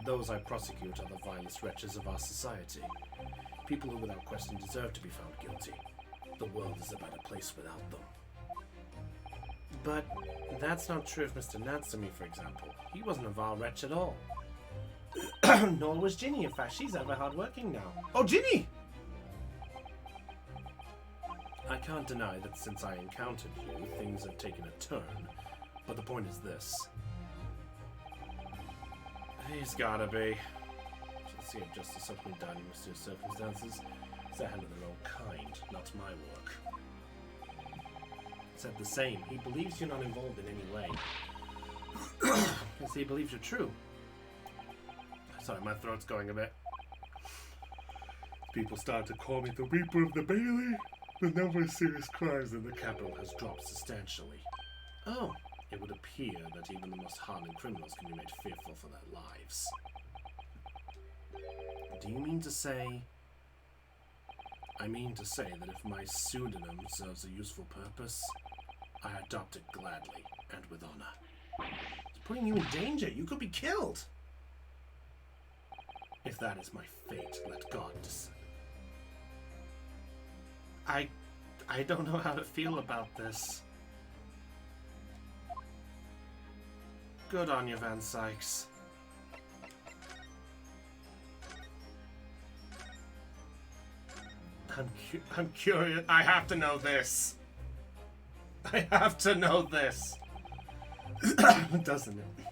Those I prosecute are the vilest wretches of our society. People who without question deserve to be found guilty. The world is a better place without them. But that's not true of Mr. Natsumi, for example. He wasn't a vile wretch at all. Nor was Ginny, in fact. She's ever hardworking now. Oh, Ginny! I can't deny that since I encountered you, things have taken a turn. But the point is this. He's gotta be. Let's see if justice has been done in mysterious circumstances. It's a hand of their own kind, not my work. Said the same. He believes you're not involved in any way. Yes, he believes you're true. Sorry, my throat's going a bit. People start to call me the Reaper of the Bailey. The number of serious crimes in the capital has dropped substantially. Oh, it would appear that even the most hardened criminals can be made fearful for their lives. Do you mean to say... I mean to say that if my pseudonym serves a useful purpose, I adopt it gladly and with honor. It's putting you in danger. You could be killed. If that is my fate, let God decide. I don't know how to feel about this. Good on you, Van Sykes. I'm curious. I have to know this. I have to know this. Doesn't it?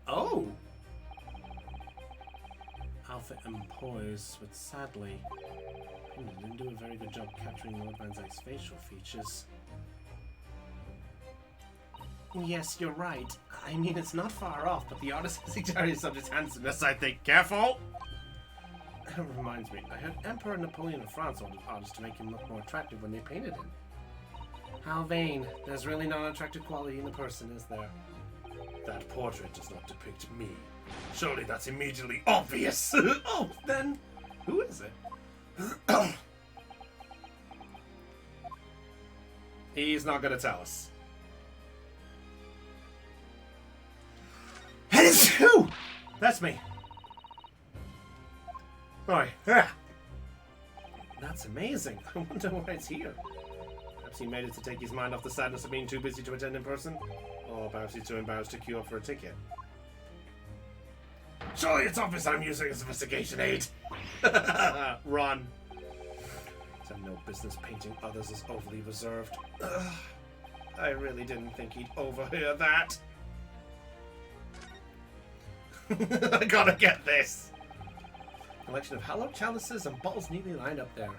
Oh! Outfit and poise, but sadly, I didn't do a very good job capturing Lord Van Sykes' facial features. Yes, you're right. I mean, it's not far off, but the artist has exaggerated subject's handsomeness, I think. Careful! That reminds me, I heard Emperor Napoleon of France ordered artists to make him look more attractive when they painted him. How vain. There's really no attractive quality in the person, is there? That portrait does not depict me. Surely that's immediately obvious! Oh, then, who is it? He's not gonna tell us. That is who! That's me. Alright, yeah. That's amazing. I wonder why it's here. Perhaps he made it to take his mind off the sadness of being too busy to attend in person. Or perhaps he's too embarrassed to queue up for a ticket. Surely it's obvious I'm using a sophistication aid. Run. I have no business painting others as overly reserved. I really didn't think he'd overhear that. I gotta get this. Collection of hallowed chalices and bottles neatly lined up there.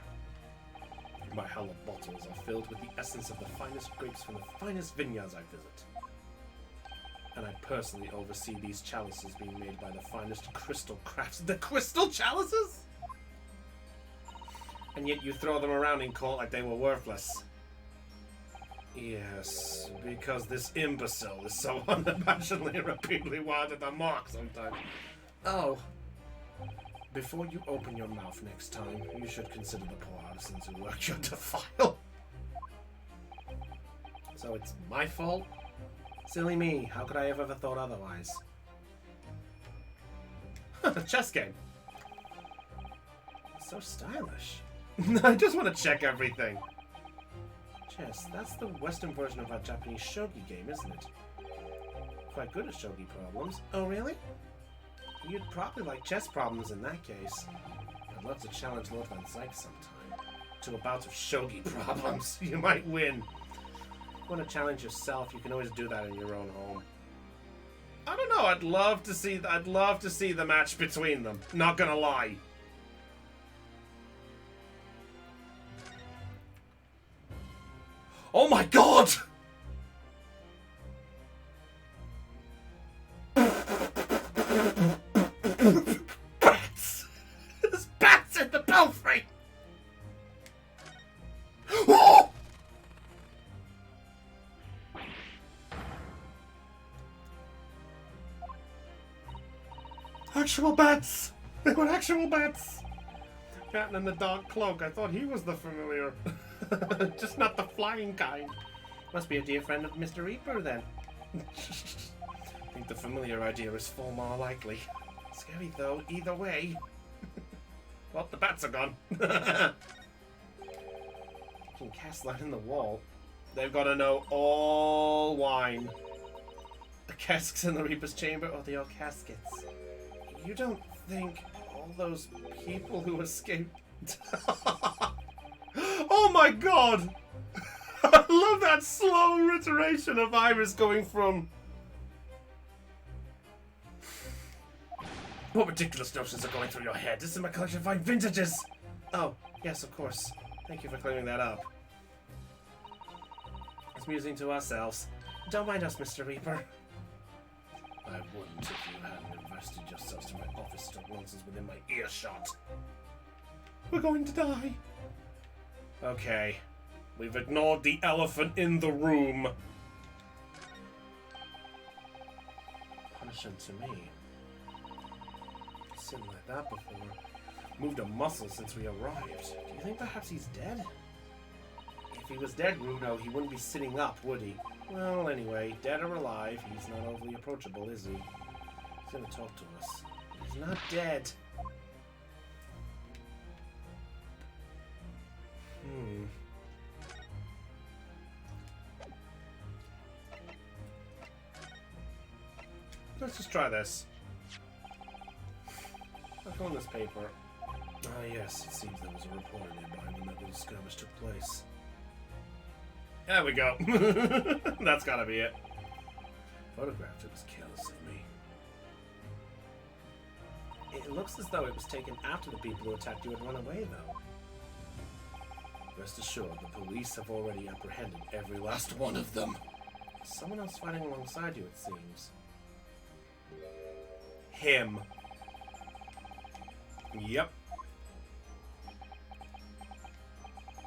My hallowed bottles are filled with the essence of the finest grapes from the finest vineyards I visit. And I personally oversee these chalices being made by the finest crystal crafts. The crystal chalices? And yet you throw them around in court like they were worthless. Yes, because this imbecile is so unabashedly and repeatedly wide at the mark sometimes. Oh. Before you open your mouth next time, you should consider the poor artisans who work your defile. So it's my fault? Silly me, how could I have ever thought otherwise? Chess game. So stylish. I just want to check everything. Chess, that's the Western version of our Japanese shogi game, isn't it? Quite good at shogi problems. Oh, really? You'd probably like chess problems in that case. I'd love to challenge Lord Van Sykes sometime. To a bout of shogi problems. You might win. If you want to challenge yourself, you can always do that in your own home. I don't know, I'd love to see the match between them. Not gonna lie. Oh my god! Bats! There's bats in the belfry! Oh! Actual bats! They were actual bats! Cat in the dark cloak, I thought he was the familiar. Just not the flying kind. Must be a dear friend of Mr. Reaper, then. I think the familiar idea is far more likely. Scary, though, either way. Well, the bats are gone. You can cast light in the wall. They've got to know all wine. The casks in the Reaper's chamber, or the old caskets. You don't think all those people who escaped... Oh my god! I love that slow iteration of Iris going from... What ridiculous notions are going through your head? This is my collection of fine vintages! Oh, yes, of course. Thank you for clearing that up. It's amusing to ourselves. Don't mind us, Mr. Reaper. I wouldn't if you hadn't invested yourselves to my office to nonsense within my earshot. We're going to die. Okay. We've ignored the elephant in the room. Punishment to me. Sitting like that before. Moved a muscle since we arrived. Do you think perhaps he's dead? If he was dead, Runo, he wouldn't be sitting up, would he? Well, anyway, dead or alive, he's not overly approachable, is he? He's gonna talk to us. He's not dead. Let's just try this. I found this paper. Ah, yes, it seems there was a reporter nearby when that little skirmish took place. There we go. That's gotta be it. Photographed it was careless of me. It looks as though it was taken after the people who attacked you had run away, though. Rest assured, the police have already apprehended every last one of them. Someone else fighting alongside you, it seems. Him. Yep.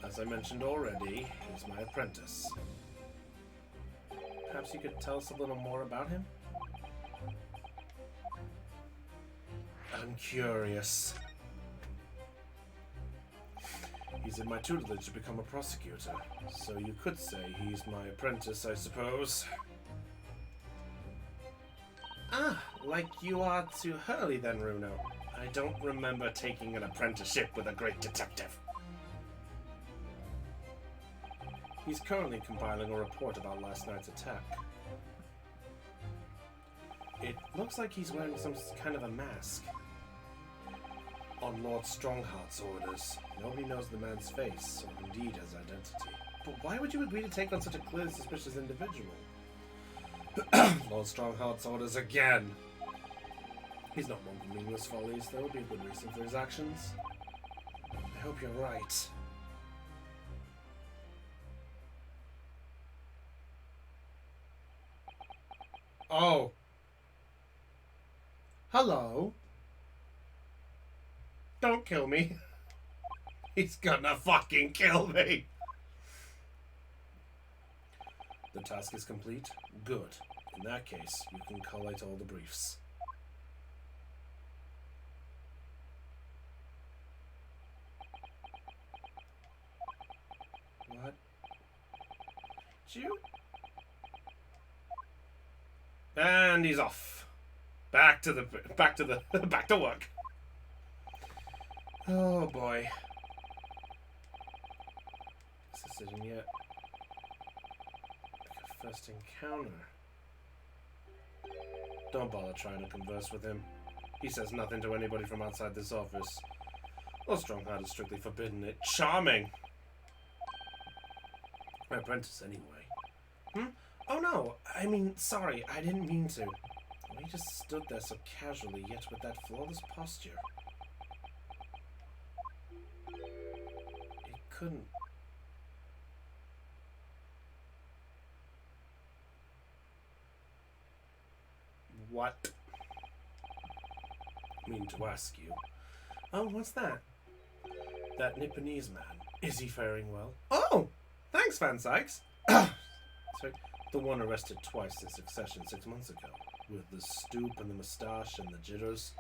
As I mentioned already, he's my apprentice. Perhaps you could tell us a little more about him? I'm curious. He's in my tutelage to become a prosecutor, so you could say he's my apprentice, I suppose. Ah, like you are to Hurley then, Runo. I don't remember taking an apprenticeship with a great detective. He's currently compiling a report about last night's attack. It looks like he's wearing some kind of a mask. On Lord Strongheart's orders. Nobody knows the man's face, or indeed his identity. But why would you agree to take on such a clearly suspicious individual? Lord Strongheart's orders again. He's not one for meaningless follies. There will be a good reason for his actions. I hope you're right. Oh. Hello. Don't kill me. He's gonna fucking kill me. The task is complete? Good. In that case, you can collate all the briefs. What? You? And he's off. Back to work. Oh boy. This decision yet. Like a first encounter. Don't bother trying to converse with him. He says nothing to anybody from outside this office. Well, Strongheart is strictly forbidden it. Charming! My apprentice, anyway. Oh no, I mean, sorry, I didn't mean to. He just stood there so casually, yet with that flawless posture. It couldn't... What? I mean to ask you. Oh, what's that? That Nipponese man. Is he faring well? Oh! Thanks, Van Sykes! Sorry, the one arrested twice in succession 6 months ago. With the stoop and the moustache and the jitters.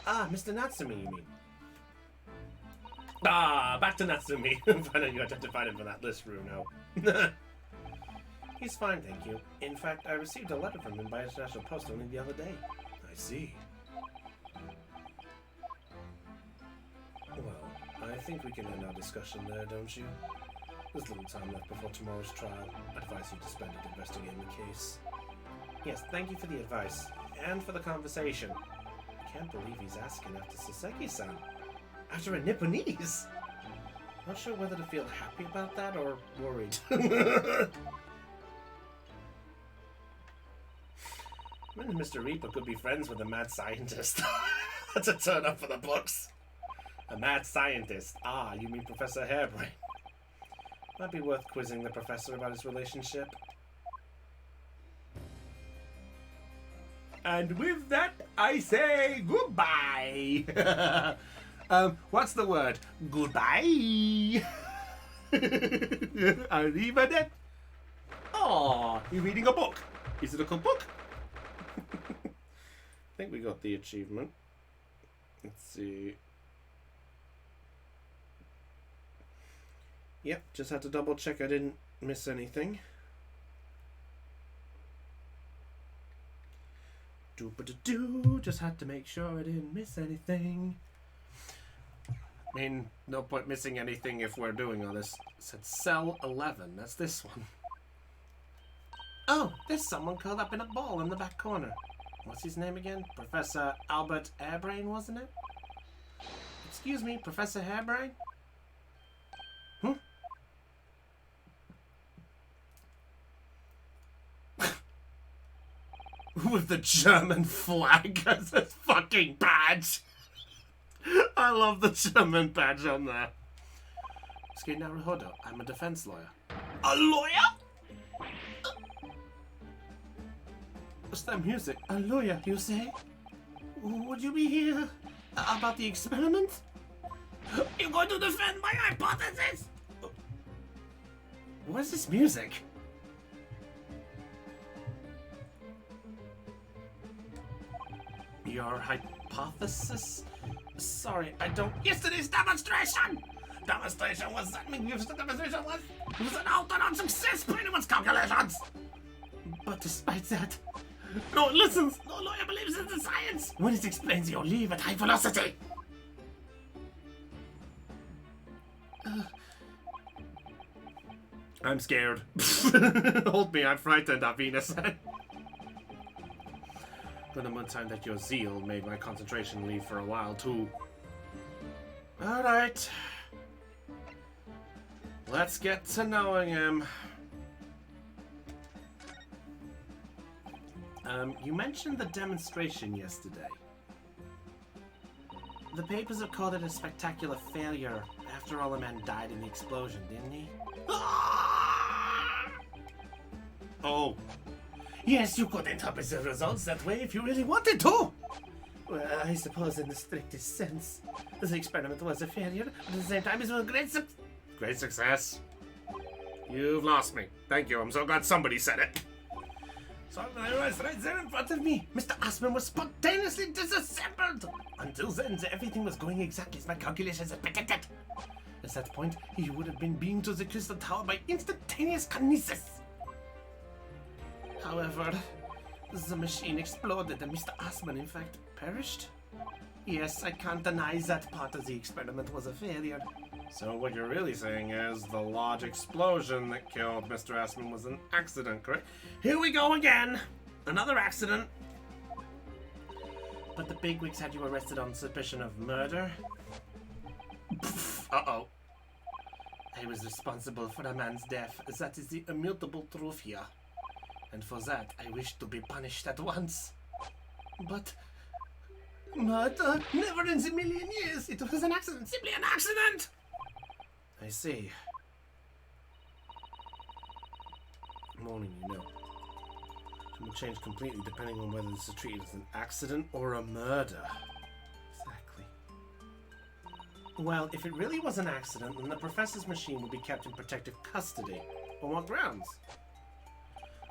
Ah, Mr. Natsumi, you mean? Ah, back to Natsumi. Finally, you identified him from that list, Runo. He's fine, thank you. In fact, I received a letter from him by international post only the other day. I see. Well, I think we can end our discussion there, don't you? There's little time left before tomorrow's trial. I advise you to spend it investigating the case. Yes, thank you for the advice, and for the conversation. I can't believe he's asking after Saseki-san. After a Nipponese! Not sure whether to feel happy about that or worried. Mr. Reaper could be friends with a mad scientist. to turn up for the books. A mad scientist. Ah, you mean Professor Hairbrain. Might be worth quizzing the professor about his relationship. And with that, I say goodbye. What's the word? Goodbye. Arrivederci. Oh, you're reading a book. Is it a cookbook? I think we got the achievement. Let's see. Yep, just had to double check I didn't miss anything. Doo-ba-da-doo, just had to make sure I didn't miss anything. I mean, no point missing anything if we're doing all this. It said cell 11, that's this one. Oh, there's someone curled up in a ball in the back corner. What's his name again? Professor Albert Hairbrain, wasn't it? Excuse me, Professor Hairbrain? Hmm? With the German flag as his fucking badge. I love the German badge on there. Excuse Naruhodo, I'm a defense lawyer. A lawyer? What's that music? A lawyer, you say? Would you be here about the experiment? You're going to defend my hypothesis? What is this music? Your hypothesis? Sorry, I don't... Yesterday's demonstration! Demonstration was... I mean, the demonstration was... It was an out-and-out success per anyone's calculations! But despite that... No one listens! No lawyer believes in the science! When it explains your leave at high velocity! I'm scared. Hold me, I'm frightened, Avina said. But the one time that your zeal made my concentration leave for a while, too. Alright. Let's get to knowing him. You mentioned the demonstration yesterday. The papers have called it a spectacular failure. After all, a man died in the explosion, didn't he? Oh. Yes, you could interpret the results that way if you really wanted to. Well, I suppose in the strictest sense, the experiment was a failure, but at the same time it was a great success. You've lost me. Thank you. I'm so glad somebody said it. So I realized right there in front of me, Mr. Aspen was spontaneously disassembled. Until then, everything was going exactly as my calculations had predicted. At that point, he would have been beamed to the crystal tower by instantaneous kinesis. However, the machine exploded and Mr. Aspen, in fact, perished. Yes, I can't deny that part of the experiment was a failure. So what you're really saying is the large explosion that killed Mr. Aspen was an accident, correct? Here we go again! Another accident! But the bigwigs had you arrested on suspicion of murder? Uh-oh. I was responsible for a man's death. That is the immutable truth here. And for that, I wish to be punished at once. But... murder? Never in a million years! It was an accident! Simply an accident! I see. Morning, you know. It will change completely depending on whether this is treated as an accident or a murder. Exactly. Well, if it really was an accident, then the professor's machine would be kept in protective custody. On what grounds?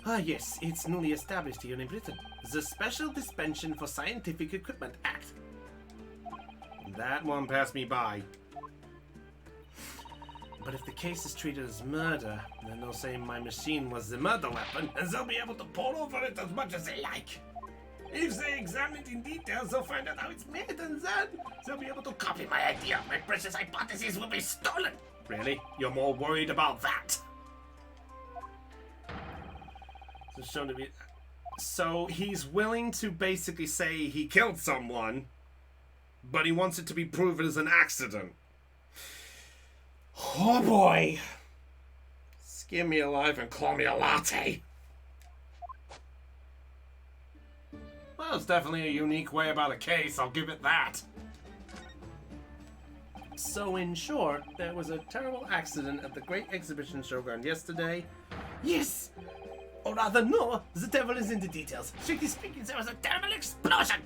Ah, yes, it's newly established here in Britain. The Special Dispensation for Scientific Equipment Act. That one passed me by. But if the case is treated as murder, then they'll say my machine was the murder weapon, and they'll be able to pour over it as much as they like. If they examine it in detail, they'll find out how it's made, and then they'll be able to copy my idea. My precious hypothesis will be stolen. Really? You're more worried about that? It's shown to be... So he's willing to basically say he killed someone, but he wants it to be proven as an accident. Oh boy! Skin me alive and call me a latte. Well, Well, it's definitely a unique way about a case, I'll give it that. So in short, there was a terrible accident at the Great Exhibition Showground yesterday. Yes! Or rather, no, the devil is in the details. Strictly speaking, there was a terrible explosion!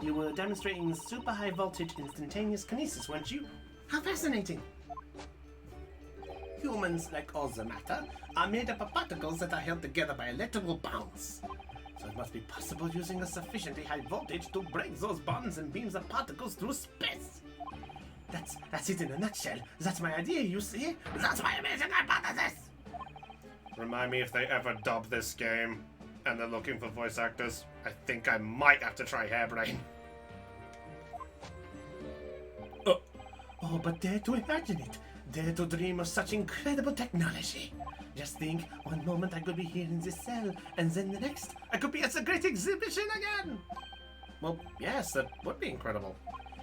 You were demonstrating super high voltage instantaneous kinesis, weren't you? How fascinating! Humans, like all the matter, are made up of particles that are held together by electrical bonds. So it must be possible using a sufficiently high voltage to break those bonds and beams of particles through space. That's it in a nutshell. That's my idea, you see? That's my amazing hypothesis! Remind me if they ever dub this game and they're looking for voice actors. I think I might have to try Hairbrain. Oh, but dare to imagine it. Dare to dream of such incredible technology. Just think, one moment I could be here in this cell, and then the next, I could be at the Great Exhibition again! Well, yes, that would be incredible.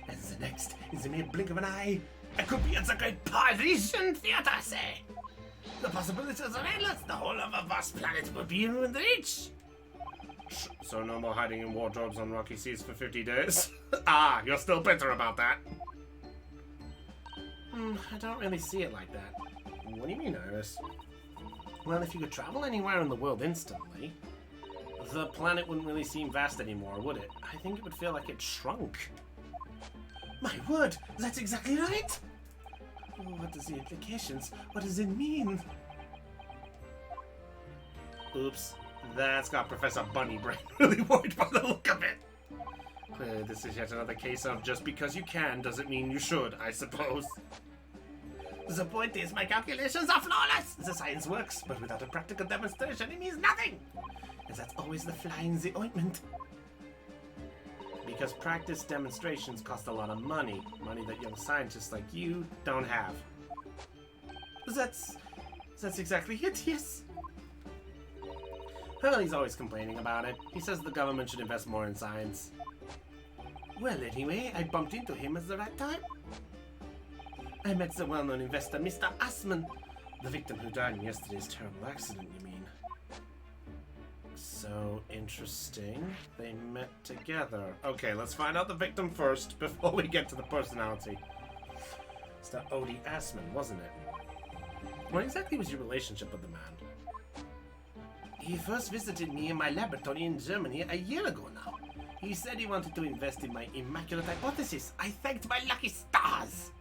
And the next, in the mere blink of an eye, I could be at the Great Parisian Theatre, say! The possibilities are endless. The whole of a vast planet would be in reach. So no more hiding in wardrobes on rocky seas for 50 days? Ah, you're still bitter about that. I don't really see it like that. What do you mean, Iris? Well, if you could travel anywhere in the world instantly, the planet wouldn't really seem vast anymore, would it? I think it would feel like it shrunk. My word, that's exactly right! What is the implications? What does it mean? Oops, that's got Professor Bunny Brain really worried by the look of it. Clearly, this is yet another case of just because you can doesn't mean you should, I suppose. The point is, my calculations are flawless! The science works, but without a practical demonstration, it means nothing! And that's always the fly in the ointment. Because practice demonstrations cost a lot of money. Money that young scientists like you don't have. That's exactly it, yes. Well, he's always complaining about it. He says the government should invest more in science. Well, anyway, I bumped into him at the right time. I met the well-known investor, Mr. Assman. The victim who died in yesterday's terrible accident, you mean? So interesting. They met together. Okay, let's find out the victim first before we get to the personality. It's that Odie Assman, wasn't it? What exactly was your relationship with the man? He first visited me in my laboratory in Germany a year ago now. He said he wanted to invest in my immaculate hypothesis. I thanked my lucky stars!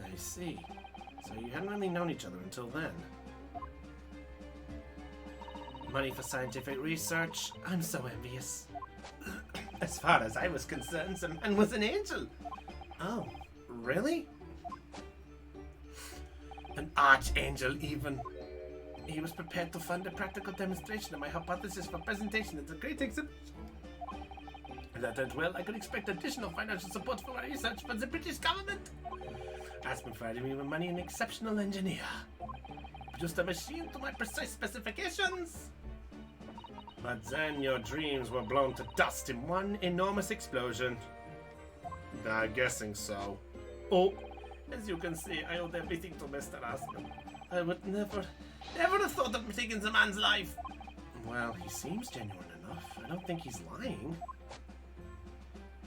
I see. So you hadn't really known each other until then. Money for scientific research? I'm so envious. As far as I was concerned, the man was an angel. Oh, really? An archangel, even. He was prepared to fund a practical demonstration of my hypothesis for presentation at the Great Exhibition. If that went well, I could expect additional financial support for my research from the British government. Aspen provided me with money and an exceptional engineer. Produced a machine to my precise specifications. But then your dreams were blown to dust in one enormous explosion. I'm guessing so. Oh, as you can see, I owed everything to Mr. Aspen. I would never have thought of taking the man's life. Well, he seems genuine enough. I don't think he's lying.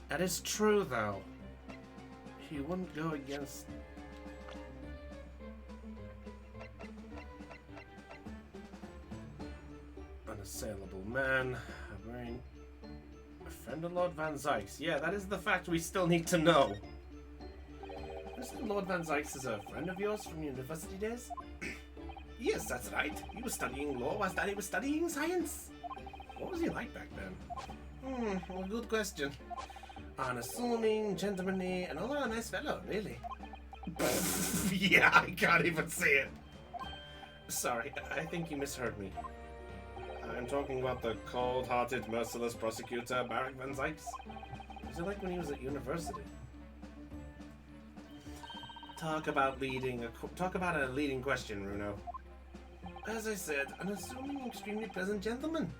That is true, though. He wouldn't go against... Unassailable man, a friend of Lord Van Zykes. Yeah, that is the fact we still need to know. Isn't Lord Van Zykes is a friend of yours from university days? Yes, that's right. He was studying law whilst Daddy was studying science. What was he like back then? Well, good question. Unassuming, gentlemanly, and all a nice fellow, really. Yeah, I can't even see it. Sorry, I think you misheard me. I'm talking about the cold-hearted, merciless prosecutor, Barak Van Zykes. Was it like when he was at university? Talk about a leading question, Runo. As I said, an assuming, extremely pleasant gentleman.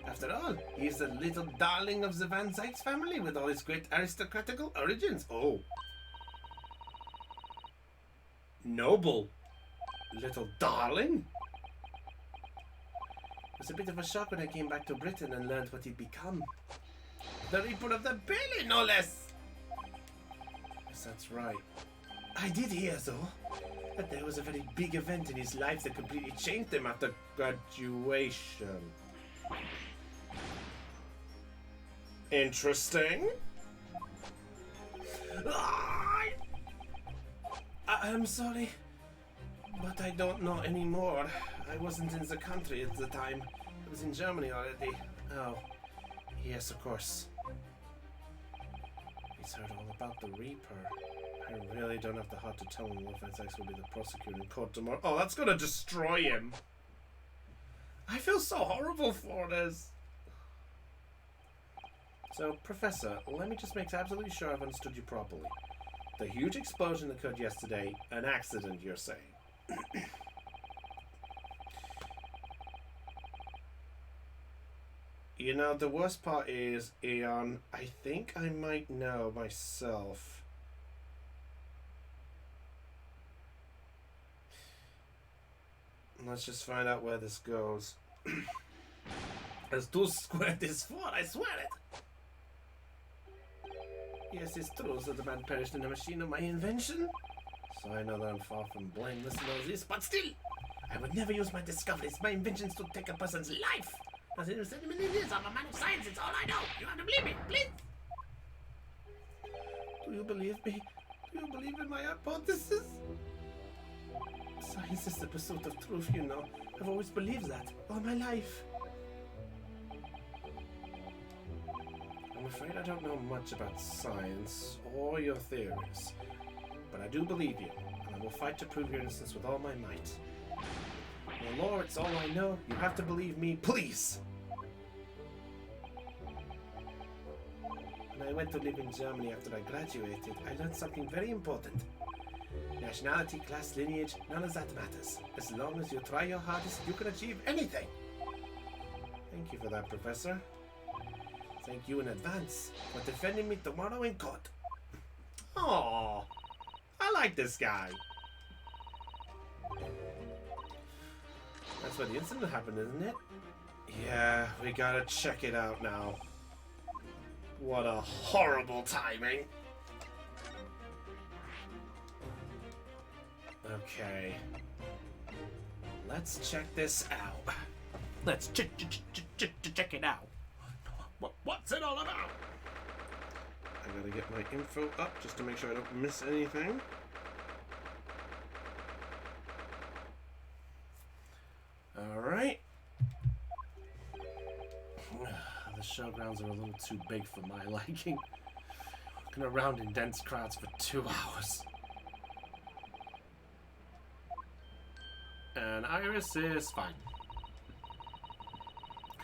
After all, he's the little darling of the Van Zykes family with all his great aristocratical origins. Oh. Noble. little darling. It was a bit of a shock when I came back to Britain and learned what he'd become. The Reaper of the Bailey, no less! Yes, that's right. I did hear, though, that there was a very big event in his life that completely changed him after graduation. Interesting. I'm sorry, but I don't know anymore. I wasn't in the country at the time. I was in Germany already. Oh, yes, of course. He's heard all about the Reaper. I really don't have the heart to tell him Wolfman's ex will be the prosecutor in court tomorrow. Oh, that's gonna destroy him. I feel so horrible for this. So, Professor, let me just make absolutely sure I've understood you properly. The huge explosion that occurred yesterday, an accident, you're saying? You know, the worst part is, Eon, I think I might know myself. Let's just find out where this goes. As 2 squared is 4, I swear it! Yes, it's true that the man perished in a machine of my invention. So I know that I'm far from blameless in all this, but still, I would never use my discoveries, my inventions to take a person's life. As in 7 million years, I'm a man of science, it's all I know. You have to believe me, please. Do you believe me? Do you believe in my hypothesis? Science is the pursuit of truth, you know. I've always believed that, all my life. I'm afraid I don't know much about science or your theories, but I do believe you, and I will fight to prove your innocence with all my might. The law, it's all I know. You have to believe me, please! When I went to live in Germany after I graduated, I learned something very important. Nationality, class, lineage, none of that matters. As long as you try your hardest, you can achieve anything. Thank you for that, Professor. Thank you in advance for defending me tomorrow in court. Aww, I like this guy. That's where the incident happened, isn't it? Yeah, we gotta check it out now. What a horrible timing. Okay. Let's check this out. Let's check it out. What's it all about? I gotta get my info up just to make sure I don't miss anything. Alright. The showgrounds are a little too big for my liking. Walking around in dense crowds for 2 hours. And Iris is fine.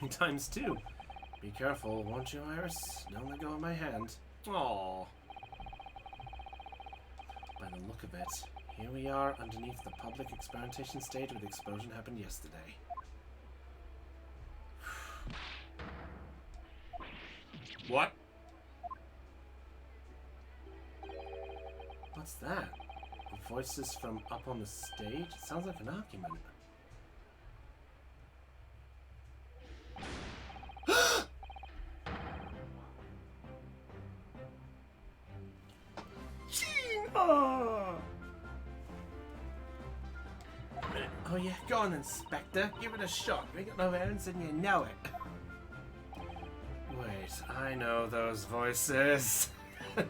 Times 2. Be careful, won't you, Iris? Don't let go of my hand. Aww. By the look of it, here we are underneath the public experimentation stage where the explosion happened yesterday. What? What's that? The voices from up on the stage? It sounds like an argument. Oh yeah, go on, Inspector. Give it a shot. We got no errands and you know it. Wait, I know those voices. You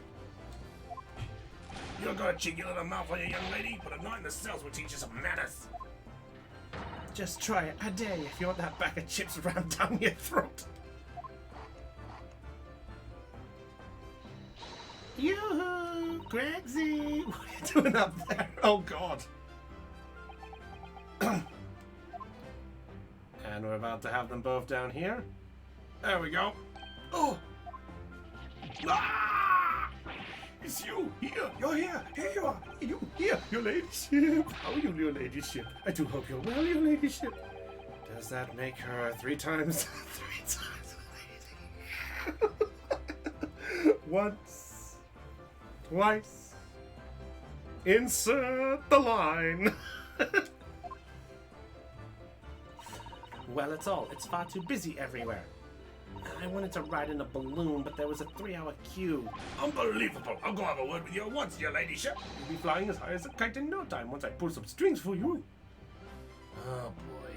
got a cheeky little mouth on you, young lady, but a night in the cells will teach you some manners. Just try it. I dare you if you want that bag of chips rammed down your throat. Yoo-hoo! Gregsy! What are you doing up there? Oh, God. And we're about to have them both down here. There we go. Oh! Ah! It's you! Here! You're here! Here you are! You! Here! Your ladyship! How are you, your ladyship? I do hope you're well, your ladyship. Does that make her 3 times? 3 times lady? Once. Twice. Insert the line. well at all. It's far too busy everywhere. I wanted to ride in a balloon, but there was a 3-hour queue. Unbelievable! I'll go have a word with you at once, your ladyship. You'll be flying as high as a kite in no time once I pull some strings for you. Oh boy.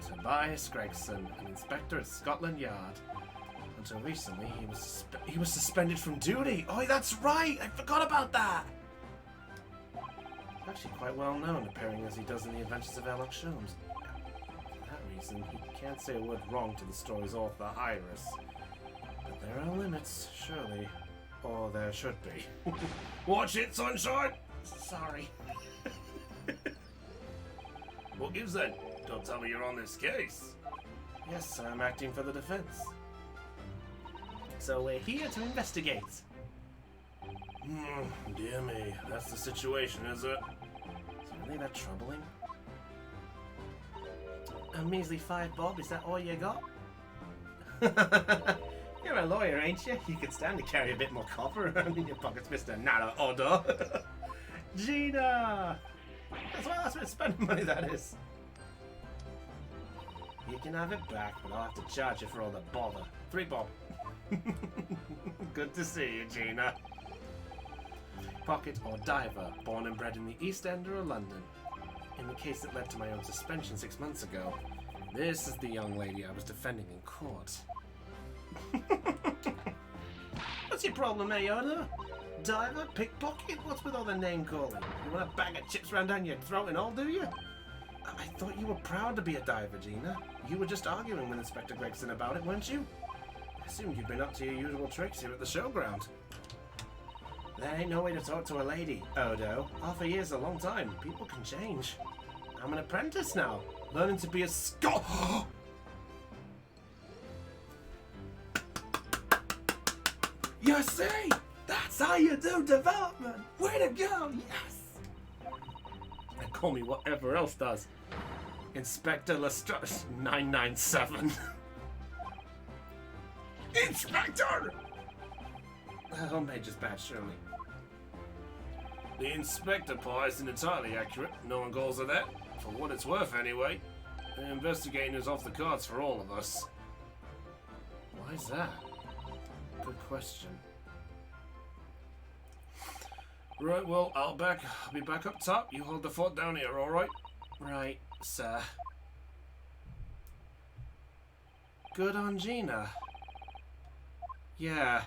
Tobias Gregson, an inspector at Scotland Yard. Until recently, he was suspended from duty. Oh, that's right! I forgot about that! He's actually quite well known, appearing as he does in the Adventures of Sherlock Holmes. For that reason, he can't say a word wrong to the story's author, Iris. But there are limits, surely. Or there should be. Watch it, sunshine! Sorry. What gives then? Don't tell me you're on this case. Yes, I'm acting for the defense. So we're here to investigate. Dear me, that's the situation, is it? Is it really that troubling? A measly $5 bob, is that all you got? You're a lawyer, ain't you? You could stand to carry a bit more copper around in your pockets, Mr. Nara Odo. Gina! That's where spending money, that is. You can have it back, but I'll have to charge you for all the bother. $3 bob. Good to see you, Gina. Pocket or diver, born and bred in the East End or London. In the case that led to my own suspension 6 months ago, this is the young lady I was defending in court. What's your problem, Odo? Diver? Pickpocket? What's with all the name calling? You want a bag of chips round down your throat and all, do you? I thought you were proud to be a diver, Gina. You were just arguing with Inspector Gregson about it, weren't you? I assumed you'd been up to your usual tricks here at the showground. There ain't no way to talk to a lady, Odo. Half a year's a long time. People can change. I'm an apprentice now, learning to be a You see? That's how you do development! Way to go! Yes! And call me whatever else does. Inspector Lestrade 997. Inspector! Homepage is bad, surely. The inspector part isn't entirely accurate. No one calls her that. For what it's worth, anyway. The investigating is off the cards for all of us. Why's that? Good question. Right, well, I'll be back up top. You hold the fort down here, alright? Right, sir. Good on Gina. Yeah.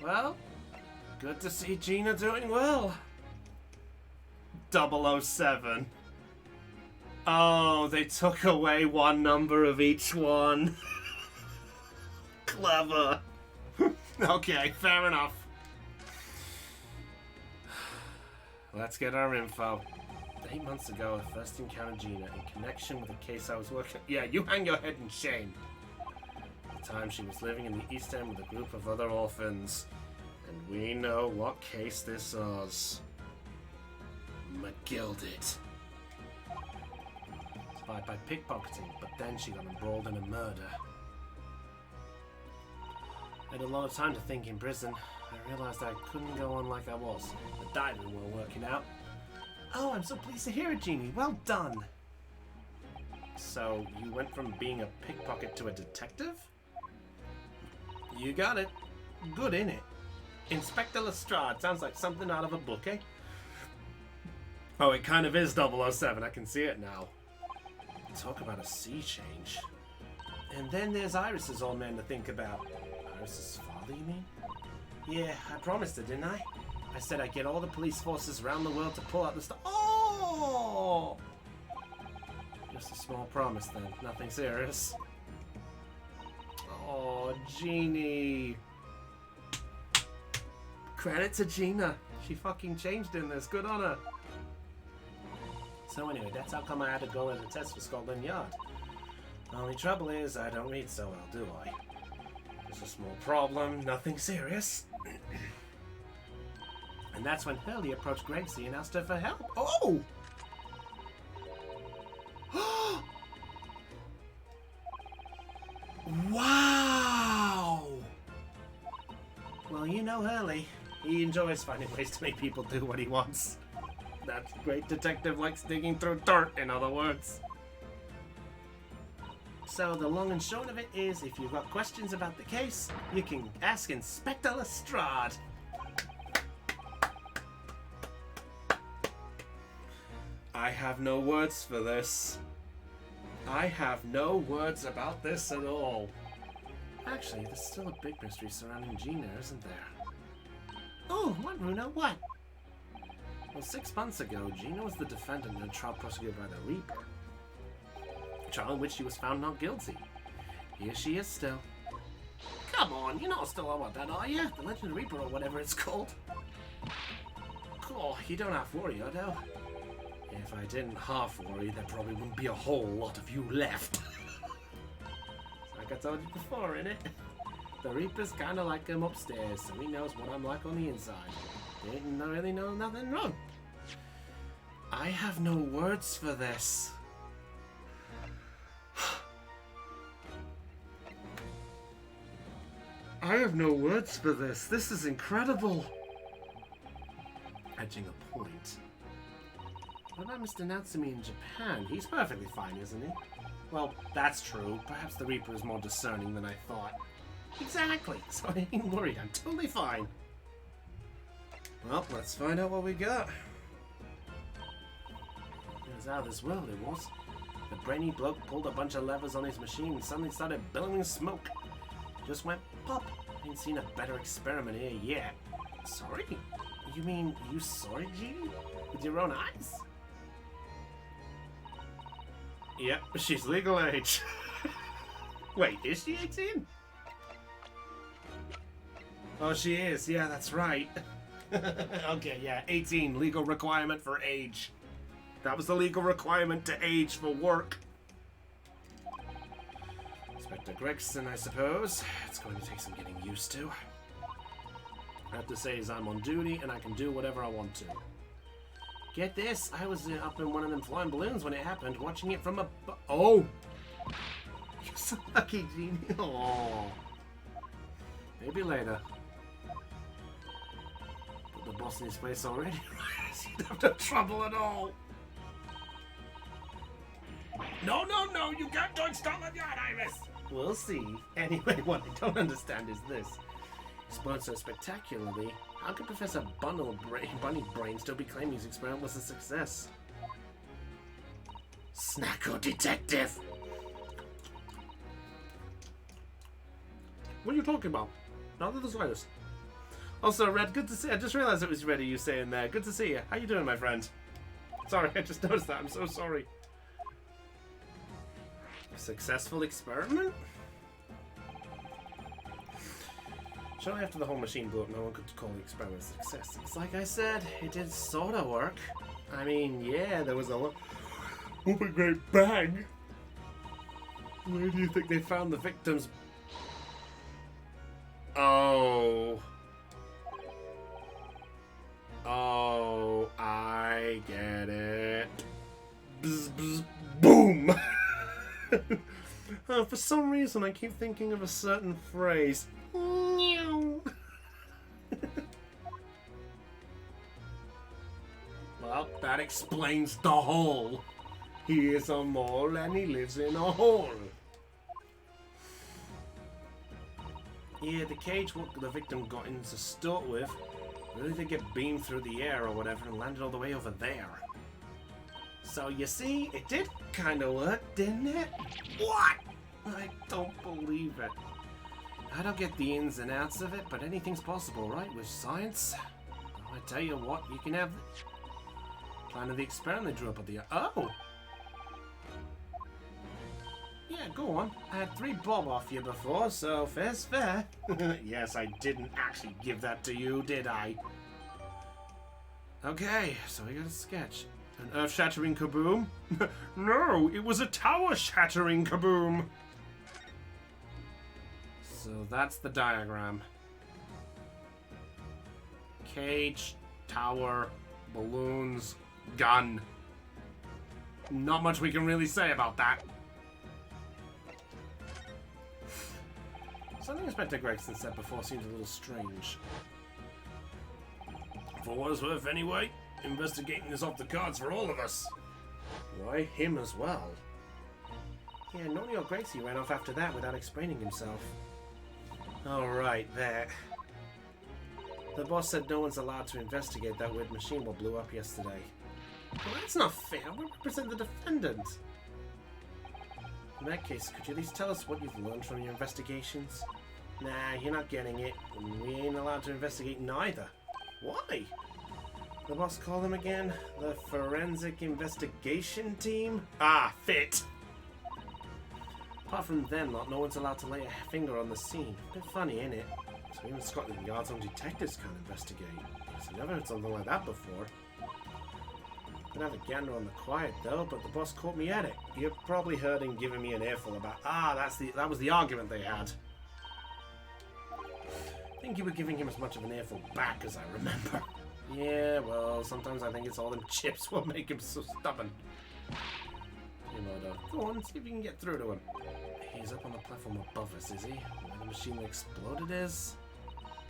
Well, good to see Gina doing well. 007. Oh, they took away one number of each one. Clever. Okay, fair enough. Let's get our info. 8 months ago, I first encountered Gina in connection with a case I was working. Yeah, you hang your head in shame. At the time, she was living in the East End with a group of other orphans. And we know what case this was. McGilded. Spied by pickpocketing, but then she got embroiled in a murder. I had a lot of time to think in prison. I realized I couldn't go on like I was. The diving weren't working out. Oh, I'm so pleased to hear it, Jeannie. Well done. So, you went from being a pickpocket to a detective? You got it. Good, innit? Inspector Lestrade. Sounds like something out of a book, eh? Oh, it kind of is 007. I can see it now. Talk about a sea change. And then there's Iris's old man to think about. Iris's father, you mean? Yeah, I promised her, didn't I? I said I'd get all the police forces around the world to pull out the stuff. Oh! Just a small promise then, nothing serious. Oh, Jeannie. Credit to Gina. She fucking changed in this. Good on her. So anyway, that's how come I had to go as a test for Scotland Yard. Only trouble is, I don't read so well, do I? Just a small problem, nothing serious. And that's when Hurley approached Gregsy and asked her for help. Oh! Wow! Well, you know Hurley. He enjoys finding ways to make people do what he wants. That great detective likes digging through dirt, in other words. So the long and short of it is, if you've got questions about the case, you can ask Inspector Lestrade. I have no words for this. I have no words about this at all. Actually, there's still a big mystery surrounding Gina, isn't there? Oh, what, Bruno? What? Well, 6 months ago, Gina was the defendant in a trial prosecuted by the Reaper. A trial in which she was found not guilty. Here she is still. Come on, you're not still on about that, are you? The Legend of the Reaper or whatever it's called. Oh, you don't have to worry, though. If I didn't half worry, there probably wouldn't be a whole lot of you left. Like I told you before, innit? The Reaper's kinda like him upstairs, so he knows what I'm like on the inside. He ain't really know nothing wrong. I have no words for this. I have no words for this. This is incredible. Edging a point. What about Mr. Natsumi in Japan? He's perfectly fine, isn't he? Well, that's true. Perhaps the Reaper is more discerning than I thought. Exactly. So I ain't worried. I'm totally fine. Well, let's find out what we got. It was out of this world, it was. The brainy bloke pulled a bunch of levers on his machine and suddenly started billowing smoke. Just went pop. Ain't seen a better experiment here yet. Sorry? You mean you saw it, G? With your own eyes? Yep, she's legal age. Wait, is she 18? Oh, she is. Yeah, that's right. Okay, yeah, 18, legal requirement for age. That was the legal requirement to age for work. Inspector Gregson, I suppose. It's going to take some getting used to. I have to say is I'm on duty and I can do whatever I want to. Get this, I was up in one of them flying balloons when it happened, watching it from a... Oh! You're so lucky, Genie. Oh. Maybe later. Put the boss in his place already. You'd have no trouble at all. No, no, no, you can't touch Scotland Yard, Iris! We'll see. Anyway, what I don't understand is this. Exploded so spectacularly, how could Professor Bunny Brain still be claiming his experiment was a success? Snacko detective! What are you talking about? Not the slightest. Also, Red, good to see you. I just realized it was Reddy you saying there. Good to see you. How you doing, my friend? Sorry, I just noticed that. I'm so sorry. A successful experiment? Shortly after the whole machine blew up, no one could call the experiment a success. It's like I said, it did sort of work. I mean, yeah, there was a great bang. Where do you think they found the victims? Oh. Oh, I get it. Bzz, bzz, boom! For some reason, I keep thinking of a certain phrase. Well, that explains the hole. He is a mole and he lives in a hole. Yeah, the cage what the victim got in to start with, really did get beamed through the air or whatever and landed all the way over there. So you see, it did kind of work, didn't it? What? I don't believe it. I don't get the ins and outs of it, but anything's possible, right? With science. I tell you what, you can have the plan of the experiment they drew up at the... Oh! Yeah, go on. I had 3 bob off you before, so fair's fair. Yes, I didn't actually give that to you, did I? Okay, so we got a sketch. An earth-shattering kaboom? No, it was a tower-shattering kaboom! So that's the diagram. Cage, tower, balloons, gun. Not much we can really say about that. Something Inspector Gregson said before seems a little strange. For what it's worth anyway, investigating is off the cards for all of us. Why him as well? Yeah, Noni or Gracie ran off after that without explaining himself. Alright, there. The boss said no one's allowed to investigate that weird machine what blew up yesterday. Well, that's not fair. We represent the defendant. In that case, could you at least tell us what you've learned from your investigations? Nah, you're not getting it. We ain't allowed to investigate neither. Why? The boss called them again? The Forensic Investigation Team? Ah, fit! Apart from them, no one's allowed to lay a finger on the scene. A bit funny, ain't it? So even Scotland Yard's own detectives can't investigate. I've never heard something like that before. I'd have a gander on the quiet though, but the boss caught me at it. You probably heard him giving me an earful about, that was the argument they had. I think you were giving him as much of an earful back as I remember. Yeah, well, sometimes I think it's all them chips what make him so stubborn. Go on, see if you can get through to him. He's up on the platform above us, is he? Where the machine that exploded is?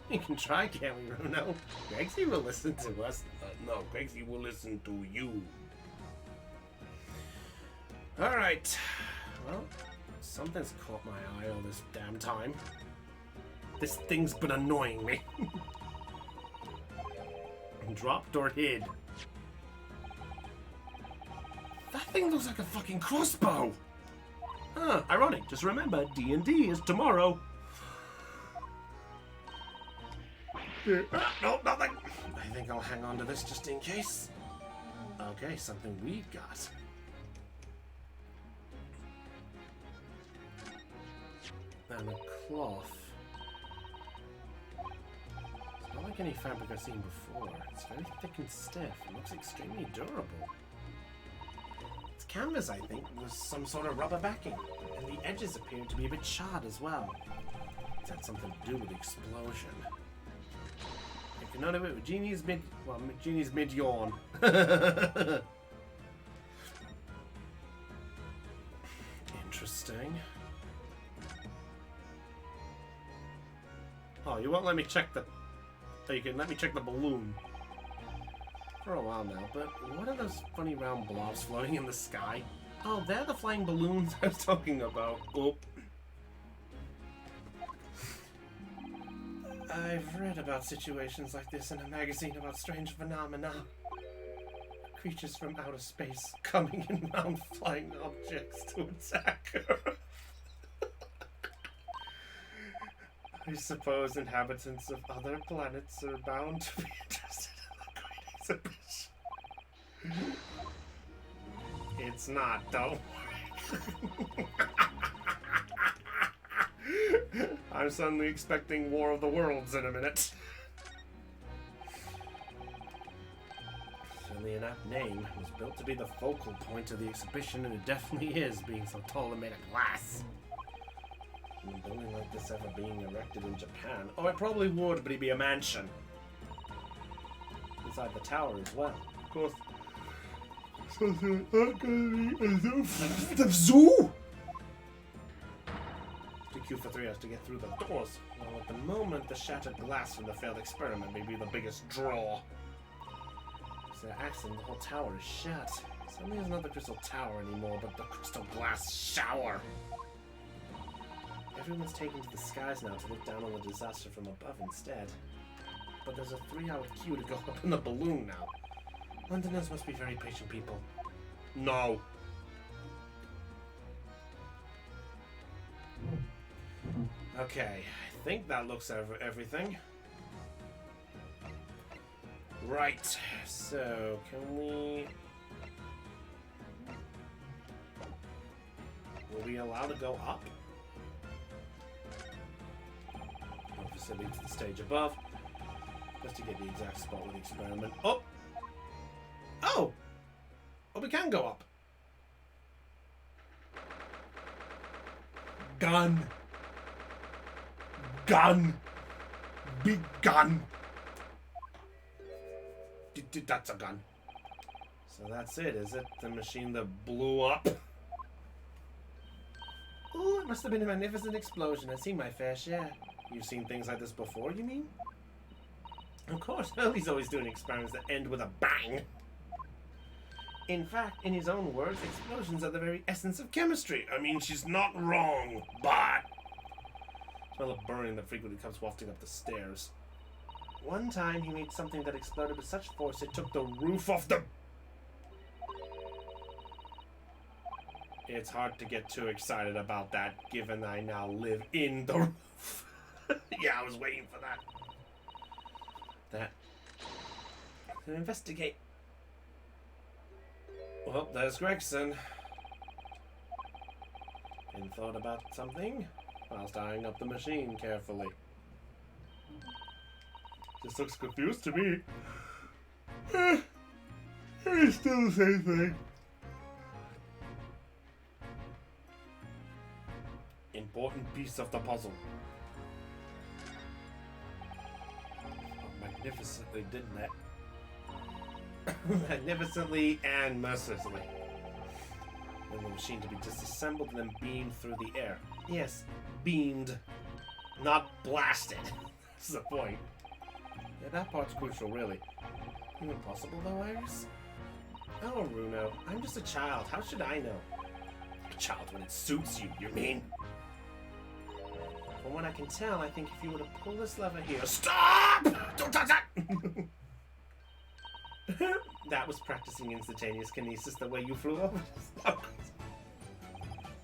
We can try, can't we, Bruno? Gregsy will listen to us. No, Gregsy will listen to you. Alright. Well, something's caught my eye all this damn time. This thing's been annoying me. Dropped or hid. That thing looks like a fucking crossbow! Huh, ironic. Just remember, D&D is tomorrow. No, nothing. I think I'll hang on to this just in case. Okay, something we've got. And a cloth. It's not like any fabric I've seen before. It's very thick and stiff. It looks extremely durable. It's canvas, I think, with some sort of rubber backing. And the edges appear to be a bit charred as well. It had something to do with the explosion. If you know it, Genie's mid-yawn. Interesting. Oh, you won't let me check the... Oh, you can let me check the balloon. For a while now, but what are those funny round blobs floating in the sky? Oh, they're the flying balloons I was talking about. Oh. I've read about situations like this in a magazine about strange phenomena. Creatures from outer space coming in round flying objects to attack Earth. I suppose inhabitants of other planets are bound to be interested in the Great Exhibition. It's not, don't worry. I'm suddenly expecting War of the Worlds in a minute. Certainly an apt name. It was built to be the focal point of the exhibition, and it definitely is, being so tall and made of glass. A building like this ever being erected in Japan? Oh, it probably would, but it'd be a mansion. Inside the tower as well. Of course. So not gonna be the zoo! To queue for 3 hours to get through the doors. Well, at the moment, the shattered glass from the failed experiment may be the biggest draw. It's an accident, the whole tower is shut. Suddenly there's not the crystal tower anymore, but the crystal glass shower. Everyone's taken to the skies now to look down on the disaster from above instead. But there's a 3-hour queue to go up in the balloon now. Londoners must be very patient people. No. Okay, I think that looks over everything. Right, so can we... Will we allow to go up? Obviously lead to the stage above. Just to get the exact spot with the experiment. Oh! Oh! Oh, we can go up. Gun. Gun. Big gun. That's a gun. So that's it, is it? The machine that blew up? Ooh, it must have been a magnificent explosion. I've seen my fair share. You've seen things like this before, you mean? Of course, Hurley's always doing experiments that end with a bang. In fact, in his own words, explosions are the very essence of chemistry. I mean, she's not wrong, but... Smell of burning that frequently comes wafting up the stairs. One time he made something that exploded with such force it took the roof off the... It's hard to get too excited about that, given I now live in the roof. Yeah, I was waiting for that. To investigate. Well, there's Gregson. And thought about something whilst eyeing up the machine carefully. Just looks confused to me. It's still the same thing. Important piece of the puzzle. Oh, magnificently, didn't it? Magnificently and mercilessly. And the machine to be disassembled and then beamed through the air. Yes, beamed. Not blasted. That's the point. Yeah, that part's crucial, really. Even possible, though, Iris? Oh, Runo, I'm just a child. How should I know? A child when it suits you, you mean? From what I can tell, I think if you were to pull this lever here... Stop! Don't touch that! That was practicing instantaneous kinesis the way you flew over.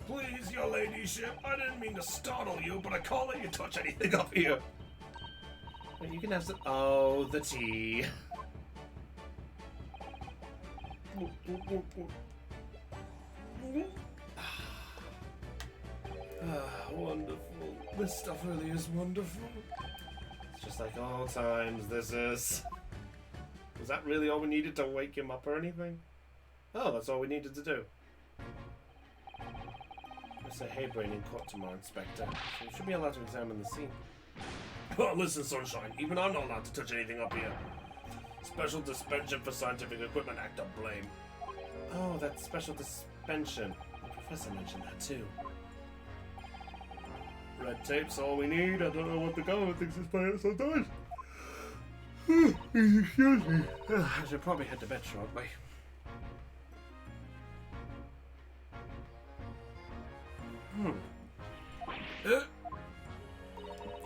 Please, your ladyship, I didn't mean to startle you, but I can't let you touch anything up here. But you can have some... Oh, the tea. Wonderful. This stuff really is wonderful. It's just like old times, this is... Was that really all we needed to wake him up or anything? Oh, that's all we needed to do. Mr. Haybrain in court tomorrow, Inspector. So you should be allowed to examine the scene. Well, listen, Sunshine. Even I'm not allowed to touch anything up here. Special Suspension for Scientific Equipment Act of blame. Oh, that special suspension. The professor mentioned that too. Red tape's all we need. I don't know what the government thinks is playing it sometimes. Excuse me. I should probably head to bed shortly.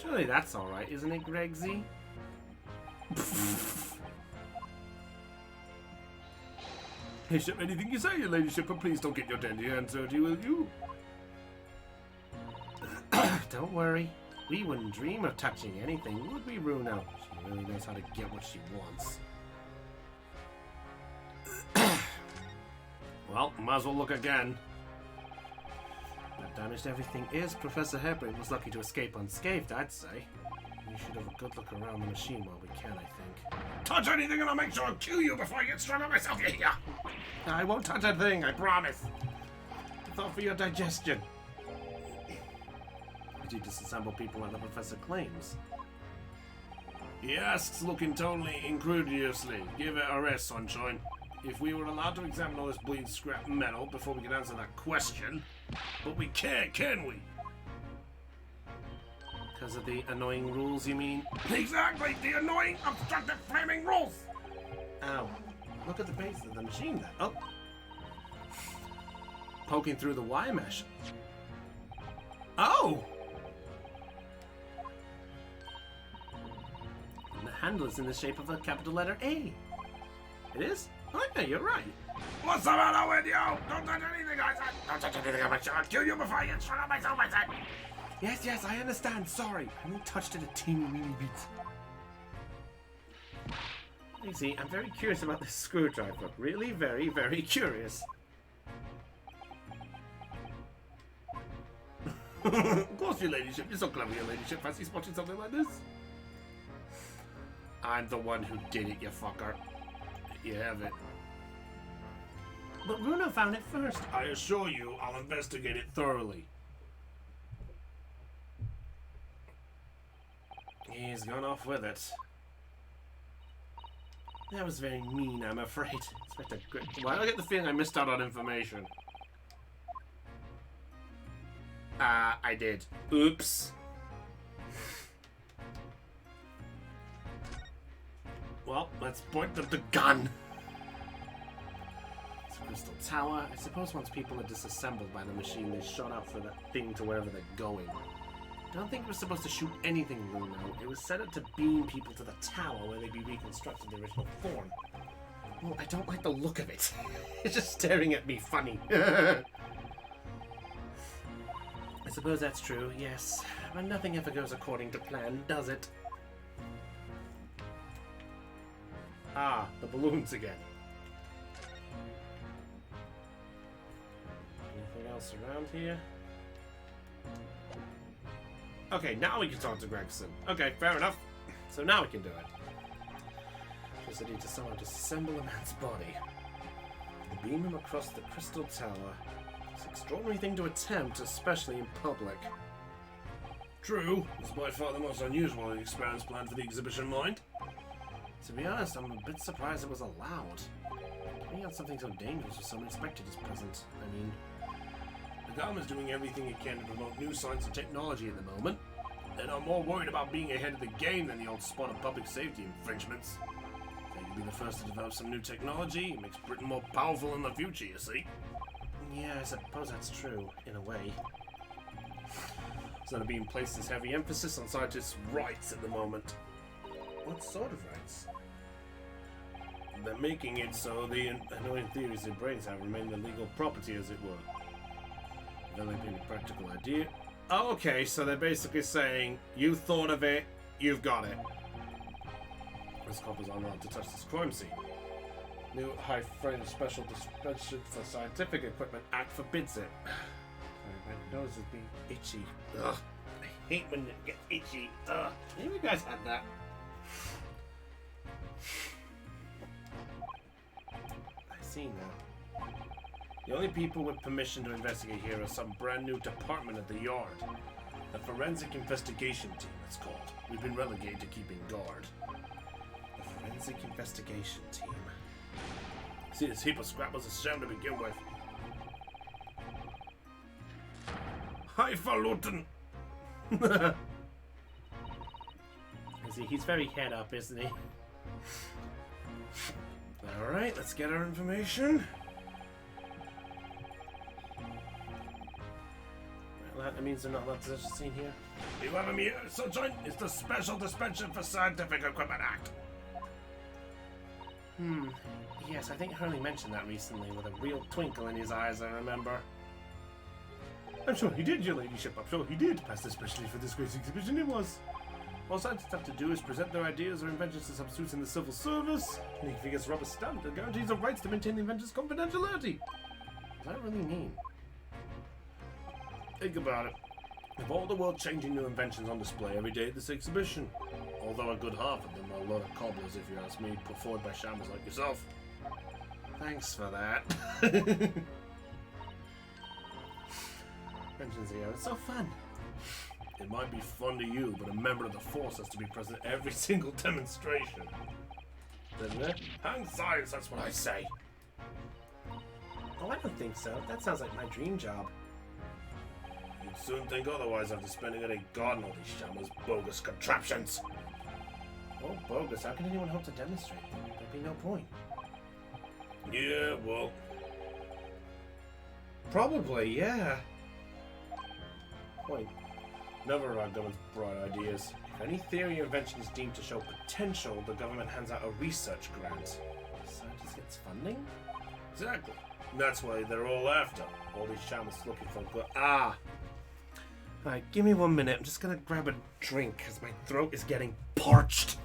Surely that's alright, isn't it, Gregsy? Bishop, anything you say, your ladyship, but please don't get your dandy hands dirty, will you? Don't worry. We wouldn't dream of touching anything, would we, Runo? She really knows how to get what she wants. Well, might as well look again. What damaged everything is, Professor Haybrain was lucky to escape unscathed, I'd say. We should have a good look around the machine while we can, I think. Touch anything and I'll make sure I'll kill you before I get strung on myself, you hear? I won't touch a thing, I promise. I thought for your digestion. Did you disassemble people like the professor claims? He asks, looking totally incredulously. Give it a rest, Sunshine. If we were allowed to examine all this bleeding scrap metal before we could answer that question, but we can't, can we? Because of the annoying rules, you mean? Exactly, the annoying, obstructive, flaming rules! Ow. Look at the base of the machine then. Oh. Poking through the wire mesh. Oh! And the handle is in the shape of a capital letter A. It is? Oh, yeah, you're right. What's the matter with you? Don't touch anything, I said! Don't touch anything, I'm sure I'll kill you before I get strung on myself, I said! Yes, I understand. Sorry. I only touched it a teeny weeny bit. You see, I'm very curious about this screwdriver. Really very, very curious. Of course, your ladyship. You're so clever, your ladyship. Fancy watching something like this? I'm the one who did it, you fucker. You have it. But Runo found it first. I assure you, I'll investigate it thoroughly. He's gone off with it. That was very mean, I'm afraid. Why do I get the feeling I missed out on information? I did. Oops. Well, let's point at the gun. Crystal Tower. I suppose once people are disassembled by the machine, they shot out for that thing to wherever they're going. I don't think we're supposed to shoot anything, Bruno. It was set up to beam people to the tower where they'd be reconstructed in the original form. Well, I don't like the look of it. It's just staring at me funny. I suppose that's true, yes. But nothing ever goes according to plan, does it? Ah, the balloons again. Anything else around here? Okay, now we can talk to Gregson. Okay, fair enough. So now we can do it. Just need to somehow disassemble a man's body. Beam him across the Crystal Tower. It's an extraordinary thing to attempt, especially in public. True, it's by far the most unusual experiments planned for the exhibition mind. To be honest, I'm a bit surprised it was allowed. Carrying out something so dangerous with so unexpected is present. I mean, the government's doing everything it can to promote new science and technology at the moment. And I'm more worried about being ahead of the game than the old spot of public safety infringements. They could be the first to develop some new technology. It makes Britain more powerful in the future, you see. Yeah, I suppose that's true, in a way. So they're being placed this heavy emphasis on scientists' rights at the moment. What sort of rights? They're making it so the annoying theories their brains have remain their legal property, as it were. Developing a practical idea. Oh, okay, so they're basically saying, you thought of it, you've got it. This coppers aren't allowed to touch this crime scene. New high-frame special dispensation for scientific equipment act forbids it. My nose is being itchy. Ugh, I hate when it gets itchy. Ugh, You guys had that. I see now. The only people with permission to investigate here are some brand new department at the yard. The Forensic Investigation Team, it's called. We've been relegated to keeping guard. The Forensic Investigation Team. See, this heap of scrap was a sham to begin with. Highfalutin! He's very head up, isn't he? Alright, let's get our information. Well, that means they're not allowed to touch the scene here. You have him here, Sunshine. It's the Special Dispensation for Scientific Equipment Act. Yes, I think Hurley mentioned that recently with a real twinkle in his eyes, I remember. I'm sure he did, your ladyship. I'm sure he did. Passed especially for this great exhibition it was. All scientists have to do is present their ideas or inventions to substitutes in the civil service. And if he gets rubber stamped, it guarantees the rights to maintain the inventor's confidentiality. What does that really mean? Think about it. Of all the world-changing new inventions on display every day at this exhibition, although a good half of them are a lot of cobblers, if you ask me, put forward by shammers like yourself. Thanks for that. Inventions here, it's so fun. It might be fun to you, but a member of the force has to be present at every single demonstration. Doesn't it? Hang science, that's what I say. Oh, I don't think so. That sounds like my dream job. You'd soon think otherwise after spending a day guarding all these shammers' bogus contraptions. Oh, bogus. How can anyone hope to demonstrate them? There'd be no point. Yeah, well, Probably, yeah. point. Never of our government's broad ideas. If any theory or invention is deemed to show potential, the government hands out a research grant. Scientist gets funding? Exactly. And that's why they're all after. All these shammers looking for good. Alright, give me 1 minute. I'm just gonna grab a drink because my throat is getting parched.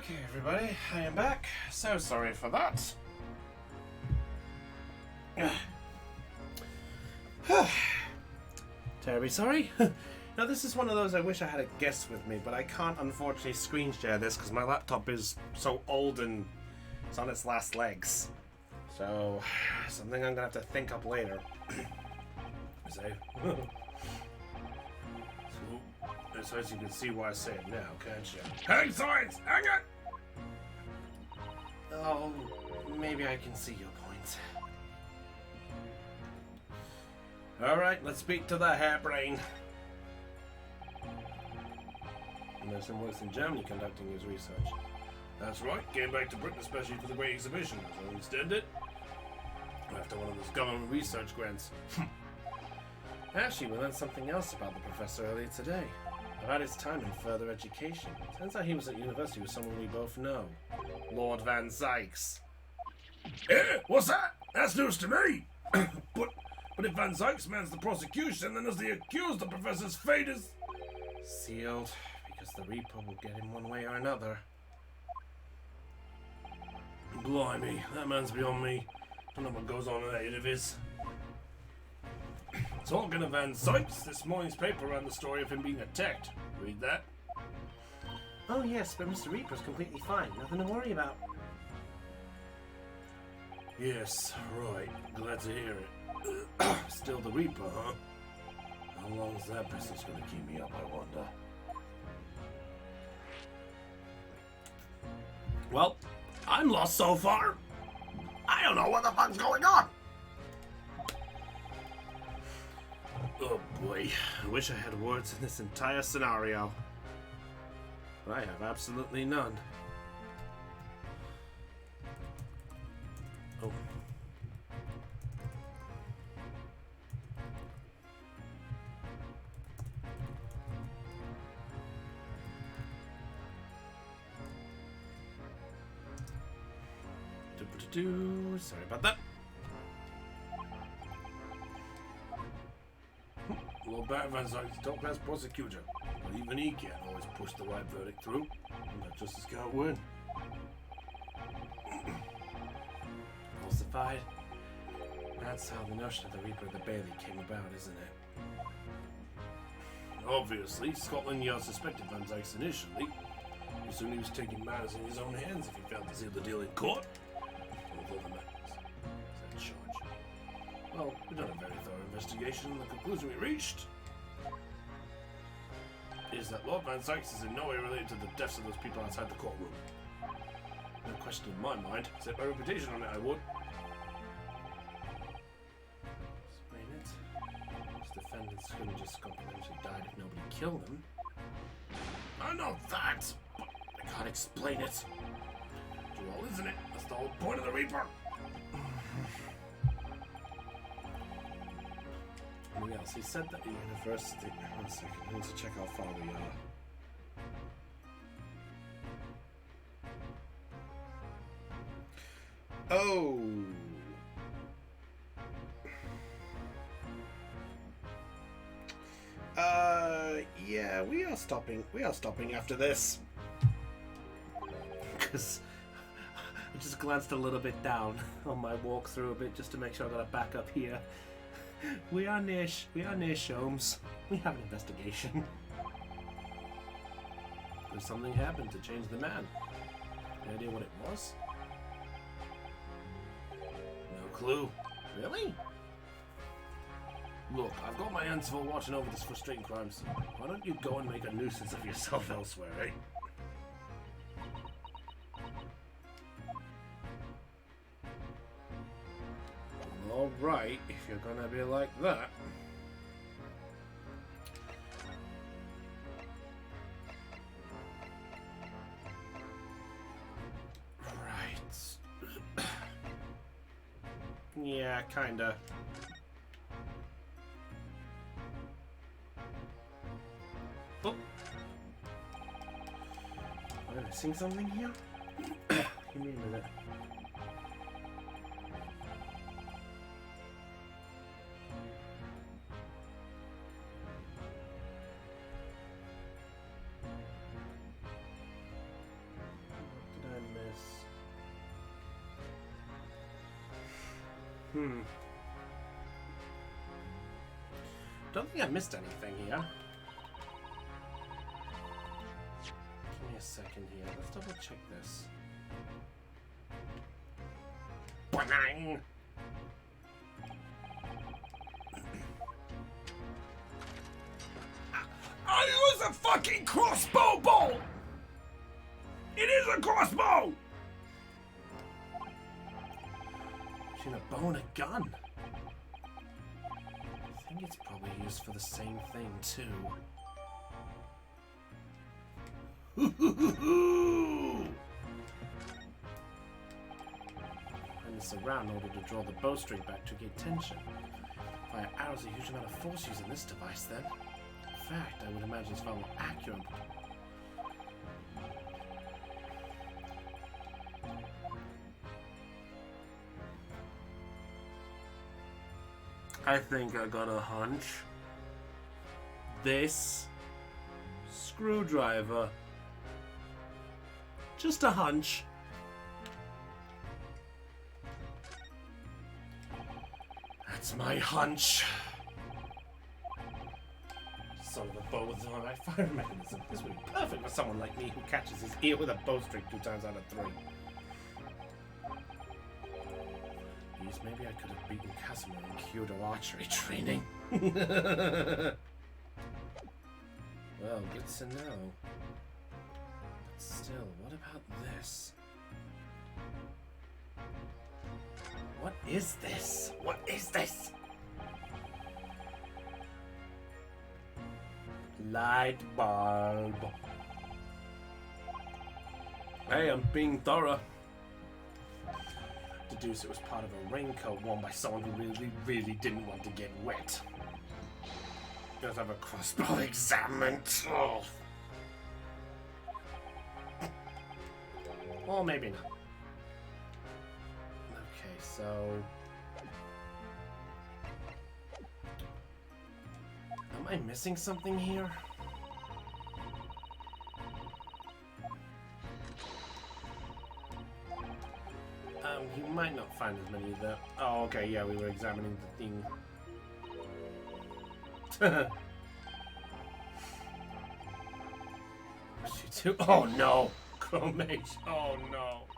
Okay, everybody, I am back. So sorry for that. Terribly sorry. Now, this is one of those I wish I had a guest with me, but I can't unfortunately screen share this because my laptop is so old and it's on its last legs. So, something I'm gonna have to think up later. So, as you can see why I say it now, can't you? Hey, Science! Hang it! Oh, maybe I can see your point. Alright, let's speak to the hairbrain. Emerson works in Germany conducting his research. That's right, came back to Britain especially for the Great Exhibition, as I understand it. After one of those government research grants. Actually, we learned something else about the professor earlier today. About his time in further education. Turns out he was at university with someone we both know. Lord Van Zykes. Eh? What's that? That's news to me! But if Van Zykes mans the prosecution, then as the accused, the professor's fate is... Sealed, because the Reaper will get him one way or another. Blimey, that man's beyond me. Don't know what goes on in that head of his. Talking of Van Zykes, this morning's paper ran the story of him being attacked. Read that? Oh yes, but Mr. Reaper's completely fine. Nothing to worry about. Yes, right. Glad to hear it. Still the Reaper, huh? How long is that business gonna keep me up, I wonder? Well, I'm lost so far. I don't know what the fuck's going on. Oh boy, I wish I had words in this entire scenario. But I have absolutely none. Oh. Sorry about that. Lord Baron Van Zykes is top-class prosecutor, but even he can't always push the right verdict through, and that justice can't win. Falsified. That's how the notion of the Reaper of the Bailey came about, isn't it? Obviously, Scotland Yard suspected Van Zykes initially. He soon he was taking matters in his own hands if he failed to seal the deal in court. Although the matter is that charge. Well, we've done a very thorough investigation, and the conclusion we reached is that Lord Van Zykes is in no way related to the deaths of those people outside the courtroom. No question in my mind. Set my reputation on it, I would. Explain it. These defendants couldn't just confidentially died if nobody killed them. I know that, but I can't explain it. Well, isn't it? That's the whole point of the Reaper. Anything else? He said that the university... One second, I need to check how far we are. Oh! Yeah, we are stopping. We are stopping after this. Because I just glanced a little bit down on my walkthrough a bit just to make sure I got a backup here. We are near Sholmes. We have an investigation. There's something happened to change the man. Any idea what it was? No clue. Really? Look, I've got my hands full watching over this frustrating crime scene. Why don't you go and make a nuisance of yourself elsewhere, eh? Alright, if you're gonna be like that. Right. Yeah, kinda. Oh. Am I missing something here? Give me a minute. Don't think I missed anything here. Give me a second here. Let's double check this. Bang! I use a fucking crossbow bolt! It is a crossbow! Between a bow and a gun. I think it's probably used for the same thing, too. And it's around in order to draw the bowstring back to gain tension. Fire arrows a huge amount of force using this device, then. In fact, I would imagine it's far more accurate. I think I got a hunch. This screwdriver. Just a hunch. That's my hunch. Son of a bow with an automatic fire mechanism. This would be perfect for someone like me who catches his ear with a bowstring 2 times out of 3. Geez, maybe I could have beaten Casimir in Kyoto archery training. Well, good to know. But still, what about this? What is this? What is this? Light bulb. Hey, I'm being thorough. Deduce it was part of a raincoat worn by someone who really didn't want to get wet. Let's have a crossbow examined. Oh. Or maybe not. Okay, so... Am I missing something here? You might not find as many of that. Oh, okay, yeah, we were examining the thing. Oh no! Chromage, oh no!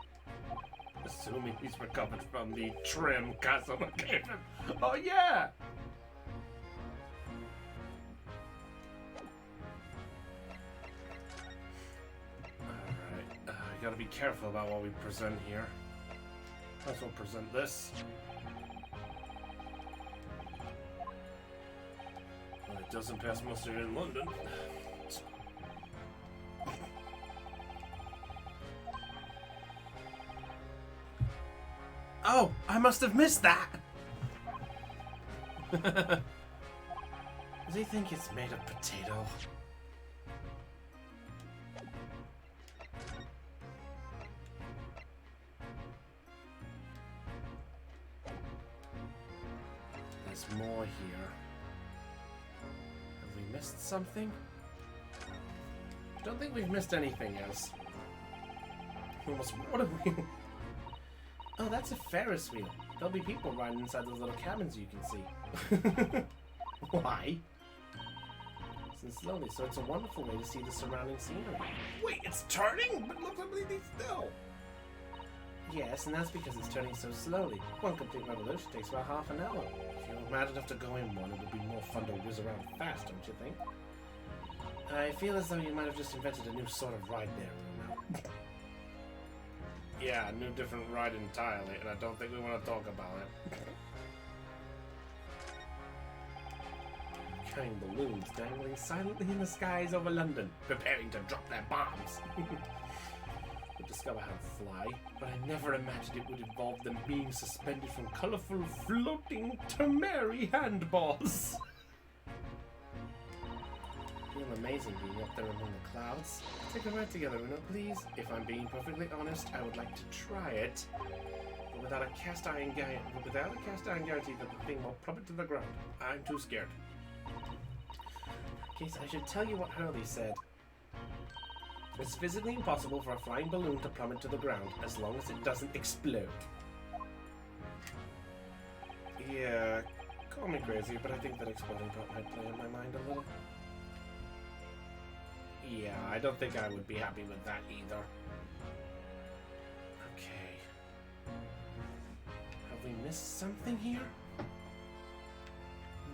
Assuming he's recovered from the trim Casimir gave him. Oh yeah! Alright, we gotta be careful about what we present here. Might as well present this. Well, it doesn't pass muster in London. Oh, I must have missed that! Does he think it's made of potato? There's more here. Have we missed something? Don't think we've missed anything else. What have we... Oh, that's a Ferris wheel. There'll be people riding inside those little cabins you can see. Why? It's slowly, so it's a wonderful way to see the surrounding scenery. Wait, it's turning? But look completely still. Yes, and that's because it's turning so slowly. One complete revolution takes about half an hour. If you're mad enough to go in one, it would be more fun to whiz around fast, don't you think? I feel as though you might have just invented a new sort of ride there, Bruno. Yeah, a new different ride entirely, and I don't think we want to talk about it. Carrying balloons dangling silently in the skies over London, preparing to drop their bombs. We'll discover how to fly, but I never imagined it would involve them being suspended from colorful floating Tamari handballs. Feel amazing being up there among the clouds. Take a ride together, Uno, please. If I'm being perfectly honest, I would like to try it, but without a cast iron guarantee that the thing will plummet to the ground. I'm too scared. In case I should tell you what Hurley said. It's physically impossible for a flying balloon to plummet to the ground as long as it doesn't explode. Yeah, call me crazy, but I think that exploding pot might play in my mind a little. Yeah, I don't think I would be happy with that either. Okay. Have we missed something here?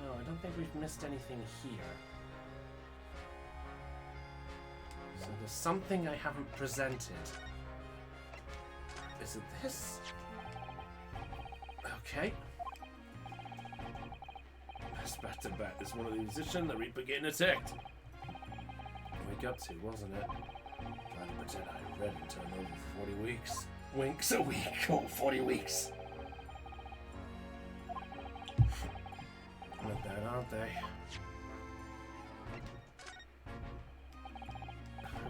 No, I don't think we've missed anything here. So there's something I haven't presented. Is it this? Okay. Best bet to bet is one of the musicians the Reaper getting attacked. Wake up to, wasn't it? Trying to pretend I read it turn over 40 weeks. Winks a week. Oh, 40 weeks. Not that, aren't they?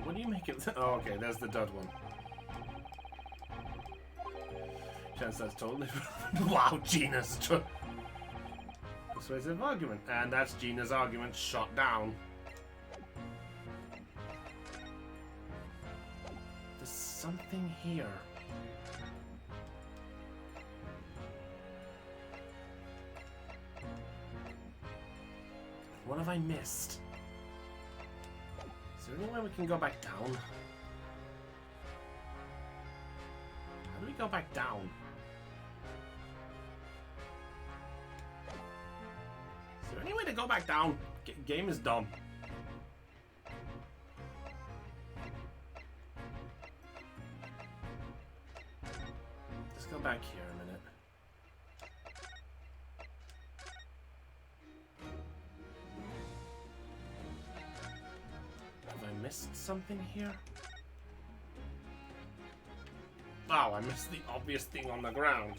What do you make of that? Oh, okay, there's the dud one. Chance that's totally... Wow, Gina's... Persuasive argument. And that's Gina's argument shot down. There's something here. What have I missed? Is there any way we can go back down? How do we go back down? Is there any way to go back down? Game is dumb. Let's go back here a minute. Have I missed something here? Oh, I missed the obvious thing on the ground.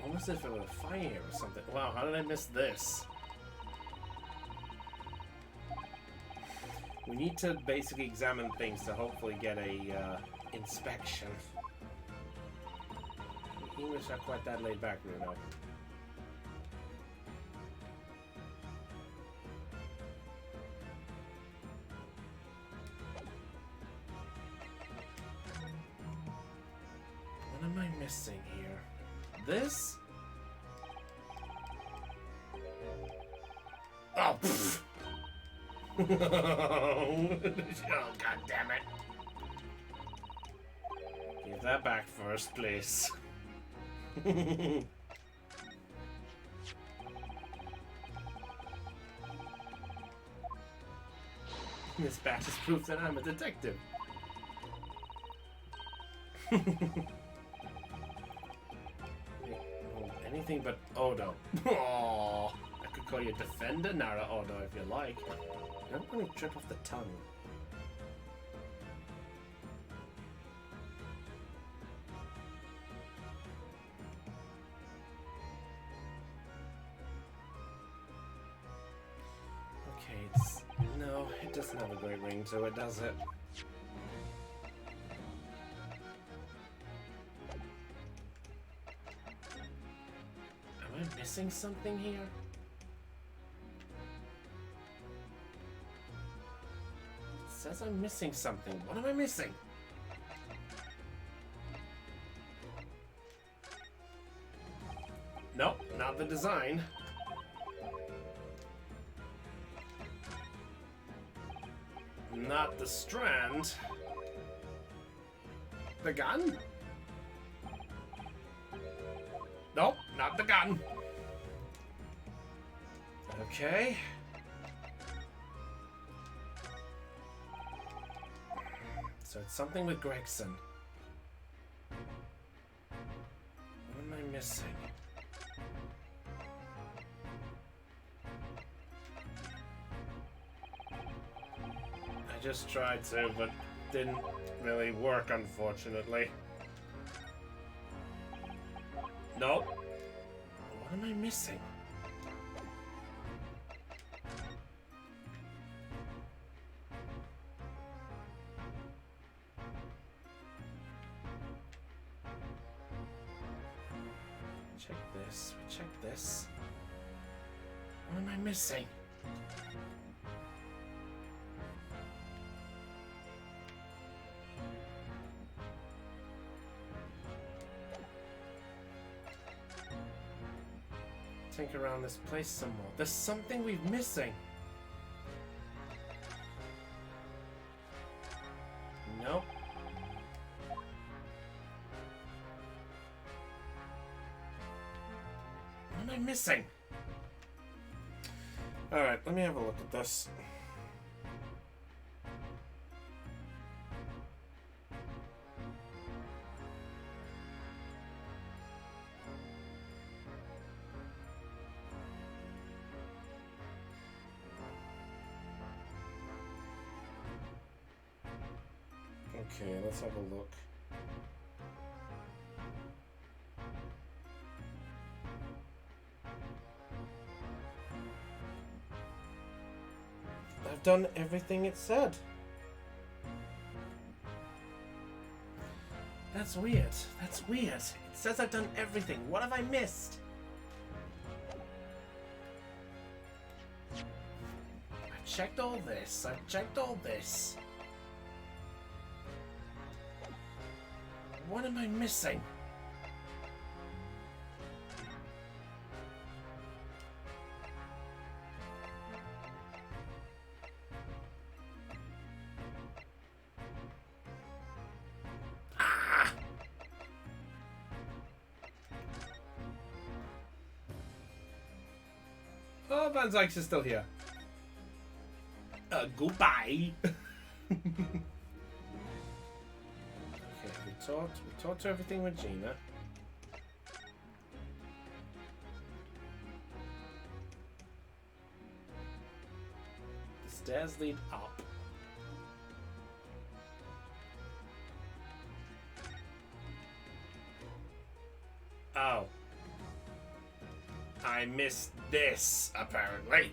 Almost as if it were a fire or something. Wow, how did I miss this? We need to basically examine things to hopefully get a inspection. English not quite that laid back, Bruno. What am I missing here? This? Oh, pfft. Oh, god damn it. Give that back first, please. This batch is proof that I'm a detective. Anything but Odo. Oh, I could call you Defender Nara Odo if you like. I'm going to trip off the tongue. Okay, it's... No, it doesn't have a great ring to it, does it? Am I missing something here? It says I'm missing something. What am I missing? Nope, not the design. Not the strand. The gun? Nope, not the gun. Okay. So it's something with Gregson. What am I missing? I just tried to, but didn't really work, unfortunately. Nope. What am I missing? Check this. Check this. What am I missing? Think around this place some more. There's something we're missing. Nope. What am I missing? Alright, let me have a look at this. Okay, let's have a look. I've done everything it said. That's weird. That's weird. It says I've done everything. What have I missed? I've checked all this. I've checked all this. What am I missing? Ah! Oh, Van Zykes is still here. Goodbye. We talked to everything with Gina. The stairs lead up. Oh. I missed this, apparently.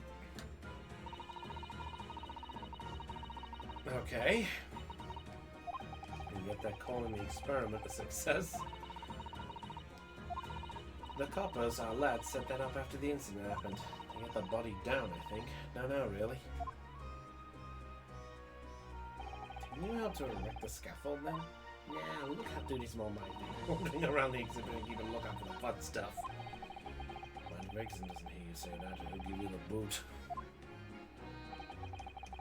Okay. Yet that calling the experiment a success. The coppers, our lads, set that up after the incident happened. They got the body down, I think. No, really. Can you help to erect the scaffold then? Yeah, look how duty small might be. Wandering around the exhibit and keep a lookout for the fun stuff. Mind Gregson doesn't hear you say that, he'll give you the boot.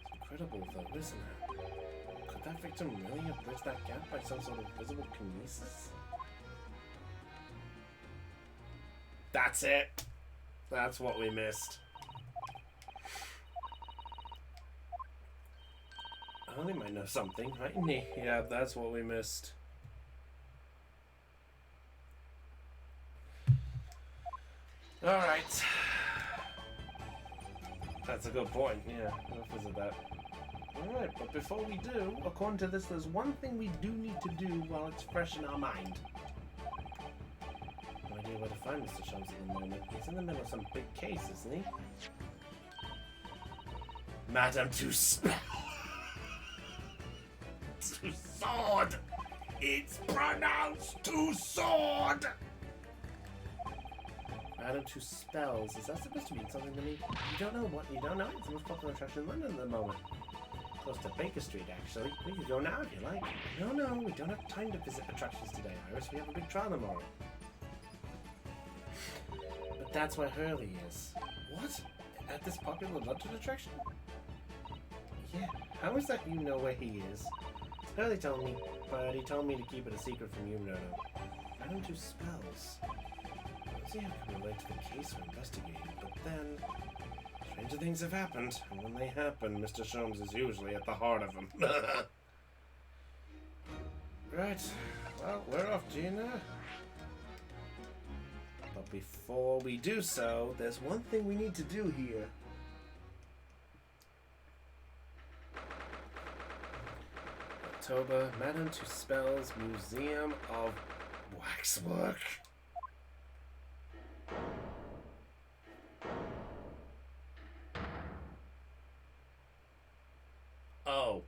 It's incredible though, isn't it? Could that victim really have bridged that gap by some sort of visible kinesis? That's it. That's what we missed. Oh, they might know something, right? Yeah, that's what we missed. Alright. That's a good point, yeah. We'll visit that. Alright, but before we do, according to this, there's one thing we do need to do while it's fresh in our mind. No idea where to find Mr. Shums at the moment. He's in the middle of some big case, isn't he? Madam to spell. To sword. It's pronounced to sword. Madam to spells. Is that supposed to mean something to me? You don't know what? You don't know? It's the most popular attraction in London at the moment. Close to Baker Street, actually. We could go now if you like. No, we don't have time to visit attractions today, Iris. We have a big trial tomorrow. But that's where Hurley is. What? At this popular London attraction? Yeah. How is that you know where he is? Hurley told me, but he told me to keep it a secret from you, Nono. Madam to spells. What does he have to relate to the case we're investigating? But then... stranger things have happened, and when they happen, Mr. Sholmes is usually at the heart of them. Right, well, we're off, Gina. But before we do so, there's one thing we need to do here. October, Madame Tuspel's Museum of Waxwork. Oh.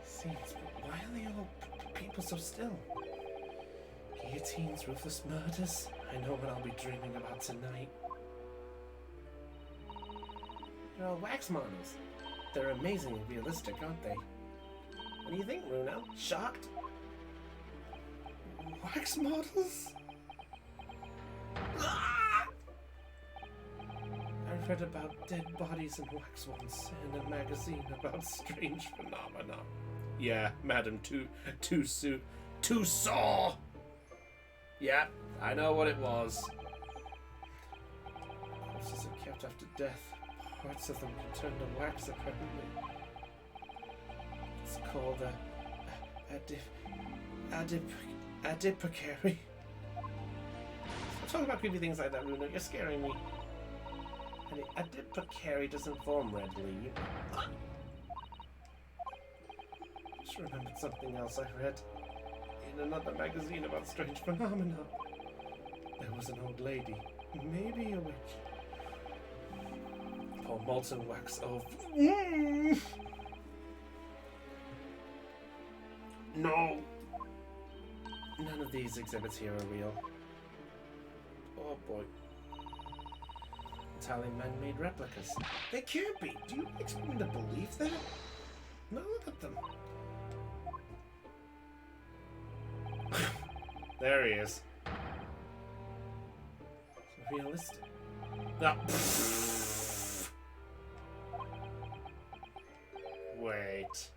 Scenes, but why are they all people so still? Guillotines, ruthless murders. I know what I'll be dreaming about tonight. They're all wax models. They're amazingly realistic, aren't they? What do you think, Bruno? Shocked? Wax models? I read about dead bodies and wax once in a magazine about strange phenomena. Yeah, Madam Tusaw. Yeah, I know what it was. Corpses are kept after death. Parts of them can turn to wax, apparently. It's called adipocary. Don't talk about creepy things like that, Luna. You're scaring me. And the adipocary doesn't form readily. Just remembered something else I read in another magazine about strange phenomena. There was an old lady, maybe a witch. Pour molten wax over. No! None of these exhibits here are real. Oh boy. Italian man-made replicas. They can't be! Do you expect me to believe that? No, look at them. There he is. So realistic. No. Wait.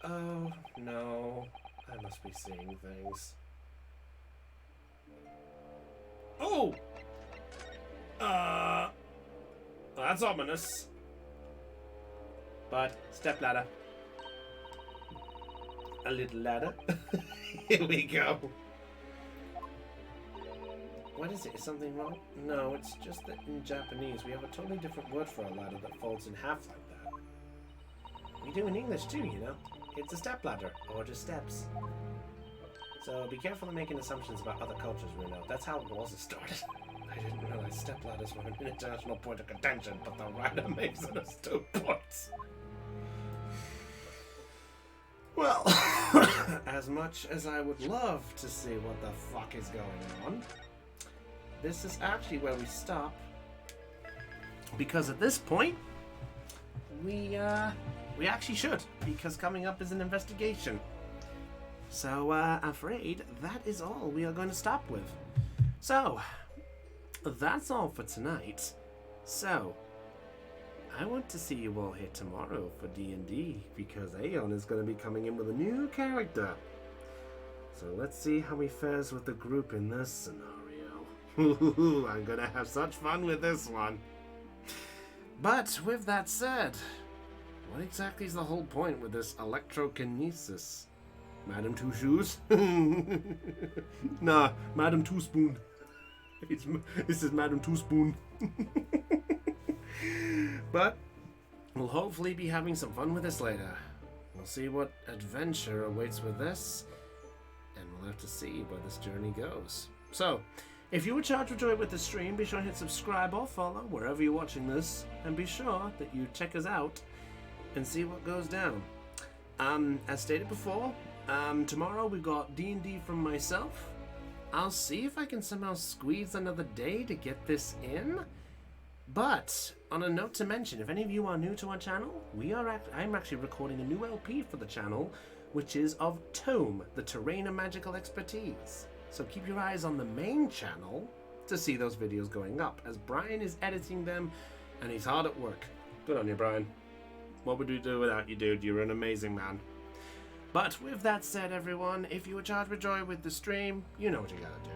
Oh, no. I must be seeing things. Oh! That's ominous. But, stepladder. A little ladder. Here we go. What is it? Is something wrong? No, it's just that in Japanese we have a totally different word for a ladder that folds in half like that. We do in English too, you know. It's a stepladder, or just steps. So be careful of making assumptions about other cultures, Bruno. That's how wars started. I didn't realize stepladders were an international point of contention, but the writer makes it as 2 points. Well, as much as I would love to see what the fuck is going on, this is actually where we stop. Because at this point, we actually should, because coming up is an investigation. So, I'm afraid that is all we are going to stop with. So, that's all for tonight. So, I want to see you all here tomorrow for D&D, because Aeon is going to be coming in with a new character. So let's see how he fares with the group in this scenario. I'm going to have such fun with this one. But with that said, what exactly is the whole point with this electrokinesis? Madam Two Shoes? Nah, Madam Two Spoon. This is Madam Two Spoon. But we'll hopefully be having some fun with this later. We'll see what adventure awaits with this, and we'll have to see where this journey goes. So, if you were charged with joy with the stream, be sure to hit subscribe or follow wherever you're watching this, and be sure that you check us out and see what goes down. As stated before, tomorrow we've got D&D from myself. I'll see if I can somehow squeeze another day to get this in. But on a note to mention, if any of you are new to our channel, I'm actually recording a new LP for the channel, which is of Tome, the Terrain of Magical Expertise. So keep your eyes on the main channel to see those videos going up, as Brian is editing them, and he's hard at work. Good on you, Brian. What would we do without you, dude? You're an amazing man. But with that said, everyone, if you were charged with joy with the stream, you know what you gotta do.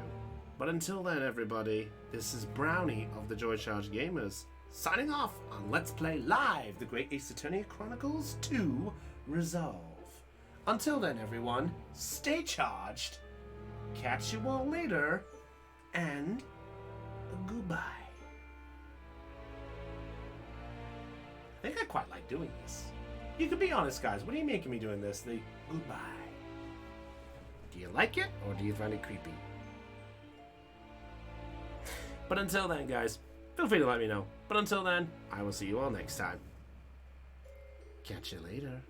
But until then, everybody, this is Brownie of the Joy Charge Gamers, signing off on Let's Play Live, the Great Ace Attorney Chronicles 2 Resolve. Until then, everyone, stay charged, catch you all later, and goodbye. I think I quite like doing this. You can be honest, guys. What are you making me doing this? The goodbye. Do you like it, or do you find it creepy? But until then, guys, feel free to let me know. But until then, I will see you all next time. Catch you later.